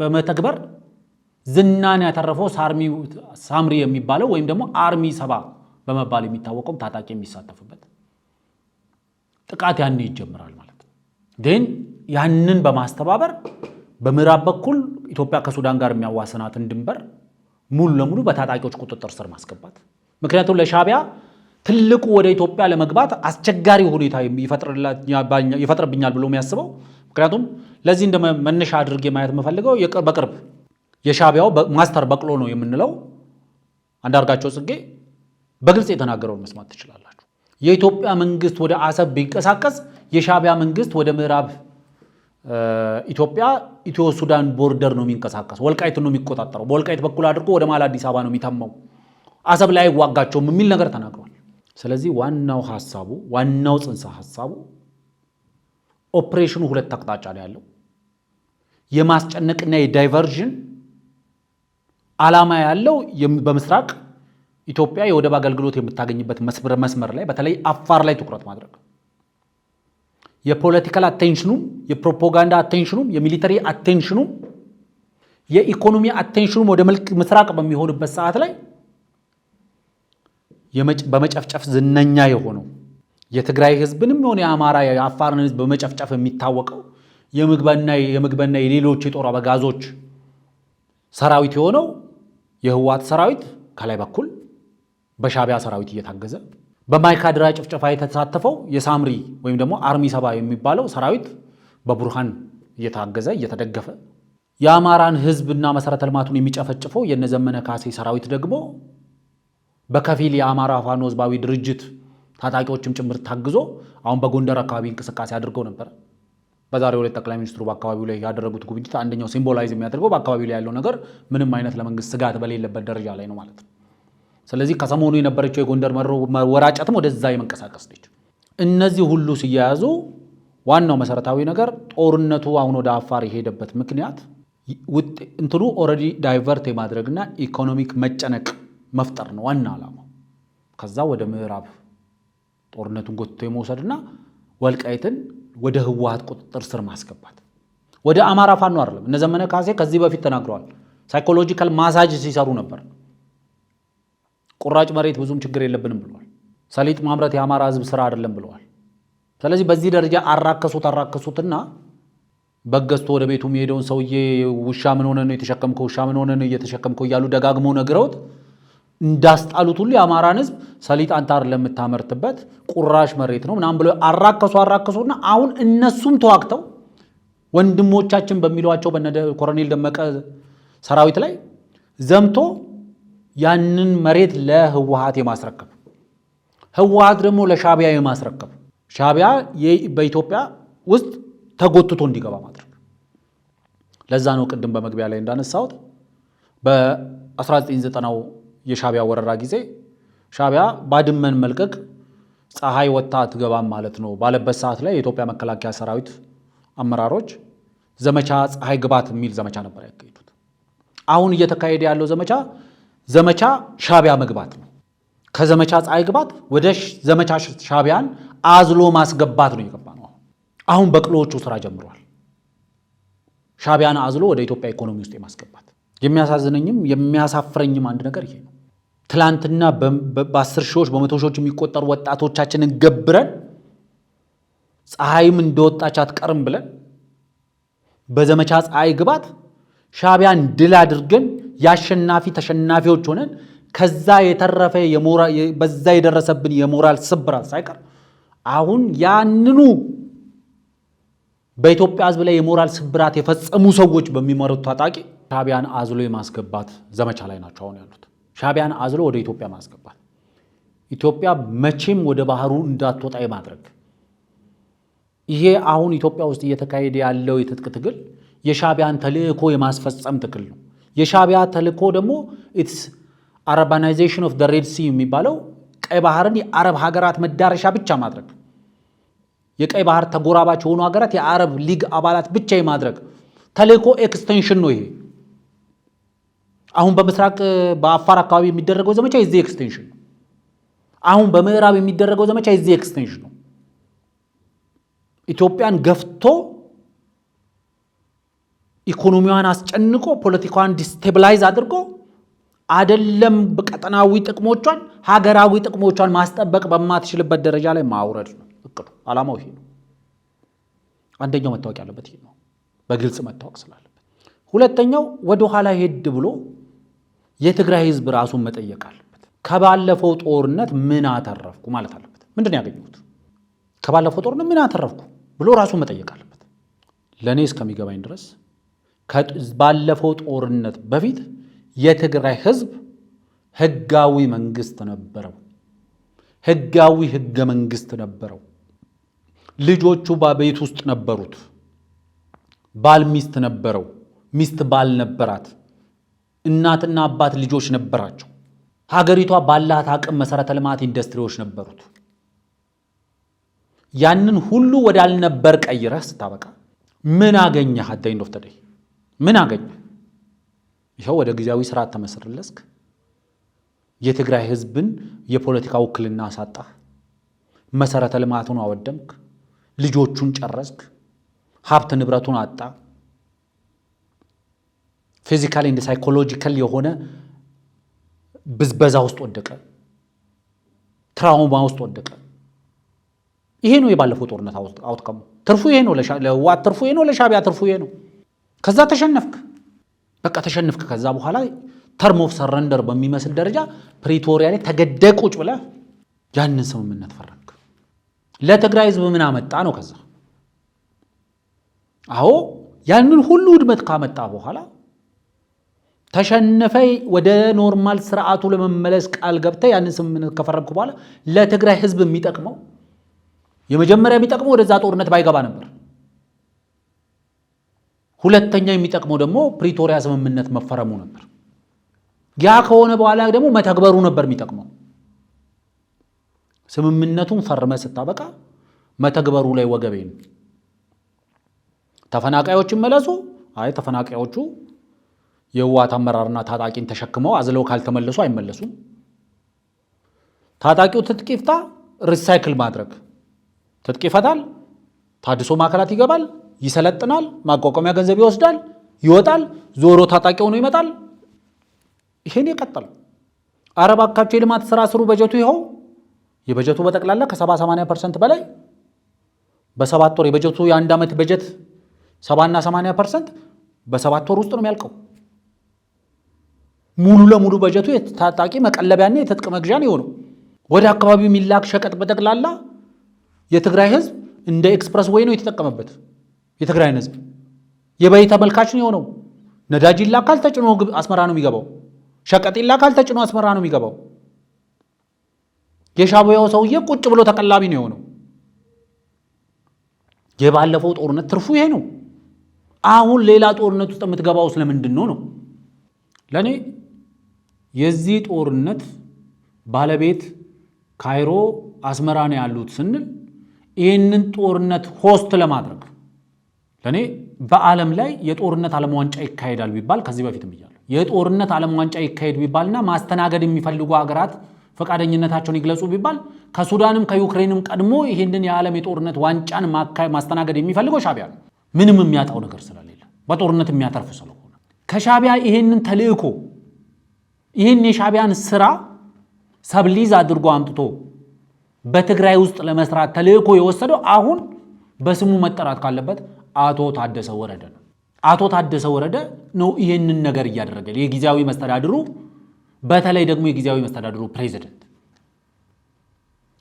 በመተግበር ዝናን ያተረፈው ሳምሪ የሚባለው ወይም ደግሞ አርሚ 7 በመባል የሚታወቀው ታጣቂ የሚሳተፍበት ጥቃት ያን ይጀምራል ማለት ነው። ግን ያንን በማስተባበር በምዕራብ በኩል ኢትዮጵያ ከሱዳን ጋር የሚያዋስናትን ድንበር ሙሉ ለሙሉ በታጣቂዎች ቁጥጥር ስር ማስገባት። ምክንያቱም ለሻቢያ ትልቁ ወደ ኢትዮጵያ ለመግባት አስቸጋሪ ሁኔታ ይፈጥርብኛል ብሎ የሚያስበው ምክንያቱም ለዚህ እንደ መነሻ አድርጌ ማየት የምፈልገው በቅርብ የሻቢያው ማስተር በቅሎ ነው የምንለው አንዳርጋቸው ጽጌ በግልጽ የተናገረውን መስማት ትችላላችሁ። የኢትዮጵያ መንግስት ወደ አሰብ ቢንቀሳቀስ የሻቢያ መንግስት ወደ ምዕራብ ኢትዮጵያ ኢትዮ ሱዳን ቦርደር ነው የሚንቀሳቀስ፣ ወልቃይትን ነው የሚቆጣጠረው፣ በወልቃይት በኩል አድርጎ ወደ መሃል አዲስ አበባ ነው የሚተማው፣ አሰብ ላይ አይዋጋቸውም የሚል ነገር ተናግሯል። ስለዚህ ዋናው ጽንሰ ሐሳቡ ኦፕሬሽኑ ሁለት አቅጣጫ ላይ ያለው የማስጨነቅና የዳይቨርዥን ዓላማ ያለው በምስራቅ ኢትዮጵያ የወደብ አገልግሎት የምታገኝበት መስመር ላይ በተለይ አፋር ላይ ትኩረት ማድረግ፣ የፖለቲካል አቴንሽኑም የፕሮፓጋንዳ አቴንሽኑም የሚሊተሪ አቴንሽኑም የኢኮኖሚ አቴንሽኑም ወደ ምስራቅ በሚሆንበት ሰዓት ላይ በመጨፍጨፍ ዝነኛ የሆነው የትግራይ ህዝብንም ሆነ የአማራ የአፋርን ህዝብ በመጨፍጨፍ የሚታወቀው የምግበና የሌሎች የጦር አበጋዞች ሰራዊት የሆነው የህወሓት ሰራዊት ከላይ በኩል በሻቢያ ሰራዊት እየታገዘ በማይካድራ ጭፍጨፋ የተሳተፈው የሳምሪ ወይም ደግሞ አርሚ 7 የሚባለው ሰራዊት በቡርሃን እየታገዘ እየተደገፈ የአማራን ህዝብና መሰረተ ልማቱን የሚጨፈጭፈው የነዘመነ ካሴ ሰራዊት ደግሞ በከፊል የአማራ ፋኖ ህዝባዊ ድርጅት ታጣቂዎችም ጭምር ታግዞ አሁን በጎንደር አካባቢ እንቅስቃሴ አድርገው ነበር። በዛሬው ዕለት ጠቅላይ ሚኒስትሩ በአካባቢው ላይ ያደረጉት ጉብኝት አንደኛው ሲምቦላይዝ የሚያደርገው በአካባቢው ላይ ያለው ነገር ምንም አይነት ለመንግስት ስጋት በሌለበት ደረጃ ላይ ነው ማለት ነው። ስለዚህ ከሰሞኑ የነበረችው የጎንደር መወራጨትም ወደዛ የመንቀሳቀስ ነች። እነዚህ ሁሉ ሲያያዙ ዋናው መሰረታዊ ነገር ጦርነቱ አሁን ወደ አፋር የሄደበት ምክንያት እንትኑ ኦልሬዲ ዳይቨርት የማድረግና ኢኮኖሚክ መጨነቅ መፍጠር ነው ዋና ዓላማው። ከዛ ወደ ምዕራብ ጦርነቱን ጎትቶ የመውሰድና ወልቃይትን ወደ ህወሓት ቁጥጥር ስር ማስገባት ወደ አማራ ፋኖ አይደለም። እነዘመነ ካሴ ከዚህ በፊት ተናግረዋል። ሳይኮሎጂካል ማሳጅ ሲሰሩ ነበር። ቁራጭ መሬት ብዙም ችግር የለብንም ብለዋል። ሰሊጥ ማምረት የአማራ ህዝብ ስራ አይደለም ብለዋል። ስለዚህ በዚህ ደረጃ አራከሱትና በገዝቶ ወደ ቤቱ የሚሄደውን ሰውዬ ውሻ ምን ሆነ ነው የተሸከምከው፣ ውሻ ምን ሆነ ነው እየተሸከምከው እያሉ ደጋግመው ነግረውት እንዳስጣሉት ሁሉ የአማራን ህዝብ ሰሊጥ አንተ አይደለም የምታመርትበት ቁራሽ መሬት ነው ምናምን ብለው አራከሱና አሁን እነሱም ተዋግተው ወንድሞቻችን በሚሏቸው በነ ኮሎኔል ደመቀ ሰራዊት ላይ ዘምቶ ያንን መሬት ለህወሓት የማስረከብ ህወሓት ደግሞ ለሻቢያ የማስረከብ ሻቢያ በኢትዮጵያ ውስጥ ተጎትቶ እንዲገባ ማድረግ። ለዛ ነው ቅድም በመግቢያ ላይ እንዳነሳሁት በ1990ው የሻቢያ ወረራ ጊዜ ሻቢያ ባድመን መልቀቅ ፀሐይ ወጣ አትገባም ማለት ነው ባለበት ሰዓት ላይ የኢትዮጵያ መከላከያ ሰራዊት አመራሮች ዘመቻ ፀሐይ ግባት የሚል ዘመቻ ነበር ያካሄዱት። አሁን እየተካሄደ ያለው ዘመቻ ሻቢያ መግባት ነው። ከዘመቻ ፀሐይ ግባት ወደ ዘመቻ ሻቢያን አዝሎ ማስገባት ነው የገባ ነው። አሁን በቅሎዎቹ ስራ ጀምሯል። ሻቢያን አዝሎ ወደ ኢትዮጵያ ኢኮኖሚ ውስጥ የማስገባት። የሚያሳዝነኝም የሚያሳፍረኝም አንድ ነገር ይሄ ነው። ትላንትና በ10 ሺዎች በመቶ ሺዎች የሚቆጠሩ ወጣቶቻችንን ገብረን ፀሐይም እንደወጣች አትቀርም ብለን በዘመቻ ፀሐይ ግባት ሻቢያን ድል አድርገን ያሸናፊ ተሸናፊዎች ሆነን ከዛ የተረፈ በዛ የደረሰብን የሞራል ስብራት ሳይቀር አሁን ያንኑ በኢትዮጵያ ህዝብ ላይ የሞራል ስብራት የፈጸሙ ሰዎች በሚመሩት ታጣቂ ሻቢያን አዝሎ የማስገባት ዘመቻ ላይ ናቸው አሁን ያሉት። ሻቢያን አዝሎ ወደ ኢትዮጵያ ማስገባት፣ ኢትዮጵያ መቼም ወደ ባህሩ እንዳትወጣ የማድረግ። ይሄ አሁን ኢትዮጵያ ውስጥ እየተካሄደ ያለው የትጥቅ ትግል የሻቢያን ተልእኮ የማስፈጸም ትግል ነው። የሻቢያ ተልእኮ ደግሞ ኢትስ አረባናይዜሽን ኦፍ ዘ ሬድ ሲ የሚባለው ቀይ ባህርን የአረብ ሀገራት መዳረሻ ብቻ ማድረግ፣ የቀይ ባህር ተጎራባች የሆኑ ሀገራት የአረብ ሊግ አባላት ብቻ የማድረግ ተልእኮ ኤክስቴንሽን ነው ይሄ። አሁን በምስራቅ በአፋር አካባቢ የሚደረገው ዘመቻ የዚህ ኤክስቴንሽን ነው። አሁን በምዕራብ የሚደረገው ዘመቻ የዚህ ኤክስቴንሽን ነው። ኢትዮጵያን ገፍቶ ኢኮኖሚዋን አስጨንቆ ፖለቲካዋን ዲስቴብላይዝ አድርጎ አይደለም በቀጠናዊ ጥቅሞቿን ሀገራዊ ጥቅሞቿን ማስጠበቅ በማትችልበት ደረጃ ላይ ማውረድ ነው እቅዱ። ዓላማው ይሄ ነው። አንደኛው መታወቅ ያለበት ይሄ ነው፣ በግልጽ መታወቅ ስላለበት። ሁለተኛው ወደ ኋላ ሄድ ብሎ የትግራይ ህዝብ ራሱን መጠየቅ አለበት። ከባለፈው ጦርነት ምን አተረፍኩ ማለት አለበት። ምንድን ነው ያገኘሁት? ከባለፈው ጦርነት ምን አተረፍኩ ብሎ ራሱን መጠየቅ አለበት። ለኔ እስከሚገባኝ ድረስ ከባለፈው ጦርነት በፊት የትግራይ ህዝብ ህጋዊ መንግስት ነበረው። ህጋዊ ህገ መንግስት ነበረው። ልጆቹ በቤት ውስጥ ነበሩት። ባል ሚስት ነበረው፣ ሚስት ባል ነበራት። እናትና አባት ልጆች ነበራቸው። ሀገሪቷ ባላት አቅም መሰረተ ልማት ኢንዱስትሪዎች ነበሩት። ያንን ሁሉ ወዳልነበር ቀይረህ ስታበቃ ምን አገኘህ? አት ዘ ኤንድ ኦፍ ዘ ዴይ ምን አገኘህ? ይኸው ወደ ጊዜያዊ ስርዓት ተመስርለስክ፣ የትግራይ ህዝብን የፖለቲካ ውክልና አሳጣህ፣ መሰረተ ልማቱን አወደምክ፣ ልጆቹን ጨረስክ፣ ሀብት ንብረቱን አጣ። ፊዚካሊ እንደ ሳይኮሎጂካል የሆነ ብዝበዛ ውስጥ ወደቀ፣ ትራውማ ውስጥ ወደቀ። ይሄ ነው የባለፈው ጦርነት አውትካሙ። ትርፉ ይሄ ነው፣ ለህወሓት ትርፉ ይሄ ነው፣ ለሻቢያ ትርፉ ይሄ ነው። ከዛ ተሸነፍክ፣ በቃ ተሸነፍክ። ከዛ በኋላ ተርም ኦፍ ሰረንደር በሚመስል ደረጃ ፕሪቶሪያ ላይ ተገደህ ቁጭ ብለህ ያንን ስምምነት ፈረምክ። ለትግራይ ህዝብ ምን አመጣ ነው? ከዛ አዎ ያንን ሁሉ ውድመት ካመጣ በኋላ ተሸነፈ ወደ ኖርማል ስርዓቱ ለመመለስ ቃል ገብተ ያንን ስምምነት ከፈረምክ በኋላ ለትግራይ ህዝብ የሚጠቅመው የመጀመሪያ የሚጠቅመው ወደዛ ጦርነት ባይገባ ነበር። ሁለተኛ የሚጠቅመው ደግሞ ፕሪቶሪያ ስምምነት መፈረሙ ነበር። ያ ከሆነ በኋላ ደግሞ መተግበሩ ነበር የሚጠቅመው። ስምምነቱን ፈርመ ስታበቃ መተግበሩ ላይ ወገቤን ተፈናቃዮች ይመለሱ። አይ ተፈናቃዮቹ የህወሓት አመራርና ታጣቂን ተሸክመው አዝለው ካልተመለሱ አይመለሱም። ታጣቂው ትጥቅ ይፍታ፣ ሪሳይክል ማድረግ ትጥቅ ይፈታል፣ ታድሶ ማዕከላት ይገባል፣ ይሰለጥናል፣ ማቋቋሚያ ገንዘብ ይወስዳል፣ ይወጣል፣ ዞሮ ታጣቂው ነው ይመጣል። ይሄን የቀጠለው አረባካቸው የልማት ስራ ስሩ። በጀቱ ይኸው የበጀቱ በጠቅላላ ከ70-80% በላይ በሰባት ወር የበጀቱ የአንድ ዓመት በጀት 70-80% በሰባት ወር ውስጥ ነው የሚያልቀው። ሙሉ ለሙሉ በጀቱ የታጣቂ መቀለቢያና የትጥቅ መግዣ ነው የሆነው። ወደ አካባቢው የሚላክ ሸቀጥ በጠቅላላ የትግራይ ህዝብ እንደ ኤክስፕረስ ወይ ነው የተጠቀመበት። የትግራይ ህዝብ የበይ ተመልካች ነው የሆነው። ነዳጅ ይላካል፣ ተጭኖ አስመራ ነው የሚገባው። ሸቀጥ ይላካል፣ ተጭኖ አስመራ ነው የሚገባው። የሻዕቢያው ሰውዬ ቁጭ ብሎ ተቀላቢ ነው የሆነው። የባለፈው ጦርነት ትርፉ ይሄ ነው። አሁን ሌላ ጦርነት ውስጥ የምትገባው ስለምንድን ነው? ለኔ የዚህ ጦርነት ባለቤት ካይሮ አስመራ ነው ያሉት ስንል ይህንን ጦርነት ሆስት ለማድረግ ለኔ በዓለም ላይ የጦርነት ዓለም ዋንጫ ይካሄዳል ቢባል ከዚህ በፊትም ብያለሁ። የጦርነት ዓለም ዋንጫ ይካሄድ ቢባልና ማስተናገድ የሚፈልጉ ሀገራት ፈቃደኝነታቸውን ይግለጹ ቢባል ከሱዳንም ከዩክሬንም ቀድሞ ይህንን የዓለም የጦርነት ዋንጫን ማስተናገድ የሚፈልገው ሻዕቢያ ነው። ምንም የሚያጣው ነገር ስለሌለ በጦርነት የሚያተርፉ ስለሆነ ከሻዕቢያ ይህንን ተልእኮ ይህን የሻዕቢያን ስራ ሰብሊዝ አድርጎ አምጥቶ በትግራይ ውስጥ ለመስራት ተልእኮ የወሰደው አሁን በስሙ መጠራት ካለበት አቶ ታደሰ ወረደ ነው። አቶ ታደሰ ወረደ ነው ይህንን ነገር እያደረገ የጊዜያዊ መስተዳድሩ በተለይ ደግሞ የጊዜያዊ መስተዳድሩ ፕሬዚደንት።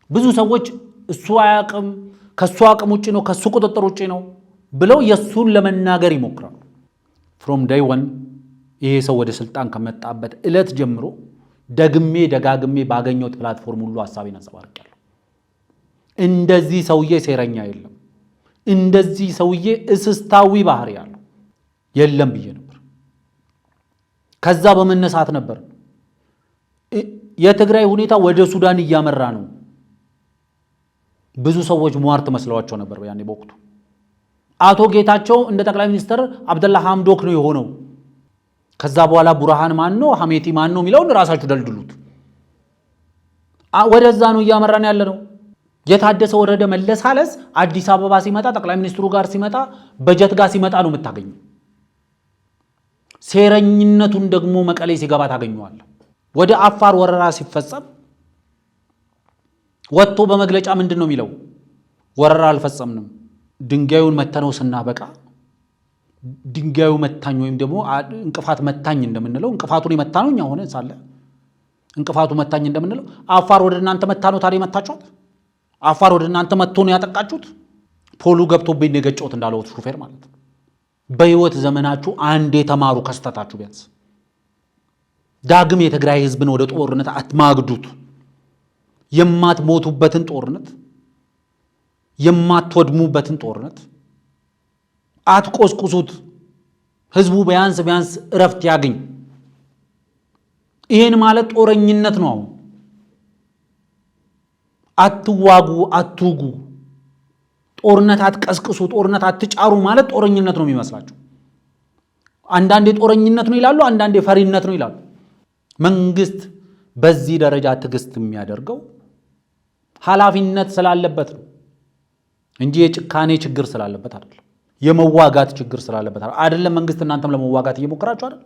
ብዙ ሰዎች እሱ አያቅም፣ ከሱ አቅም ውጪ ነው፣ ከሱ ቁጥጥር ውጪ ነው ብለው የሱን ለመናገር ይሞክራሉ። ፍሮም ዴይ ዋን ይሄ ሰው ወደ ስልጣን ከመጣበት ዕለት ጀምሮ ደግሜ ደጋግሜ ባገኘሁት ፕላትፎርም ሁሉ ሐሳቤን አንጸባርቄያለሁ። እንደዚህ ሰውዬ ሴረኛ የለም፣ እንደዚህ ሰውዬ እስስታዊ ባህሪ ያለው የለም ብዬ ነበር። ከዛ በመነሳት ነበር የትግራይ ሁኔታ ወደ ሱዳን እያመራ ነው። ብዙ ሰዎች ሟርት መስለዋቸው ነበር ያኔ በወቅቱ። አቶ ጌታቸው እንደ ጠቅላይ ሚኒስትር አብደላ ሐምዶክ ነው የሆነው። ከዛ በኋላ ቡርሃን ማን ነው ሐሜቲ ማን ነው የሚለውን ራሳችሁ ደልድሉት። ወደዛ ነው እያመራን ያለ ነው። የታደሰ ወረደ መለሳለስ አዲስ አበባ ሲመጣ ጠቅላይ ሚኒስትሩ ጋር ሲመጣ በጀት ጋር ሲመጣ ነው የምታገኙ። ሴረኝነቱን ደግሞ መቀሌ ሲገባ ታገኘዋለህ። ወደ አፋር ወረራ ሲፈጸም ወጥቶ በመግለጫ ምንድን ነው የሚለው? ወረራ አልፈጸምንም፣ ድንጋዩን መተነው ስናበቃ ድንጋዩ መታኝ ወይም ደግሞ እንቅፋት መታኝ እንደምንለው እንቅፋቱን የመታነው እኛ ሆነ ሳለ እንቅፋቱ መታኝ እንደምንለው አፋር ወደ እናንተ መታነው ታዲያ መታችኋት? አፋር ወደ እናንተ መጥቶ ነው ያጠቃችሁት? ፖሉ ገብቶብኝ ነው የገጨሁት እንዳለው ሹፌር ማለት ነው። በህይወት ዘመናችሁ አንድ የተማሩ ከስተታችሁ ቢያንስ ዳግም የትግራይ ህዝብን ወደ ጦርነት አትማግዱት። የማትሞቱበትን ጦርነት የማትወድሙበትን ጦርነት አትቆስቁሱት። ህዝቡ ቢያንስ እረፍት ያገኝ። ይሄን ማለት ጦረኝነት ነው። አትዋጉ፣ አትውጉ፣ ጦርነት አትቀስቅሱ፣ ጦርነት አትጫሩ ማለት ጦረኝነት ነው የሚመስላቸው። አንዳንዴ ጦረኝነት ነው ይላሉ፣ አንዳንዴ ፈሪነት ነው ይላሉ። መንግስት በዚህ ደረጃ ትዕግስት የሚያደርገው ኃላፊነት ስላለበት ነው እንጂ የጭካኔ ችግር ስላለበት አይደለም። የመዋጋት ችግር ስላለበት አይደለም። መንግስት እናንተም ለመዋጋት እየሞከራችሁ አይደል?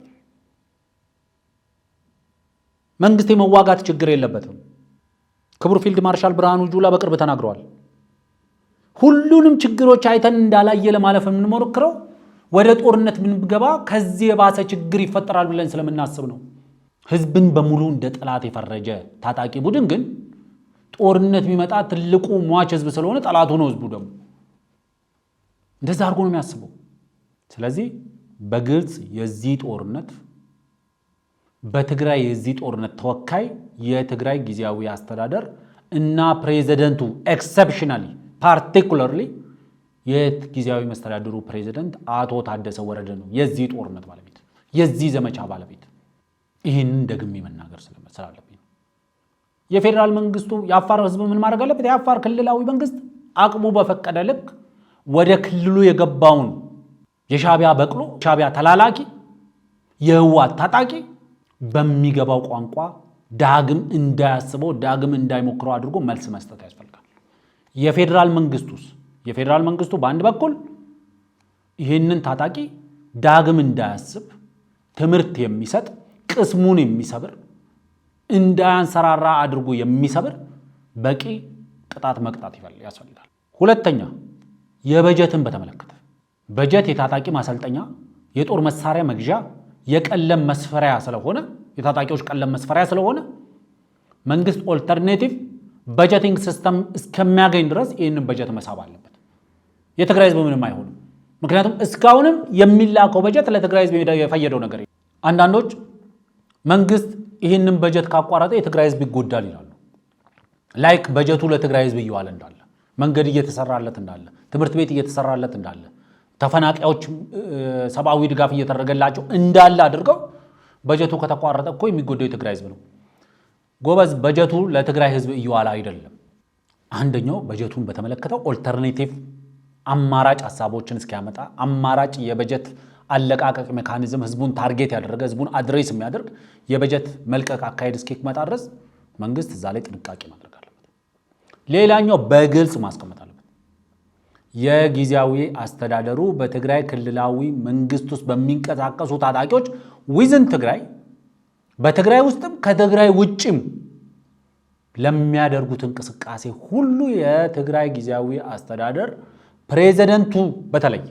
መንግስት የመዋጋት ችግር የለበትም። ክቡር ፊልድ ማርሻል ብርሃኑ ጁላ በቅርብ ተናግረዋል። ሁሉንም ችግሮች አይተን እንዳላየ ለማለፍ የምንሞክረው ወደ ጦርነት ብንገባ ከዚህ የባሰ ችግር ይፈጠራል ብለን ስለምናስብ ነው። ህዝብን በሙሉ እንደ ጠላት የፈረጀ ታጣቂ ቡድን ግን ጦርነት ቢመጣ ትልቁ ሟች ህዝብ ስለሆነ ጠላቱ ነው ህዝቡ ደግሞ እንደዛ አድርጎ ነው የሚያስበው። ስለዚህ በግልጽ የዚህ ጦርነት በትግራይ የዚህ ጦርነት ተወካይ የትግራይ ጊዜያዊ አስተዳደር እና ፕሬዚደንቱ ኤክሰፕሽናሊ ፓርቲኩላርሊ የጊዜያዊ መስተዳድሩ ፕሬዚደንት አቶ ታደሰ ወረደ ነው የዚህ ጦርነት ባለቤት የዚህ ዘመቻ ባለቤት። ይህንን ደግሜ መናገር ስላለብኝ የፌደራል መንግስቱ የአፋር ህዝብ ምን ማድረግ አለበት? የአፋር ክልላዊ መንግስት አቅሙ በፈቀደ ልክ ወደ ክልሉ የገባውን የሻቢያ በቅሎ ሻቢያ ተላላኪ የህወሓት ታጣቂ በሚገባው ቋንቋ ዳግም እንዳያስበው ዳግም እንዳይሞክረው አድርጎ መልስ መስጠት ያስፈልጋል። የፌደራል መንግስቱ በአንድ በኩል ይህንን ታጣቂ ዳግም እንዳያስብ ትምህርት የሚሰጥ ቅስሙን የሚሰብር እንዳያንሰራራ አድርጎ የሚሰብር በቂ ቅጣት መቅጣት ያስፈልጋል። ሁለተኛ የበጀትን በተመለከተ በጀት የታጣቂ ማሰልጠኛ የጦር መሳሪያ መግዣ የቀለም መስፈሪያ ስለሆነ የታጣቂዎች ቀለም መስፈሪያ ስለሆነ መንግስት ኦልተርኔቲቭ በጀቲንግ ሲስተም እስከሚያገኝ ድረስ ይህንን በጀት መሳብ አለበት። የትግራይ ህዝብ ምንም አይሆንም። ምክንያቱም እስካሁንም የሚላከው በጀት ለትግራይ ህዝብ የፈየደው ነገር አንዳንዶች መንግስት ይህንን በጀት ካቋረጠ የትግራይ ህዝብ ይጎዳል ይላሉ። ላይክ በጀቱ ለትግራይ ህዝብ እየዋለ እንዳለ መንገድ እየተሰራለት እንዳለ ትምህርት ቤት እየተሰራለት እንዳለ ተፈናቃዮች ሰብአዊ ድጋፍ እየተደረገላቸው እንዳለ አድርገው በጀቱ ከተቋረጠ እኮ የሚጎዳው የትግራይ ህዝብ ነው። ጎበዝ በጀቱ ለትግራይ ህዝብ እየዋለ አይደለም። አንደኛው በጀቱን በተመለከተ ኦልተርኔቲቭ አማራጭ ሐሳቦችን እስኪያመጣ አማራጭ የበጀት አለቃቀቅ ሜካኒዝም ህዝቡን ታርጌት ያደረገ ህዝቡን አድሬስ የሚያደርግ የበጀት መልቀቅ አካሄድ እስኪመጣ ድረስ መንግስት እዛ ላይ ጥንቃቄ ማድረግ አለበት። ሌላኛው በግልጽ ማስቀመጥ አለበት። የጊዜያዊ አስተዳደሩ በትግራይ ክልላዊ መንግስት ውስጥ በሚንቀሳቀሱ ታጣቂዎች ዊዝን ትግራይ በትግራይ ውስጥም ከትግራይ ውጭም ለሚያደርጉት እንቅስቃሴ ሁሉ የትግራይ ጊዜያዊ አስተዳደር ፕሬዚደንቱ በተለይ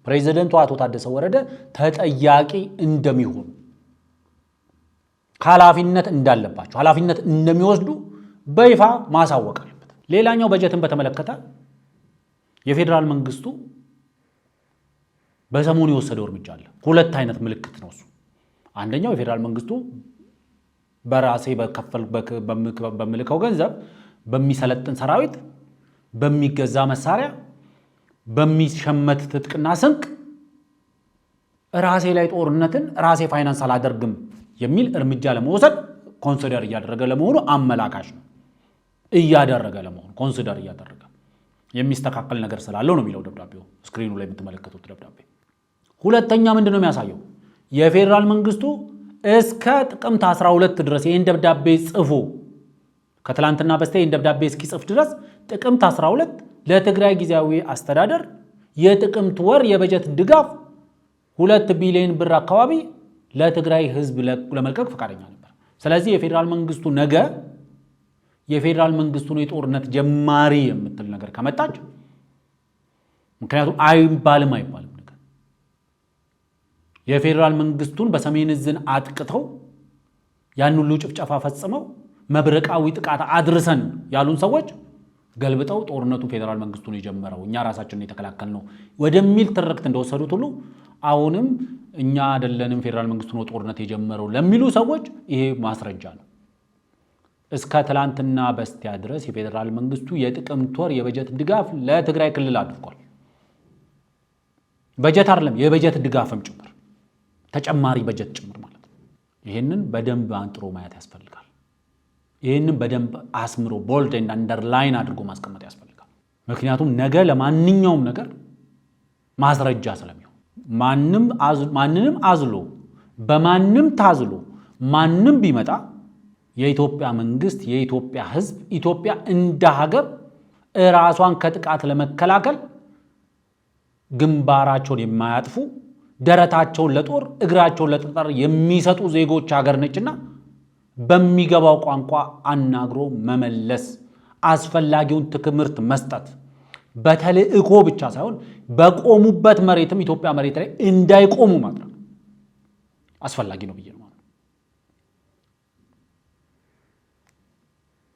ፕሬዚደንቱ አቶ ታደሰ ወረደ ተጠያቂ እንደሚሆኑ ኃላፊነት እንዳለባቸው ኃላፊነት እንደሚወስዱ በይፋ ማሳወቅ አለበት። ሌላኛው በጀትን በተመለከተ የፌደራል መንግስቱ በሰሞኑ የወሰደው እርምጃ አለ። ሁለት አይነት ምልክት ነው እሱ። አንደኛው የፌደራል መንግስቱ በራሴ በምልከው ገንዘብ በሚሰለጥን ሰራዊት በሚገዛ መሳሪያ በሚሸመት ትጥቅና ስንቅ ራሴ ላይ ጦርነትን ራሴ ፋይናንስ አላደርግም የሚል እርምጃ ለመውሰድ ኮንሲደር እያደረገ ለመሆኑ አመላካሽ ነው። እያደረገ ለመሆኑ ኮንሲደር እያደረገ የሚስተካከል ነገር ስላለው ነው የሚለው ደብዳቤው፣ ስክሪኑ ላይ የምትመለከቱት ደብዳቤ። ሁለተኛ ምንድነው የሚያሳየው? የፌደራል መንግስቱ እስከ ጥቅምት 12 ድረስ ይህን ደብዳቤ ጽፎ ከትላንትና በስቲያ ይህን ደብዳቤ እስኪጽፍ ድረስ ጥቅምት 12 ለትግራይ ጊዜያዊ አስተዳደር የጥቅምት ወር የበጀት ድጋፍ 2 ቢሊዮን ብር አካባቢ ለትግራይ ህዝብ ለመልቀቅ ፈቃደኛ ነበር። ስለዚህ የፌደራል መንግስቱ ነገ የፌደራል መንግስቱን የጦርነት ጀማሪ የምትል ነገር ከመጣች ምክንያቱም አይባልም ነገር የፌደራል መንግስቱን በሰሜን ዕዝን አጥቅተው ያን ሁሉ ጭፍጨፋ ፈጽመው መብረቃዊ ጥቃት አድርሰን ያሉን ሰዎች ገልብጠው ጦርነቱ ፌደራል መንግስቱን የጀመረው እኛ ራሳችንን የተከላከልነው ወደሚል ትርክት እንደወሰዱት ሁሉ አሁንም እኛ አይደለንም ፌደራል መንግስቱን ጦርነት የጀመረው ለሚሉ ሰዎች ይሄ ማስረጃ ነው። እስከ ትላንትና በስቲያ ድረስ የፌደራል መንግስቱ የጥቅምት ወር የበጀት ድጋፍ ለትግራይ ክልል አድርጓል። በጀት አይደለም የበጀት ድጋፍም ጭምር ተጨማሪ በጀት ጭምር ማለት ነው። ይሄንን በደንብ አንጥሮ ማየት ያስፈልጋል። ይሄንን በደንብ አስምሮ ቦልድ እና አንደርላይን አድርጎ ማስቀመጥ ያስፈልጋል። ምክንያቱም ነገ ለማንኛውም ነገር ማስረጃ ስለሚሆን ማንንም አዝሎ በማንም ታዝሎ ማንም ቢመጣ የኢትዮጵያ መንግስት የኢትዮጵያ ህዝብ ኢትዮጵያ እንደ ሀገር ራሷን ከጥቃት ለመከላከል ግንባራቸውን የማያጥፉ ደረታቸውን ለጦር እግራቸውን ለጠጠር የሚሰጡ ዜጎች ሀገር ነችና በሚገባው ቋንቋ አናግሮ መመለስ አስፈላጊውን ትምህርት መስጠት በተልእኮ ብቻ ሳይሆን በቆሙበት መሬትም ኢትዮጵያ መሬት ላይ እንዳይቆሙ ማድረግ አስፈላጊ ነው ብዬ ነው።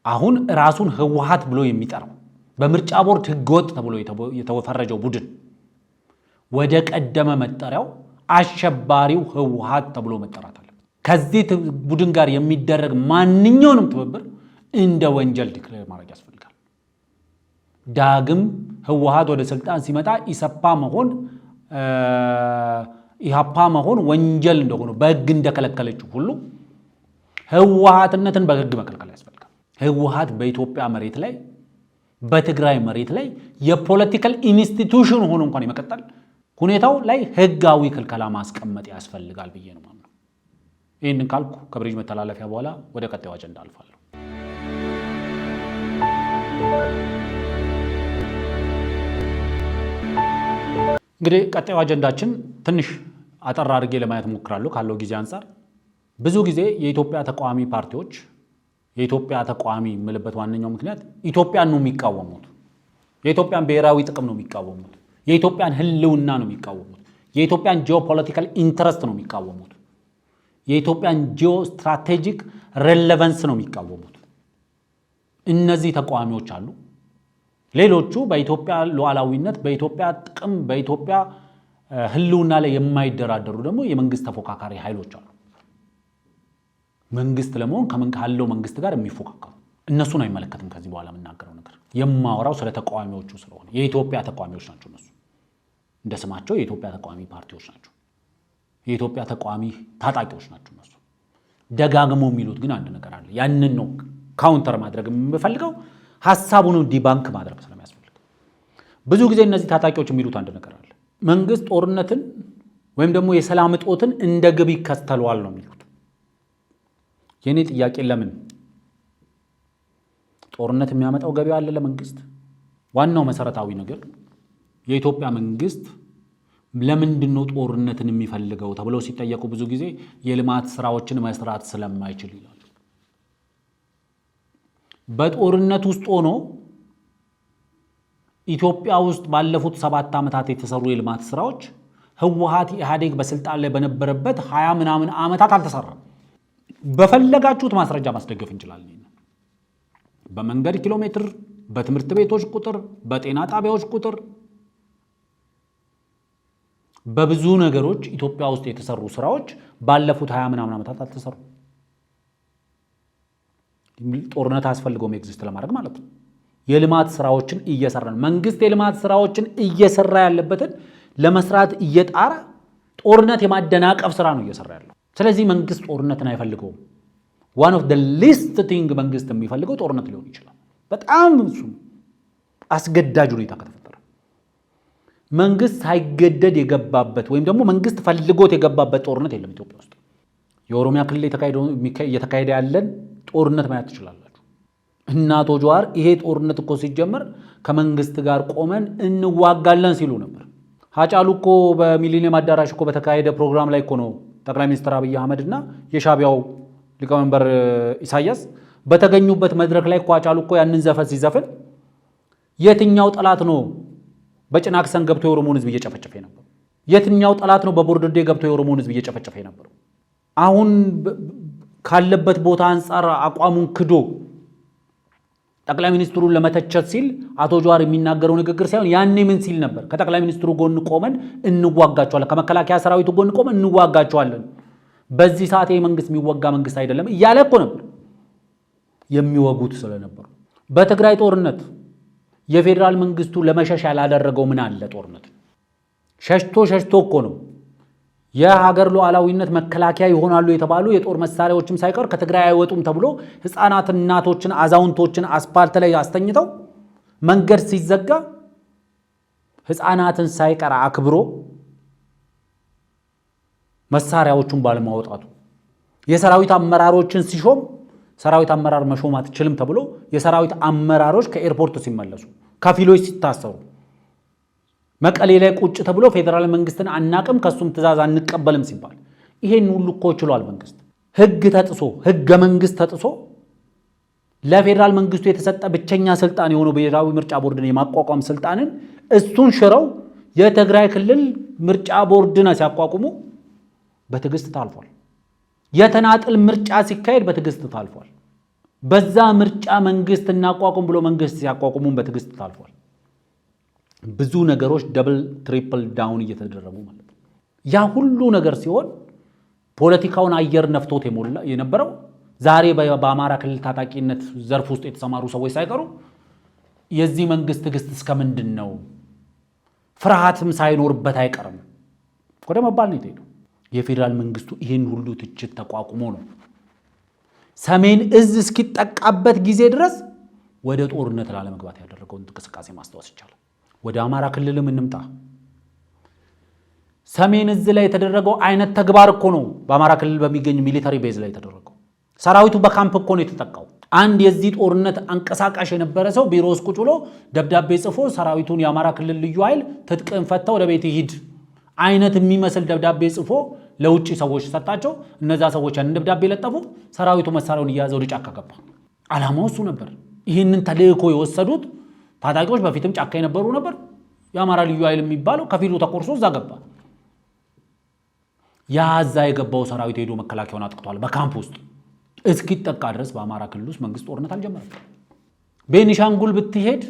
አሁን ራሱን ህወሓት ብሎ የሚጠራው በምርጫ ቦርድ ህገወጥ ተብሎ የተፈረጀው ቡድን ወደ ቀደመ መጠሪያው አሸባሪው ህወሓት ተብሎ መጠራት አለበት። ከዚህ ቡድን ጋር የሚደረግ ማንኛውንም ትብብር እንደ ወንጀል ዲክሌር ማድረግ ያስፈልጋል። ዳግም ህወሓት ወደ ስልጣን ሲመጣ ኢሃፓ መሆን ወንጀል እንደሆነ በህግ እንደከለከለችው ሁሉ ህወሓትነትን በህግ መከልከል ያስፈልጋል። ህወሓት በኢትዮጵያ መሬት ላይ በትግራይ መሬት ላይ የፖለቲካል ኢንስቲትዩሽን ሆኖ እንኳን የመቀጠል ሁኔታው ላይ ህጋዊ ክልከላ ማስቀመጥ ያስፈልጋል ብዬ ነው ማለት ነው። ይህንን ካልኩ ከብሪጅ መተላለፊያ በኋላ ወደ ቀጣዩ አጀንዳ አልፋለሁ። እንግዲህ ቀጣዩ አጀንዳችን ትንሽ አጠር አድርጌ ለማየት ሞክራለሁ ካለው ጊዜ አንፃር። ብዙ ጊዜ የኢትዮጵያ ተቃዋሚ ፓርቲዎች የኢትዮጵያ ተቃዋሚ የምልበት ዋነኛው ምክንያት ኢትዮጵያን ነው የሚቃወሙት። የኢትዮጵያን ብሔራዊ ጥቅም ነው የሚቃወሙት። የኢትዮጵያን ህልውና ነው የሚቃወሙት። የኢትዮጵያን ጂኦፖለቲካል ኢንትረስት ነው የሚቃወሙት። የኢትዮጵያን ጂኦ ስትራቴጂክ ሬሌቫንስ ነው የሚቃወሙት። እነዚህ ተቃዋሚዎች አሉ። ሌሎቹ በኢትዮጵያ ሉዓላዊነት፣ በኢትዮጵያ ጥቅም፣ በኢትዮጵያ ህልውና ላይ የማይደራደሩ ደግሞ የመንግስት ተፎካካሪ ኃይሎች አሉ። መንግስት ለመሆን ካለው መንግስት ጋር የሚፎካከሩ እነሱን አይመለከትም። ከዚህ በኋላ የምናገረው ነገር የማወራው ስለ ተቃዋሚዎቹ ስለሆነ የኢትዮጵያ ተቃዋሚዎች ናቸው። እነሱ እንደ ስማቸው የኢትዮጵያ ተቃዋሚ ፓርቲዎች ናቸው። የኢትዮጵያ ተቃዋሚ ታጣቂዎች ናቸው። እነሱ ደጋግሞ የሚሉት ግን አንድ ነገር አለ። ያንን ነው ካውንተር ማድረግ የምፈልገው፣ ሐሳቡን ዲባንክ ማድረግ ስለሚያስፈልግ። ብዙ ጊዜ እነዚህ ታጣቂዎች የሚሉት አንድ ነገር አለ። መንግስት ጦርነትን ወይም ደግሞ የሰላም እጦትን እንደ ግብ ይከተለዋል ነው የሚሉት። የኔ ጥያቄ ለምን ጦርነት የሚያመጣው ገቢ አለ ለመንግስት? ዋናው መሰረታዊ ነገር የኢትዮጵያ መንግስት ለምንድን ነው ጦርነትን የሚፈልገው ተብለው ሲጠየቁ ብዙ ጊዜ የልማት ስራዎችን መስራት ስለማይችል ይላሉ። በጦርነት ውስጥ ሆኖ ኢትዮጵያ ውስጥ ባለፉት 7 ዓመታት የተሰሩ የልማት ስራዎች ህወሓት ኢህአዴግ በስልጣን ላይ በነበረበት 20 ምናምን ዓመታት አልተሰራም። በፈለጋችሁት ማስረጃ ማስደገፍ እንችላለን። በመንገድ ኪሎ ሜትር፣ በትምህርት ቤቶች ቁጥር፣ በጤና ጣቢያዎች ቁጥር፣ በብዙ ነገሮች ኢትዮጵያ ውስጥ የተሰሩ ስራዎች ባለፉት 20 ምናምን ዓመታት አልተሰሩም። ጦርነት አስፈልገውም ኤግዚስት ለማድረግ ማለት ነው። የልማት ስራዎችን እየሰራ ነው መንግስት። የልማት ስራዎችን እየሰራ ያለበትን ለመስራት እየጣረ ጦርነት የማደናቀፍ ስራ ነው እየሰራ ያለው። ስለዚህ መንግስት ጦርነትን አይፈልገውም። ዋን ኦፍ ዘ ሊስት ቲንግ መንግስት የሚፈልገው ጦርነት ሊሆን ይችላል። በጣም እሱ አስገዳጅ ሁኔታ ከተፈጠረ መንግስት ሳይገደድ የገባበት ወይም ደግሞ መንግስት ፈልጎት የገባበት ጦርነት የለም ኢትዮጵያ ውስጥ። የኦሮሚያ ክልል እየተካሄደ ያለን ጦርነት ማየት ትችላላችሁ። እና አቶ ጀዋር ይሄ ጦርነት እኮ ሲጀመር ከመንግስት ጋር ቆመን እንዋጋለን ሲሉ ነበር። ሀጫሉ እኮ በሚሊኒየም አዳራሽ እኮ በተካሄደ ፕሮግራም ላይ እኮ ነው ጠቅላይ ሚኒስትር አብይ አህመድ እና የሻቢያው ሊቀመንበር ኢሳያስ በተገኙበት መድረክ ላይ እኮ ሀጫሉ እኮ ያንን ዘፈን ሲዘፍን የትኛው ጠላት ነው በጭናክሰን ገብቶ የኦሮሞን ህዝብ እየጨፈጨፈ ነበር? የትኛው ጠላት ነው በቦርደዴ ገብቶ የኦሮሞን ህዝብ እየጨፈጨፈ ነበር? አሁን ካለበት ቦታ አንጻር አቋሙን ክዶ ጠቅላይ ሚኒስትሩን ለመተቸት ሲል አቶ ጀዋር የሚናገረው ንግግር ሳይሆን ያኔ ምን ሲል ነበር? ከጠቅላይ ሚኒስትሩ ጎን ቆመን እንዋጋቸዋለን፣ ከመከላከያ ሰራዊቱ ጎን ቆመን እንዋጋቸዋለን፣ በዚህ ሰዓት መንግስት የሚወጋ መንግስት አይደለም እያለ እኮ ነበር። የሚወጉት ስለነበሩ በትግራይ ጦርነት የፌዴራል መንግስቱ ለመሸሽ ያላደረገው ምን አለ? ጦርነት ሸሽቶ እኮ ነው የሀገር ሉዓላዊነት መከላከያ ይሆናሉ የተባሉ የጦር መሳሪያዎችም ሳይቀር ከትግራይ አይወጡም ተብሎ ህፃናት፣ እናቶችን፣ አዛውንቶችን አስፓልት ላይ አስተኝተው መንገድ ሲዘጋ ህፃናትን ሳይቀር አክብሮ መሳሪያዎቹን ባለማውጣቱ የሰራዊት አመራሮችን ሲሾም ሰራዊት አመራር መሾም አትችልም ተብሎ የሰራዊት አመራሮች ከኤርፖርት ሲመለሱ፣ ከፊሎች ሲታሰሩ፣ መቀሌ ላይ ቁጭ ተብሎ ፌዴራል መንግስትን አናቅም ከሱም ትእዛዝ አንቀበልም ሲባል ይሄን ሁሉ እኮ ችሏል መንግስት። ህግ ተጥሶ ህገ መንግስት ተጥሶ ለፌዴራል መንግስቱ የተሰጠ ብቸኛ ስልጣን የሆነው ብሔራዊ ምርጫ ቦርድን የማቋቋም ስልጣንን እሱን ሽረው የትግራይ ክልል ምርጫ ቦርድን ሲያቋቁሙ በትዕግስት ታልፏል። የተናጥል ምርጫ ሲካሄድ በትዕግስት ታልፏል። በዛ ምርጫ መንግስት እናቋቁም ብሎ መንግስት ሲያቋቁሙን በትዕግስት ታልፏል። ብዙ ነገሮች ደብል ትሪፕል ዳውን እየተደረጉ ማለት ነው። ያ ሁሉ ነገር ሲሆን ፖለቲካውን አየር ነፍቶት የነበረው ዛሬ በአማራ ክልል ታጣቂነት ዘርፍ ውስጥ የተሰማሩ ሰዎች ሳይቀሩ የዚህ መንግስት ትዕግስት እስከምንድን ነው? ፍርሃትም ሳይኖርበት አይቀርም ወደ መባል ነው የተሄደው። የፌዴራል መንግስቱ ይህን ሁሉ ትችት ተቋቁሞ ነው ሰሜን እዝ እስኪጠቃበት ጊዜ ድረስ ወደ ጦርነት ላለመግባት ያደረገውን እንቅስቃሴ ማስታወስ ይቻላል። ወደ አማራ ክልልም እንምጣ። ሰሜን እዝ ላይ የተደረገው አይነት ተግባር እኮ ነው በአማራ ክልል በሚገኝ ሚሊታሪ ቤዝ ላይ የተደረገው። ሰራዊቱ በካምፕ እኮ ነው የተጠቃው። አንድ የዚህ ጦርነት አንቀሳቃሽ የነበረ ሰው ቢሮ ውስጥ ቁጭ ብሎ ደብዳቤ ጽፎ ሰራዊቱን የአማራ ክልል ልዩ ኃይል ትጥቅን ፈታ ወደ ቤት ይሂድ አይነት የሚመስል ደብዳቤ ጽፎ ለውጭ ሰዎች ሰጣቸው። እነዛ ሰዎች ያንን ደብዳቤ ለጠፉ። ሰራዊቱ መሳሪያውን እያያዘ ወደ ጫካ ገባ። ዓላማው እሱ ነበር። ይህንን ተልእኮ የወሰዱት ታጣቂዎች በፊትም ጫካ የነበሩ ነበር። የአማራ ልዩ ኃይል የሚባለው ከፊሉ ተቆርሶ እዛ ገባ። ያዛ የገባው ሰራዊት ሄዶ መከላከያውን አጥቅቷል። በካምፕ ውስጥ እስኪጠቃ ድረስ በአማራ ክልል ውስጥ መንግስት ጦርነት አልጀመረም። ቤኒሻንጉል ብትሄድ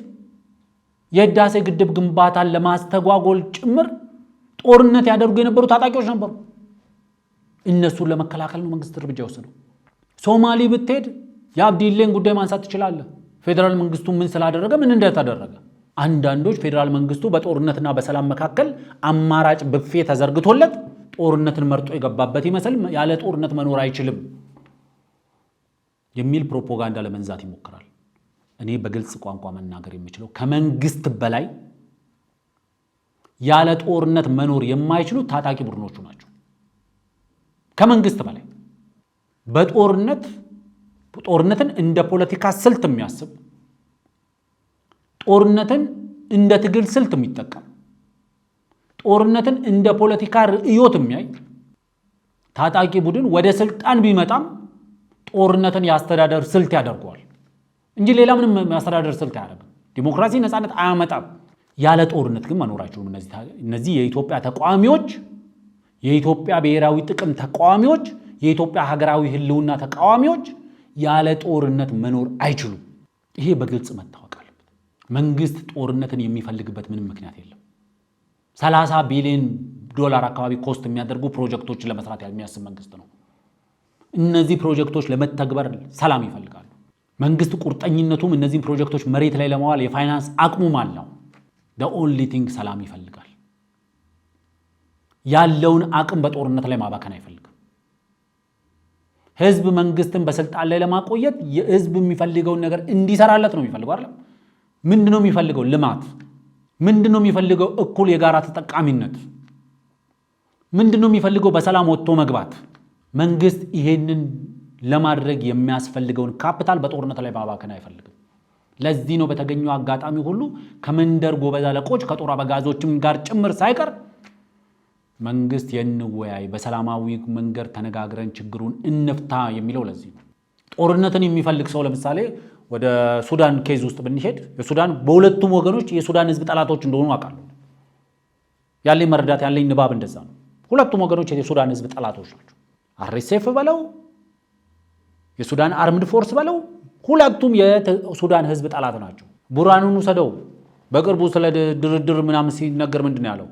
የህዳሴ ግድብ ግንባታን ለማስተጓጎል ጭምር ጦርነት ያደርጉ የነበሩ ታጣቂዎች ነበሩ። እነሱን ለመከላከል ነው መንግስት እርምጃ የወሰደው። ሶማሊ ብትሄድ የአብዲሌን ጉዳይ ማንሳት ትችላለህ። ፌዴራል መንግስቱ ምን ስላደረገ ምን እንደተደረገ። አንዳንዶች ፌዴራል መንግስቱ በጦርነትና በሰላም መካከል አማራጭ ብፌ ተዘርግቶለት ጦርነትን መርጦ የገባበት ይመስል ያለ ጦርነት መኖር አይችልም የሚል ፕሮፓጋንዳ ለመንዛት ይሞክራል። እኔ በግልጽ ቋንቋ መናገር የምችለው ከመንግስት በላይ ያለ ጦርነት መኖር የማይችሉ ታጣቂ ቡድኖቹ ናቸው። ከመንግስት በላይ ጦርነትን እንደ ፖለቲካ ስልት የሚያስብ፣ ጦርነትን እንደ ትግል ስልት የሚጠቀም፣ ጦርነትን እንደ ፖለቲካ ርዕዮት የሚያይ ታጣቂ ቡድን ወደ ስልጣን ቢመጣም ጦርነትን የአስተዳደር ስልት ያደርገዋል እንጂ ሌላ ምንም የአስተዳደር ስልት አያደርግም። ዲሞክራሲ፣ ነፃነት አያመጣም። ያለ ጦርነት ግን መኖር አይችሉም። እነዚህ የኢትዮጵያ ተቃዋሚዎች፣ የኢትዮጵያ ብሔራዊ ጥቅም ተቃዋሚዎች፣ የኢትዮጵያ ሀገራዊ ህልውና ተቃዋሚዎች ያለ ጦርነት መኖር አይችሉም። ይሄ በግልጽ መታወቅ አለበት። መንግስት ጦርነትን የሚፈልግበት ምንም ምክንያት የለም። 30 ቢሊዮን ዶላር አካባቢ ኮስት የሚያደርጉ ፕሮጀክቶችን ለመስራት የሚያስብ መንግስት ነው። እነዚህ ፕሮጀክቶች ለመተግበር ሰላም ይፈልጋሉ። መንግስት ቁርጠኝነቱም እነዚህን ፕሮጀክቶች መሬት ላይ ለማዋል የፋይናንስ አቅሙም አለው። ኦንሊ ቲንግ ሰላም ይፈልጋል። ያለውን አቅም በጦርነት ላይ ማባከን አይፈልግም። ህዝብ መንግስትን በስልጣን ላይ ለማቆየት የህዝብ የሚፈልገውን ነገር እንዲሰራለት ነው የሚፈልገው አይደል? ምንድነው የሚፈልገው? ልማት። ምንድነው የሚፈልገው? እኩል የጋራ ተጠቃሚነት። ምንድነው የሚፈልገው? በሰላም ወጥቶ መግባት። መንግስት ይሄንን ለማድረግ የሚያስፈልገውን ካፒታል በጦርነት ላይ ማባከን አይፈልግም። ለዚህ ነው በተገኘው አጋጣሚ ሁሉ ከመንደር ጎበዝ አለቆች ከጦር አበጋዞችም ጋር ጭምር ሳይቀር መንግስት የንወያይ በሰላማዊ መንገድ ተነጋግረን ችግሩን እንፍታ የሚለው። ለዚህ ነው ጦርነትን የሚፈልግ ሰው ለምሳሌ ወደ ሱዳን ኬዝ ውስጥ ብንሄድ የሱዳን በሁለቱም ወገኖች የሱዳን ህዝብ ጠላቶች እንደሆኑ አውቃለሁ። ያለኝ መረዳት ያለኝ ንባብ እንደዛ ነው። ሁለቱም ወገኖች የሱዳን ህዝብ ጠላቶች ናቸው። አርኤስኤፍ በለው የሱዳን አርምድ ፎርስ በለው ሁለቱም የሱዳን ህዝብ ጠላት ናቸው። ቡራኑን ሰደው በቅርቡ ስለ ድርድር ምናምን ሲነገር ምንድን ነው ያለው?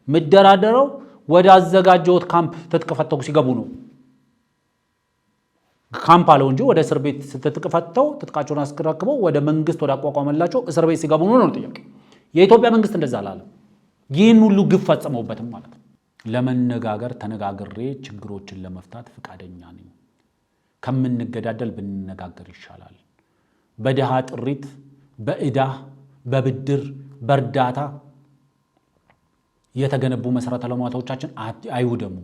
ምደራደረው ወደ አዘጋጀውት ካምፕ ተጥቅፈተው ሲገቡ ነው። ካምፕ አለው እንጂ ወደ እስር ቤት ተጥቅፈተው ተጥቃቸውን አስከራክበው ወደ መንግስት ወደ አቋቋመላቸው እስር ቤት ሲገቡ ነው ጥያቄ። የኢትዮጵያ መንግስት እንደዛ አላለም። ይህን ሁሉ ግፍ ፈጽመውበትም ማለት ነው። ለመነጋገር ተነጋግሬ ችግሮችን ለመፍታት ፈቃደኛ ነኝ። ከምንገዳደል ብንነጋገር ይሻላል። በድሃ ጥሪት፣ በእዳ፣ በብድር፣ በእርዳታ የተገነቡ መሰረተ ልማቶቻችን አይውደሙ፣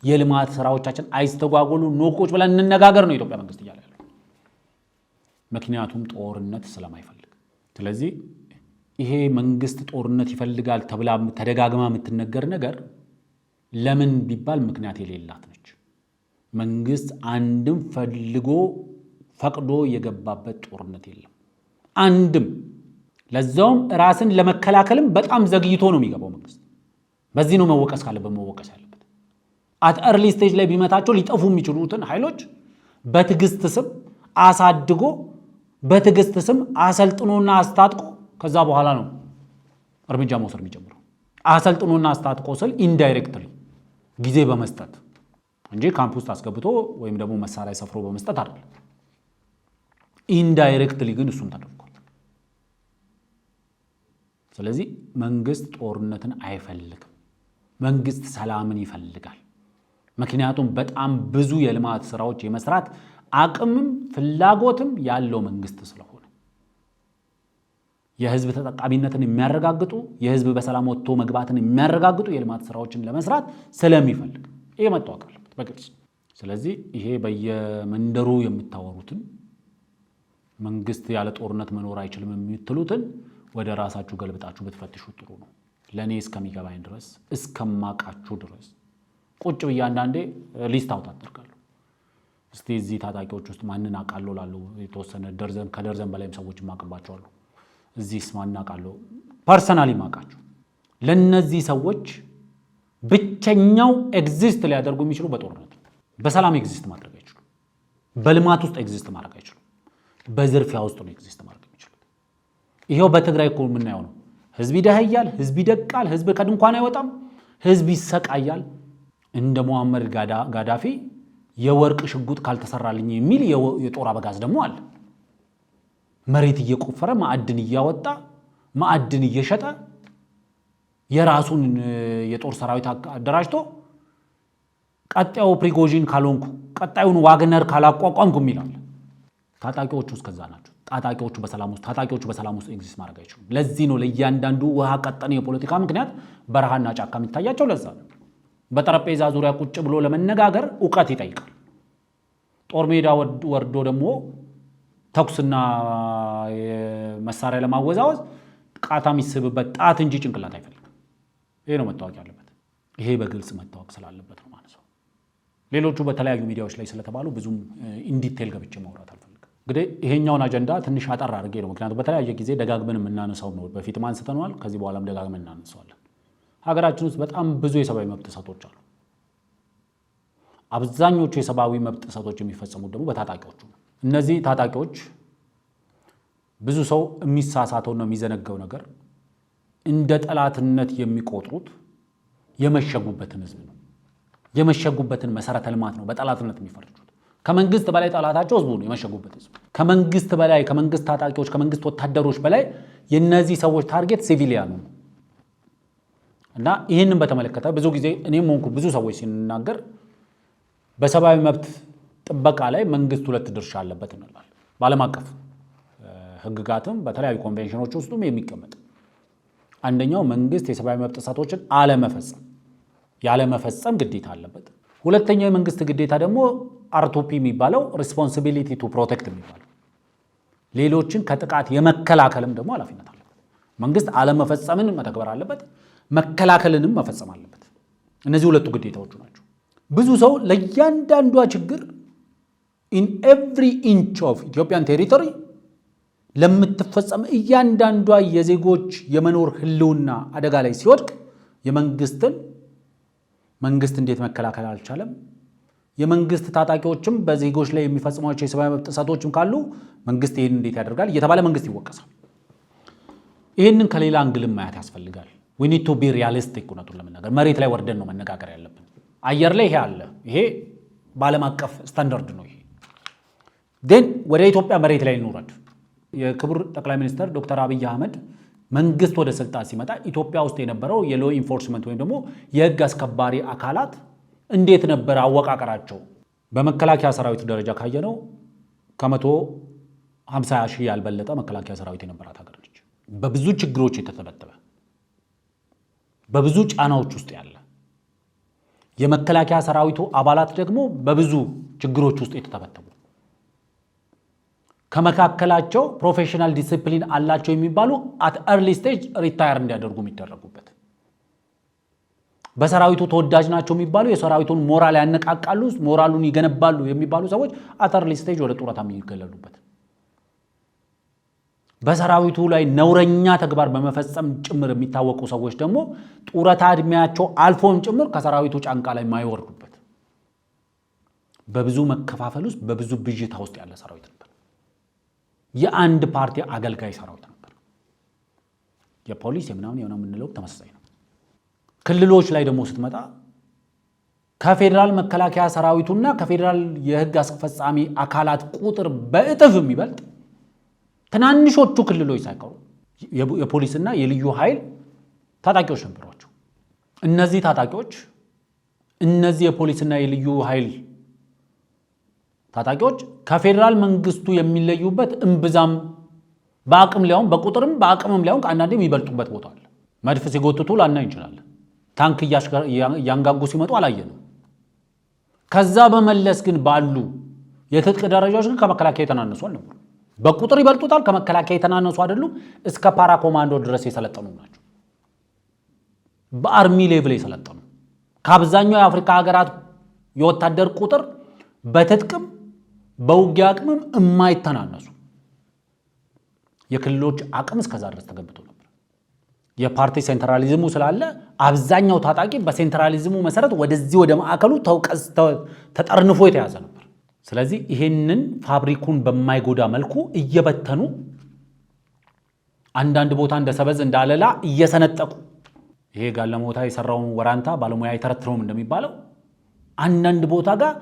የልማት ስራዎቻችን አይስተጓጎሉ፣ ኖቆች ብለን እንነጋገር ነው የኢትዮጵያ መንግስት እያለ ያለው። ምክንያቱም ጦርነት ስለማይፈልግ። ስለዚህ ይሄ መንግስት ጦርነት ይፈልጋል ተብላ ተደጋግማ የምትነገር ነገር ለምን ቢባል ምክንያት የሌላት ነች። መንግስት አንድም ፈልጎ ፈቅዶ የገባበት ጦርነት የለም። አንድም ለዛውም ራስን ለመከላከልም በጣም ዘግይቶ ነው የሚገባው መንግስት። በዚህ ነው መወቀስ ካለበት መወቀስ ያለበት። አት ኤርሊ ስቴጅ ላይ ቢመታቸው ሊጠፉ የሚችሉትን ኃይሎች በትዕግስት ስም አሳድጎ በትዕግስት ስም አሰልጥኖና አስታጥቆ ከዛ በኋላ ነው እርምጃ መውሰድ የሚጀምረው። አሰልጥኖና አስታጥቆ ስል ኢንዳይሬክትሊ ጊዜ በመስጠት እንጂ ካምፕ ውስጥ አስገብቶ ወይም ደግሞ መሳሪያ ሰፍሮ በመስጠት አይደለም። ኢንዳይሬክትሊ ግን እሱም ተደርጓል። ስለዚህ መንግስት ጦርነትን አይፈልግም። መንግስት ሰላምን ይፈልጋል። ምክንያቱም በጣም ብዙ የልማት ስራዎች የመስራት አቅምም ፍላጎትም ያለው መንግስት ስለሆነ የህዝብ ተጠቃሚነትን የሚያረጋግጡ የህዝብ በሰላም ወጥቶ መግባትን የሚያረጋግጡ የልማት ስራዎችን ለመስራት ስለሚፈልግ ይሄ መታወቅ አለበት በግልጽ። ስለዚህ ይሄ በየመንደሩ የምታወሩትን መንግስት ያለ ጦርነት መኖር አይችልም የምትሉትን ወደ ራሳችሁ ገልብጣችሁ ብትፈትሹ ጥሩ ነው። ለኔ እስከሚገባኝ ድረስ እስከማቃችሁ ድረስ ቁጭ ብዬ አንዳንዴ ሊስት አውጣ አደርጋለሁ። እስቲ እዚህ ታጣቂዎች ውስጥ ማንን አውቃለሁ ላሉ የተወሰነ ከደርዘን በላይም ሰዎች ማቀባቸዋለሁ። እዚህስ ማንን አውቃለሁ ፐርሰናሊ ማውቃቸው። ለነዚህ ሰዎች ብቸኛው ኤግዚስት ሊያደርጉ የሚችሉ በጦርነት ነው። በሰላም ኤግዚስት ማድረግ አይችሉም። በልማት ውስጥ ኤግዚስት ማድረግ አይችሉም። በዝርፊያ ውስጥ ነው ኤግዚስት ማድረግ የሚችሉት። ይሄው በትግራይ እኮ የምናየው ነው። ህዝብ ይደህያል፣ ህዝብ ይደቃል፣ ህዝብ ከድንኳን አይወጣም፣ ህዝብ ይሰቃያል። እንደ ሙአመር ጋዳፊ የወርቅ ሽጉጥ ካልተሰራልኝ የሚል የጦር አበጋዝ ደግሞ አለ። መሬት እየቆፈረ ማዕድን እያወጣ ማዕድን እየሸጠ የራሱን የጦር ሰራዊት አደራጅቶ ቀጣዩ ፕሪጎጂን ካልሆንኩ ቀጣዩን ዋግነር ካላቋቋምኩ ይላል። ታጣቂዎቹ እስከዛ ናቸው። ታጣቂዎቹ በሰላም ውስጥ ኤግዚስት ማድረግ አይችሉም። ለዚህ ነው ለእያንዳንዱ ውሃ ቀጠነ የፖለቲካ ምክንያት በረሃና ጫካ የሚታያቸው። ለዛ ነው በጠረጴዛ ዙሪያ ቁጭ ብሎ ለመነጋገር እውቀት ይጠይቃል። ጦር ሜዳ ወርዶ ደግሞ ተኩስና መሳሪያ ለማወዛወዝ ቃታ የሚስብበት ጣት እንጂ ጭንቅላት አይፈልግም። ይሄ ነው መታወቅ ያለበት። ይሄ በግልጽ መታወቅ ስላለበት ነው ማለት ነው። ሌሎቹ በተለያዩ ሚዲያዎች ላይ ስለተባሉ ብዙም ኢንዲቴል ገብቼ ማውራት አልፈልግም። እንግዲህ ይሄኛውን አጀንዳ ትንሽ አጠር አድርጌ ነው፣ ምክንያቱም በተለያየ ጊዜ ደጋግመን የምናነሳው ነው። በፊትም አንስተነዋል፣ ከዚህ በኋላም ደጋግመን እናነሳዋለን። ሀገራችን ውስጥ በጣም ብዙ የሰብአዊ መብት ጥሰቶች አሉ። አብዛኞቹ የሰብአዊ መብት ጥሰቶች የሚፈጸሙት ደግሞ በታጣቂዎቹ ነው። እነዚህ ታጣቂዎች ብዙ ሰው የሚሳሳተውና የሚዘነጋው ነገር እንደ ጠላትነት የሚቆጥሩት የመሸጉበትን ህዝብ ነው። የመሸጉበትን መሰረተ ልማት ነው በጠላትነት የሚፈርጁት። ከመንግስት በላይ ጠላታቸው ህዝቡ ነው፣ የመሸጉበት ህዝብ። ከመንግስት በላይ ከመንግስት ታጣቂዎች ከመንግስት ወታደሮች በላይ የነዚህ ሰዎች ታርጌት ሲቪሊያኑ ነው። እና ይህንን በተመለከተ ብዙ ጊዜ እኔም ሆንኩ ብዙ ሰዎች ሲናገር በሰብአዊ መብት ጥበቃ ላይ መንግስት ሁለት ድርሻ አለበት እንላለን። በዓለም አቀፍ ህግጋትም በተለያዩ ኮንቬንሽኖች ውስጥም የሚቀመጥ አንደኛው መንግስት የሰብአዊ መብት ጥሰቶችን ያለመፈጸም ግዴታ አለበት። ሁለተኛው የመንግስት ግዴታ ደግሞ አርቱፒ የሚባለው ሪስፖንሲቢሊቲ ቱ ፕሮቴክት የሚባለው ሌሎችን ከጥቃት የመከላከልም ደግሞ ኃላፊነት አለበት። መንግስት አለመፈጸምን መተግበር አለበት፣ መከላከልንም መፈጸም አለበት። እነዚህ ሁለቱ ግዴታዎቹ ናቸው። ብዙ ሰው ለእያንዳንዷ ችግር ኢን ኤቭሪ ኢንች ኦፍ ኢትዮጵያን ቴሪቶሪ ለምትፈጸም እያንዳንዷ የዜጎች የመኖር ህልውና አደጋ ላይ ሲወድቅ መንግስት እንዴት መከላከል አልቻለም? የመንግስት ታጣቂዎችም በዜጎች ላይ የሚፈጽሟቸው የሰብአዊ መብት ጥሰቶችም ካሉ መንግስት ይህን እንዴት ያደርጋል እየተባለ መንግስት ይወቀሳል። ይህንን ከሌላ አንግልም ማየት ያስፈልጋል። we need to be realistic። እውነቱን ለመናገር መሬት ላይ ወርደን ነው መነጋገር ያለብን። አየር ላይ ይሄ አለ፣ ይሄ በዓለም አቀፍ ስታንዳርድ ነው። ይሄ ግን ወደ ኢትዮጵያ መሬት ላይ እንውረድ። የክቡር ጠቅላይ ሚኒስትር ዶክተር አብይ አህመድ መንግስት ወደ ስልጣን ሲመጣ ኢትዮጵያ ውስጥ የነበረው የሎ ኢንፎርስመንት ወይም ደግሞ የህግ አስከባሪ አካላት እንዴት ነበር አወቃቀራቸው? በመከላከያ ሰራዊት ደረጃ ካየነው ከ150 ሺህ ያልበለጠ መከላከያ ሰራዊት የነበራት ሀገር ነች። በብዙ ችግሮች የተተበተበ በብዙ ጫናዎች ውስጥ ያለ የመከላከያ ሰራዊቱ አባላት ደግሞ በብዙ ችግሮች ውስጥ የተተበተቡ ከመካከላቸው ፕሮፌሽናል ዲሲፕሊን አላቸው የሚባሉ አት ኤርሊ ስቴጅ ሪታየር እንዲያደርጉ የሚደረጉበት በሰራዊቱ ተወዳጅ ናቸው የሚባሉ የሰራዊቱን ሞራል ያነቃቃሉ፣ ሞራሉን ይገነባሉ የሚባሉ ሰዎች አት ኤርሊ ስቴጅ ወደ ጡረታ የሚገለሉበት በሰራዊቱ ላይ ነውረኛ ተግባር በመፈጸም ጭምር የሚታወቁ ሰዎች ደግሞ ጡረታ እድሜያቸው አልፎም ጭምር ከሰራዊቱ ጫንቃ ላይ ማይወርዱበት በብዙ መከፋፈል ውስጥ በብዙ ብዥታ ውስጥ ያለ ሰራዊት ነበር። የአንድ ፓርቲ አገልጋይ ሰራዊት ነበር። የፖሊስ የምናምን የምንለው ተመሳሳይ ነው። ክልሎች ላይ ደግሞ ስትመጣ ከፌዴራል መከላከያ ሰራዊቱና ከፌዴራል የህግ አስፈጻሚ አካላት ቁጥር በእጥፍ የሚበልጥ ትናንሾቹ ክልሎች ሳይቀሩ የፖሊስና የልዩ ኃይል ታጣቂዎች ነበሯቸው። እነዚህ ታጣቂዎች እነዚህ የፖሊስና የልዩ ኃይል ታጣቂዎች ከፌዴራል መንግስቱ የሚለዩበት እምብዛም በአቅም ሊያውም በቁጥርም በአቅምም ሊያውም አንዳንዴ የሚበልጡበት ቦታ አለ። መድፍ ሲጎትቱ ላናይ እንችላለን። ታንክ እያንጋጉ ሲመጡ አላየንም። ከዛ በመለስ ግን ባሉ የትጥቅ ደረጃዎች ግን ከመከላከያ የተናነሱ አልነበሩ። በቁጥር ይበልጡታል፣ ከመከላከያ የተናነሱ አይደሉም። እስከ ፓራ ኮማንዶ ድረስ የሰለጠኑ ናቸው። በአርሚ ሌቭል የሰለጠኑ ከአብዛኛው የአፍሪካ ሀገራት የወታደር ቁጥር በትጥቅም በውጊያ አቅምም የማይተናነሱ የክልሎች አቅም እስከዛ ድረስ ተገንብቶ ነበር። የፓርቲ ሴንትራሊዝሙ ስላለ አብዛኛው ታጣቂ በሴንትራሊዝሙ መሰረት ወደዚህ ወደ ማዕከሉ ተጠርንፎ የተያዘ ነበር። ስለዚህ ይሄንን ፋብሪኩን በማይጎዳ መልኩ እየበተኑ አንዳንድ ቦታ እንደ ሰበዝ እንደ አለላ እየሰነጠቁ ይሄ ጋለሞታ የሰራውን ወራንታ ባለሙያ አይተረትረውም እንደሚባለው አንዳንድ ቦታ ጋር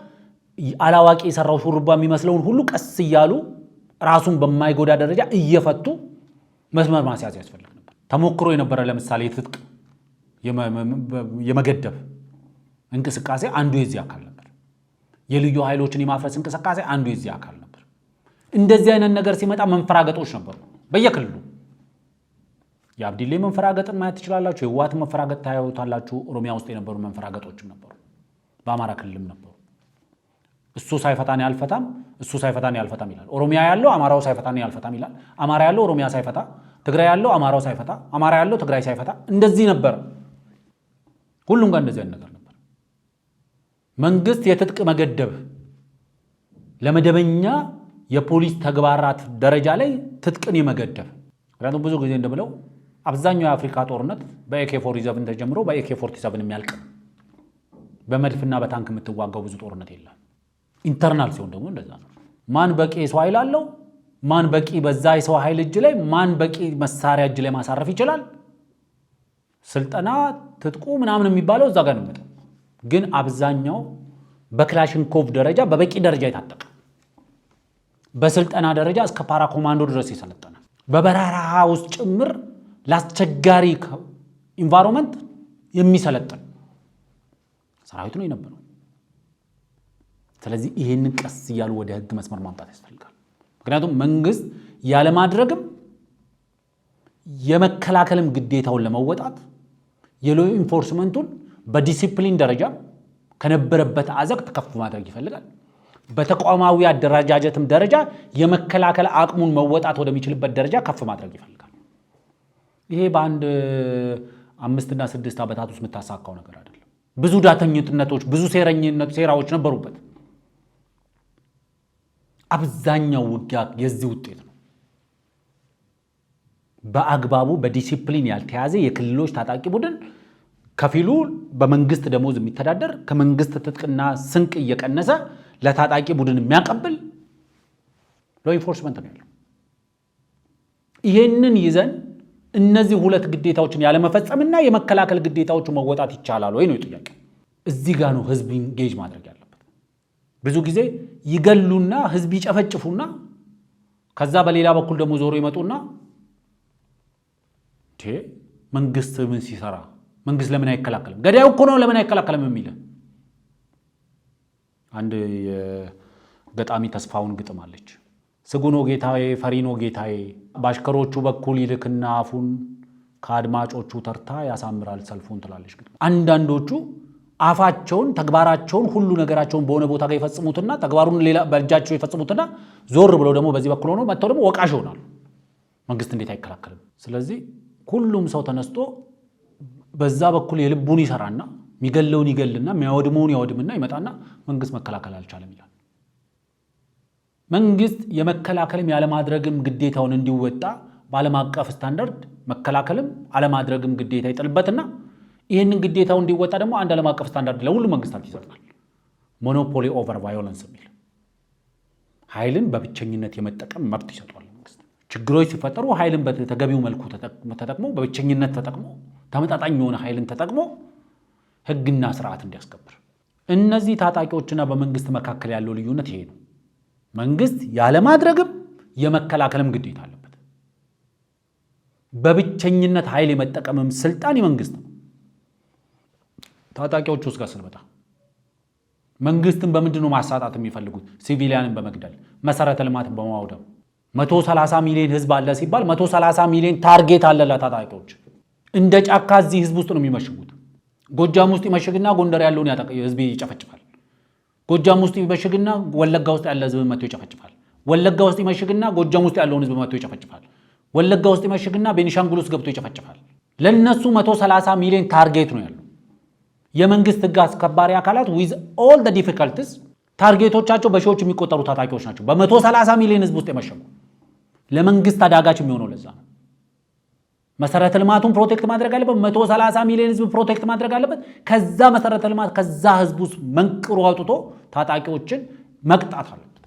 አላዋቂ የሰራው ሹርባ የሚመስለውን ሁሉ ቀስ እያሉ ራሱን በማይጎዳ ደረጃ እየፈቱ መስመር ማስያዝ ያስፈልግ ነበር። ተሞክሮ የነበረ ለምሳሌ የትጥቅ የመገደብ እንቅስቃሴ አንዱ የዚህ አካል ነበር። የልዩ ኃይሎችን የማፍረስ እንቅስቃሴ አንዱ የዚህ አካል ነበር። እንደዚህ አይነት ነገር ሲመጣ መንፈራገጦች ነበሩ በየክልሉ። የአብዲሌ መንፈራገጥን ማየት ትችላላችሁ። የህወሓት መንፈራገጥ ታዩታላችሁ። ኦሮሚያ ውስጥ የነበሩ መንፈራገጦችም ነበሩ፣ በአማራ ክልልም ነበሩ። እሱ ሳይፈታን ያልፈታም፣ እሱ ሳይፈታን ያልፈታም ይላል። ኦሮሚያ ያለው አማራው ሳይፈታን ያልፈታም ይላል። አማራ ያለው ኦሮሚያ ሳይፈታ፣ ትግራይ ያለው አማራው ሳይፈታ፣ አማራ ያለው ትግራይ ሳይፈታ፣ እንደዚህ ነበር። ሁሉም ጋር እንደዚህ አይነት ነገር ነበር። መንግስት የትጥቅ መገደብ ለመደበኛ የፖሊስ ተግባራት ደረጃ ላይ ትጥቅን የመገደብ ምክንያቱም ብዙ ጊዜ እንደብለው አብዛኛው የአፍሪካ ጦርነት በAK47 ተጀምሮ በAK47 የሚያልቅ በመድፍና በታንክ የምትዋጋው ብዙ ጦርነት የለም። ኢንተርናል ሲሆን ደግሞ እንደዛ ነው። ማን በቂ የሰው ኃይል አለው፣ ማን በቂ በዛ የሰው ኃይል እጅ ላይ ማን በቂ መሳሪያ እጅ ላይ ማሳረፍ ይችላል፣ ስልጠና ትጥቁ ምናምን የሚባለው እዛ ጋር ነው። ግን አብዛኛው በክላሽንኮቭ ደረጃ በበቂ ደረጃ የታጠቀ በስልጠና ደረጃ እስከ ፓራ ኮማንዶ ድረስ የሰለጠነ በበረሃ ውስጥ ጭምር ለአስቸጋሪ ኢንቫይሮንመንት የሚሰለጥን ሰራዊት ነው የነበረው። ስለዚህ ይሄንን ቀስ እያሉ ወደ ህግ መስመር ማምጣት ያስፈልጋል። ምክንያቱም መንግስት ያለማድረግም የመከላከልም ግዴታውን ለመወጣት የሎ ኢንፎርስመንቱን በዲሲፕሊን ደረጃ ከነበረበት አዘቅት ከፍ ማድረግ ይፈልጋል። በተቋማዊ አደረጃጀትም ደረጃ የመከላከል አቅሙን መወጣት ወደሚችልበት ደረጃ ከፍ ማድረግ ይፈልጋል። ይሄ በአንድ 5 እና 6 ዓመታት ውስጥ የምታሳካው ነገር አይደለም። ብዙ ዳተኝነቶች፣ ብዙ ሴራዎች ነበሩበት። አብዛኛው ውጊያ የዚህ ውጤት ነው። በአግባቡ በዲሲፕሊን ያልተያዘ የክልሎች ታጣቂ ቡድን ከፊሉ በመንግስት ደሞዝ የሚተዳደር ከመንግስት ትጥቅና ስንቅ እየቀነሰ ለታጣቂ ቡድን የሚያቀብል ሎ ኢንፎርስመንት ነው ያለው። ይሄንን ይዘን እነዚህ ሁለት ግዴታዎችን ያለመፈጸምና የመከላከል ግዴታዎችን መወጣት ይቻላል ወይ ነው ጥያቄ። እዚህ ጋር ነው ህዝብ ኢንጌጅ ማድረግ ያለበት። ብዙ ጊዜ ይገሉና ህዝብ ይጨፈጭፉና ከዛ በሌላ በኩል ደግሞ ዞሮ ይመጡና መንግስት ምን ሲሰራ መንግስት ለምን አይከላከልም? ገዳዩ እኮ ነው ለምን አይከላከልም የሚል አንድ የገጣሚ ተስፋውን ግጥም አለች። ስጉኖ ጌታዬ ፈሪኖ ጌታዬ ባሽከሮቹ በኩል ይልክና አፉን ከአድማጮቹ ተርታ ያሳምራል ሰልፉን ትላለች ግጥም። አንዳንዶቹ አፋቸውን ተግባራቸውን ሁሉ ነገራቸውን በሆነ ቦታ ጋር ይፈጽሙትና ተግባሩን ሌላ በእጃቸው ይፈጽሙትና ዞር ብለው ደግሞ በዚህ በኩል ሆኖ መጥተው ደግሞ ወቃሽ ይሆናሉ። መንግስት እንዴት አይከላከልም? ስለዚህ ሁሉም ሰው ተነስቶ በዛ በኩል የልቡን ይሰራና የሚገለውን ይገልና የሚያወድመውን ያወድምና ይመጣና መንግስት መከላከል አልቻለም ይላል። መንግስት የመከላከልም ያለማድረግም ግዴታውን እንዲወጣ በዓለም አቀፍ ስታንዳርድ መከላከልም አለማድረግም ግዴታ ይጥልበትና ይህንን ግዴታው እንዲወጣ ደግሞ አንድ ዓለም አቀፍ ስታንዳርድ ለሁሉም መንግስታት ይሰጣል። ሞኖፖሊ ኦቨር ቫዮለንስ የሚል ኃይልን በብቸኝነት የመጠቀም መብት ይሰጣል። ችግሮች ሲፈጠሩ ኃይልን በተገቢው መልኩ ተጠቅሞ በብቸኝነት ተጠቅሞ ተመጣጣኝ የሆነ ኃይልን ተጠቅሞ ህግና ስርዓት እንዲያስከብር። እነዚህ ታጣቂዎችና በመንግስት መካከል ያለው ልዩነት ይሄ ነው። መንግስት ያለማድረግም የመከላከልም ግዴታ አለበት። በብቸኝነት ኃይል የመጠቀምም ስልጣን የመንግስት ነው። ታጣቂዎቹ ውስጥ ጋር ስለመጣ መንግስትን በምንድን ነው ማሳጣት የሚፈልጉት? ሲቪሊያንን በመግደል መሰረተ ልማትን በማውደም 130 ሚሊዮን ህዝብ አለ ሲባል 130 ሚሊዮን ታርጌት አለ ለታጣቂዎች። እንደ ጫካ እዚህ ህዝብ ውስጥ ነው የሚመሽጉት። ጎጃም ውስጥ ይመሽግና ጎንደር ያለውን ህዝብ ይጨፈጭፋል። ጎጃም ውስጥ ይመሽግና ወለጋ ውስጥ ያለ ህዝብ መጥቶ ይጨፈጭፋል። ወለጋ ውስጥ ይመሽግና ጎጃም ውስጥ ያለውን ህዝብ መጥቶ ይጨፈጭፋል። ወለጋ ውስጥ ይመሽግና ቤኒሻንጉል ውስጥ ገብቶ ይጨፈጭፋል። ለነሱ 130 ሚሊዮን ታርጌት ነው ያለው። የመንግስት ህግ አስከባሪ አካላት with all the difficulties ታርጌቶቻቸው በሺዎች የሚቆጠሩ ታጣቂዎች ናቸው። በ130 ሚሊዮን ህዝብ ውስጥ የመሸጉ ለመንግስት አዳጋች የሚሆነው ለዛ ነው። መሰረተ ልማቱን ፕሮቴክት ማድረግ አለበት። 130 ሚሊዮን ህዝብ ፕሮቴክት ማድረግ አለበት። ከዛ መሰረተ ልማት ከዛ ህዝብ ውስጥ መንቅሮ አውጥቶ ታጣቂዎችን መቅጣት አለበት።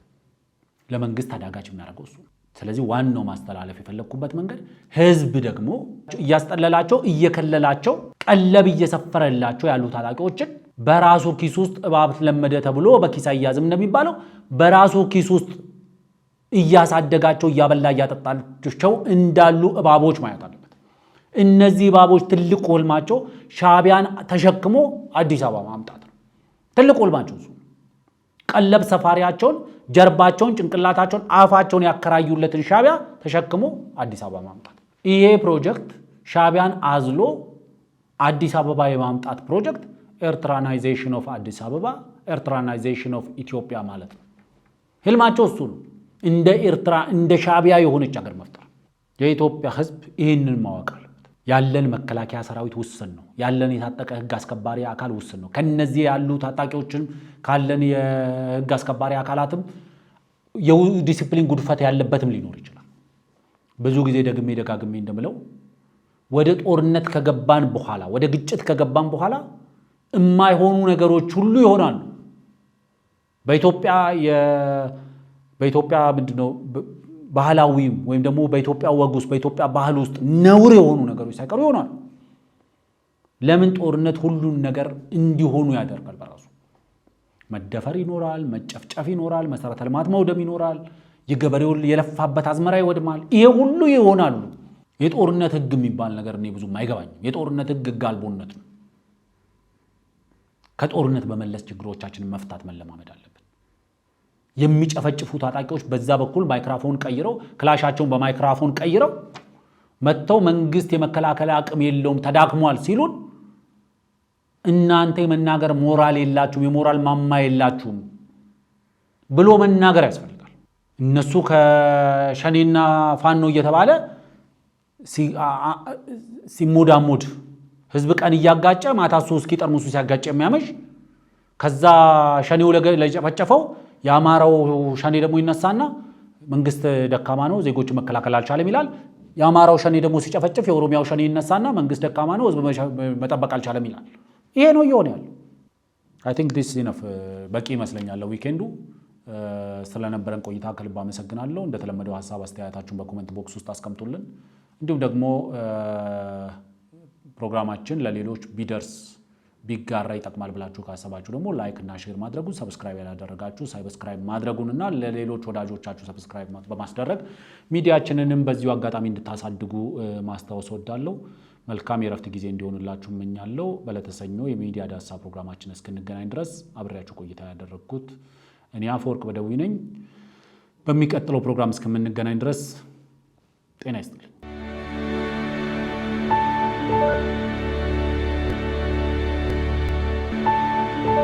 ለመንግስት አዳጋች የሚያደርገው እሱ። ስለዚህ ዋናው ማስተላለፍ የፈለኩበት መንገድ ህዝብ ደግሞ እያስጠለላቸው እየከለላቸው ቀለብ እየሰፈረላቸው ያሉ ታጣቂዎችን በራሱ ኪስ ውስጥ እባብ ለመደ ተብሎ በኪስ አያዝም እንደሚባለው በራሱ ኪስ ውስጥ እያሳደጋቸው እያበላ እያጠጣቸው እንዳሉ እባቦች ማየት አለበት። እነዚህ እባቦች ትልቅ ህልማቸው ሻዕቢያን ተሸክሞ አዲስ አበባ ማምጣት ነው። ትልቅ ህልማቸው እሱ። ቀለብ ሰፋሪያቸውን ጀርባቸውን፣ ጭንቅላታቸውን፣ አፋቸውን ያከራዩለትን ሻዕቢያ ተሸክሞ አዲስ አበባ ማምጣት። ይሄ ፕሮጀክት ሻዕቢያን አዝሎ አዲስ አበባ የማምጣት ፕሮጀክት ኤርትራናይዜሽን ኦፍ አዲስ አበባ፣ ኤርትራናይዜሽን ኦፍ ኢትዮጵያ ማለት ነው። ህልማቸው እሱ ነው። እንደ ኤርትራ እንደ ሻዕቢያ የሆነች ሀገር መፍጠር። የኢትዮጵያ ህዝብ ይህንን ማወቅ አለበት። ያለን መከላከያ ሰራዊት ውስን ነው። ያለን የታጠቀ ህግ አስከባሪ አካል ውስን ነው። ከነዚህ ያሉ ታጣቂዎችን ካለን የህግ አስከባሪ አካላትም የዲሲፕሊን ጉድፈት ያለበትም ሊኖር ይችላል። ብዙ ጊዜ ደጋግሜ እንደምለው ወደ ጦርነት ከገባን በኋላ ወደ ግጭት ከገባን በኋላ የማይሆኑ ነገሮች ሁሉ ይሆናሉ። በኢትዮጵያ ምንድነው ባህላዊ ወይም ደግሞ በኢትዮጵያ ወግ ውስጥ በኢትዮጵያ ባህል ውስጥ ነውር የሆኑ ነገሮች ሳይቀሩ ይሆናሉ። ለምን ጦርነት ሁሉን ነገር እንዲሆኑ ያደርጋል? በራሱ መደፈር ይኖራል፣ መጨፍጨፍ ይኖራል፣ መሰረተ ልማት መውደም ይኖራል፣ የገበሬው የለፋበት አዝመራ ይወድማል። ይሄ ሁሉ ይሆናሉ። የጦርነት ህግ የሚባል ነገር እኔ ብዙም አይገባኝም። የጦርነት ህግ አልቦነት ነው። ከጦርነት በመለስ ችግሮቻችንን መፍታት መለማመድ አለብን። የሚጨፈጭፉ ታጣቂዎች በዛ በኩል ማይክሮፎን ቀይረው ክላሻቸውን በማይክሮፎን ቀይረው መጥተው መንግስት የመከላከል አቅም የለውም ተዳክሟል ሲሉን እናንተ የመናገር ሞራል የላችሁም፣ የሞራል ማማ የላችሁም ብሎ መናገር ያስፈልጋል። እነሱ ከሸኔና ፋኖ እየተባለ ሲሞዳሞድ ህዝብ ቀን እያጋጨ ማታ እሱ እስኪ ጠርሙሱ ሲያጋጨ የሚያመሽ ከዛ ሸኔው ለጨፈጨፈው የአማራው ሸኔ ደግሞ ይነሳና መንግስት ደካማ ነው ዜጎች መከላከል አልቻለም ይላል። የአማራው ሸኔ ደግሞ ሲጨፈጭፍ የኦሮሚያው ሸኔ ይነሳና መንግስት ደካማ ነው ህዝብ መጠበቅ አልቻለም ይላል። ይሄ ነው እየሆነ ያለው። አይ ቲንክ ዲስ ኢነፍ በቂ ይመስለኛል ለዊኬንዱ። ስለነበረን ቆይታ ከልብ አመሰግናለሁ። እንደተለመደው ሐሳብ አስተያየታችሁን በኮሜንት ቦክስ ውስጥ አስቀምጡልን። እንዲሁም ደግሞ ፕሮግራማችን ለሌሎች ቢደርስ ቢጋራ ይጠቅማል ብላችሁ ካሰባችሁ ደግሞ ላይክ እና ሼር ማድረጉን፣ ሰብስክራይብ ያላደረጋችሁ ሰብስክራይብ ማድረጉንና ለሌሎች ወዳጆቻችሁ ሰብስክራይብ በማስደረግ ሚዲያችንንም በዚሁ አጋጣሚ እንድታሳድጉ ማስታወስ ወዳለሁ። መልካም የረፍት ጊዜ እንዲሆንላችሁ እመኛለሁ። በለተሰኞ የሚዲያ ዳሳ ፕሮግራማችን እስክንገናኝ ድረስ አብሬያችሁ ቆይታ ያደረግኩት እኔ አፈወርቅ በደዊ ነኝ። በሚቀጥለው ፕሮግራም እስከምንገናኝ ድረስ ጤና ይስጥልኝ።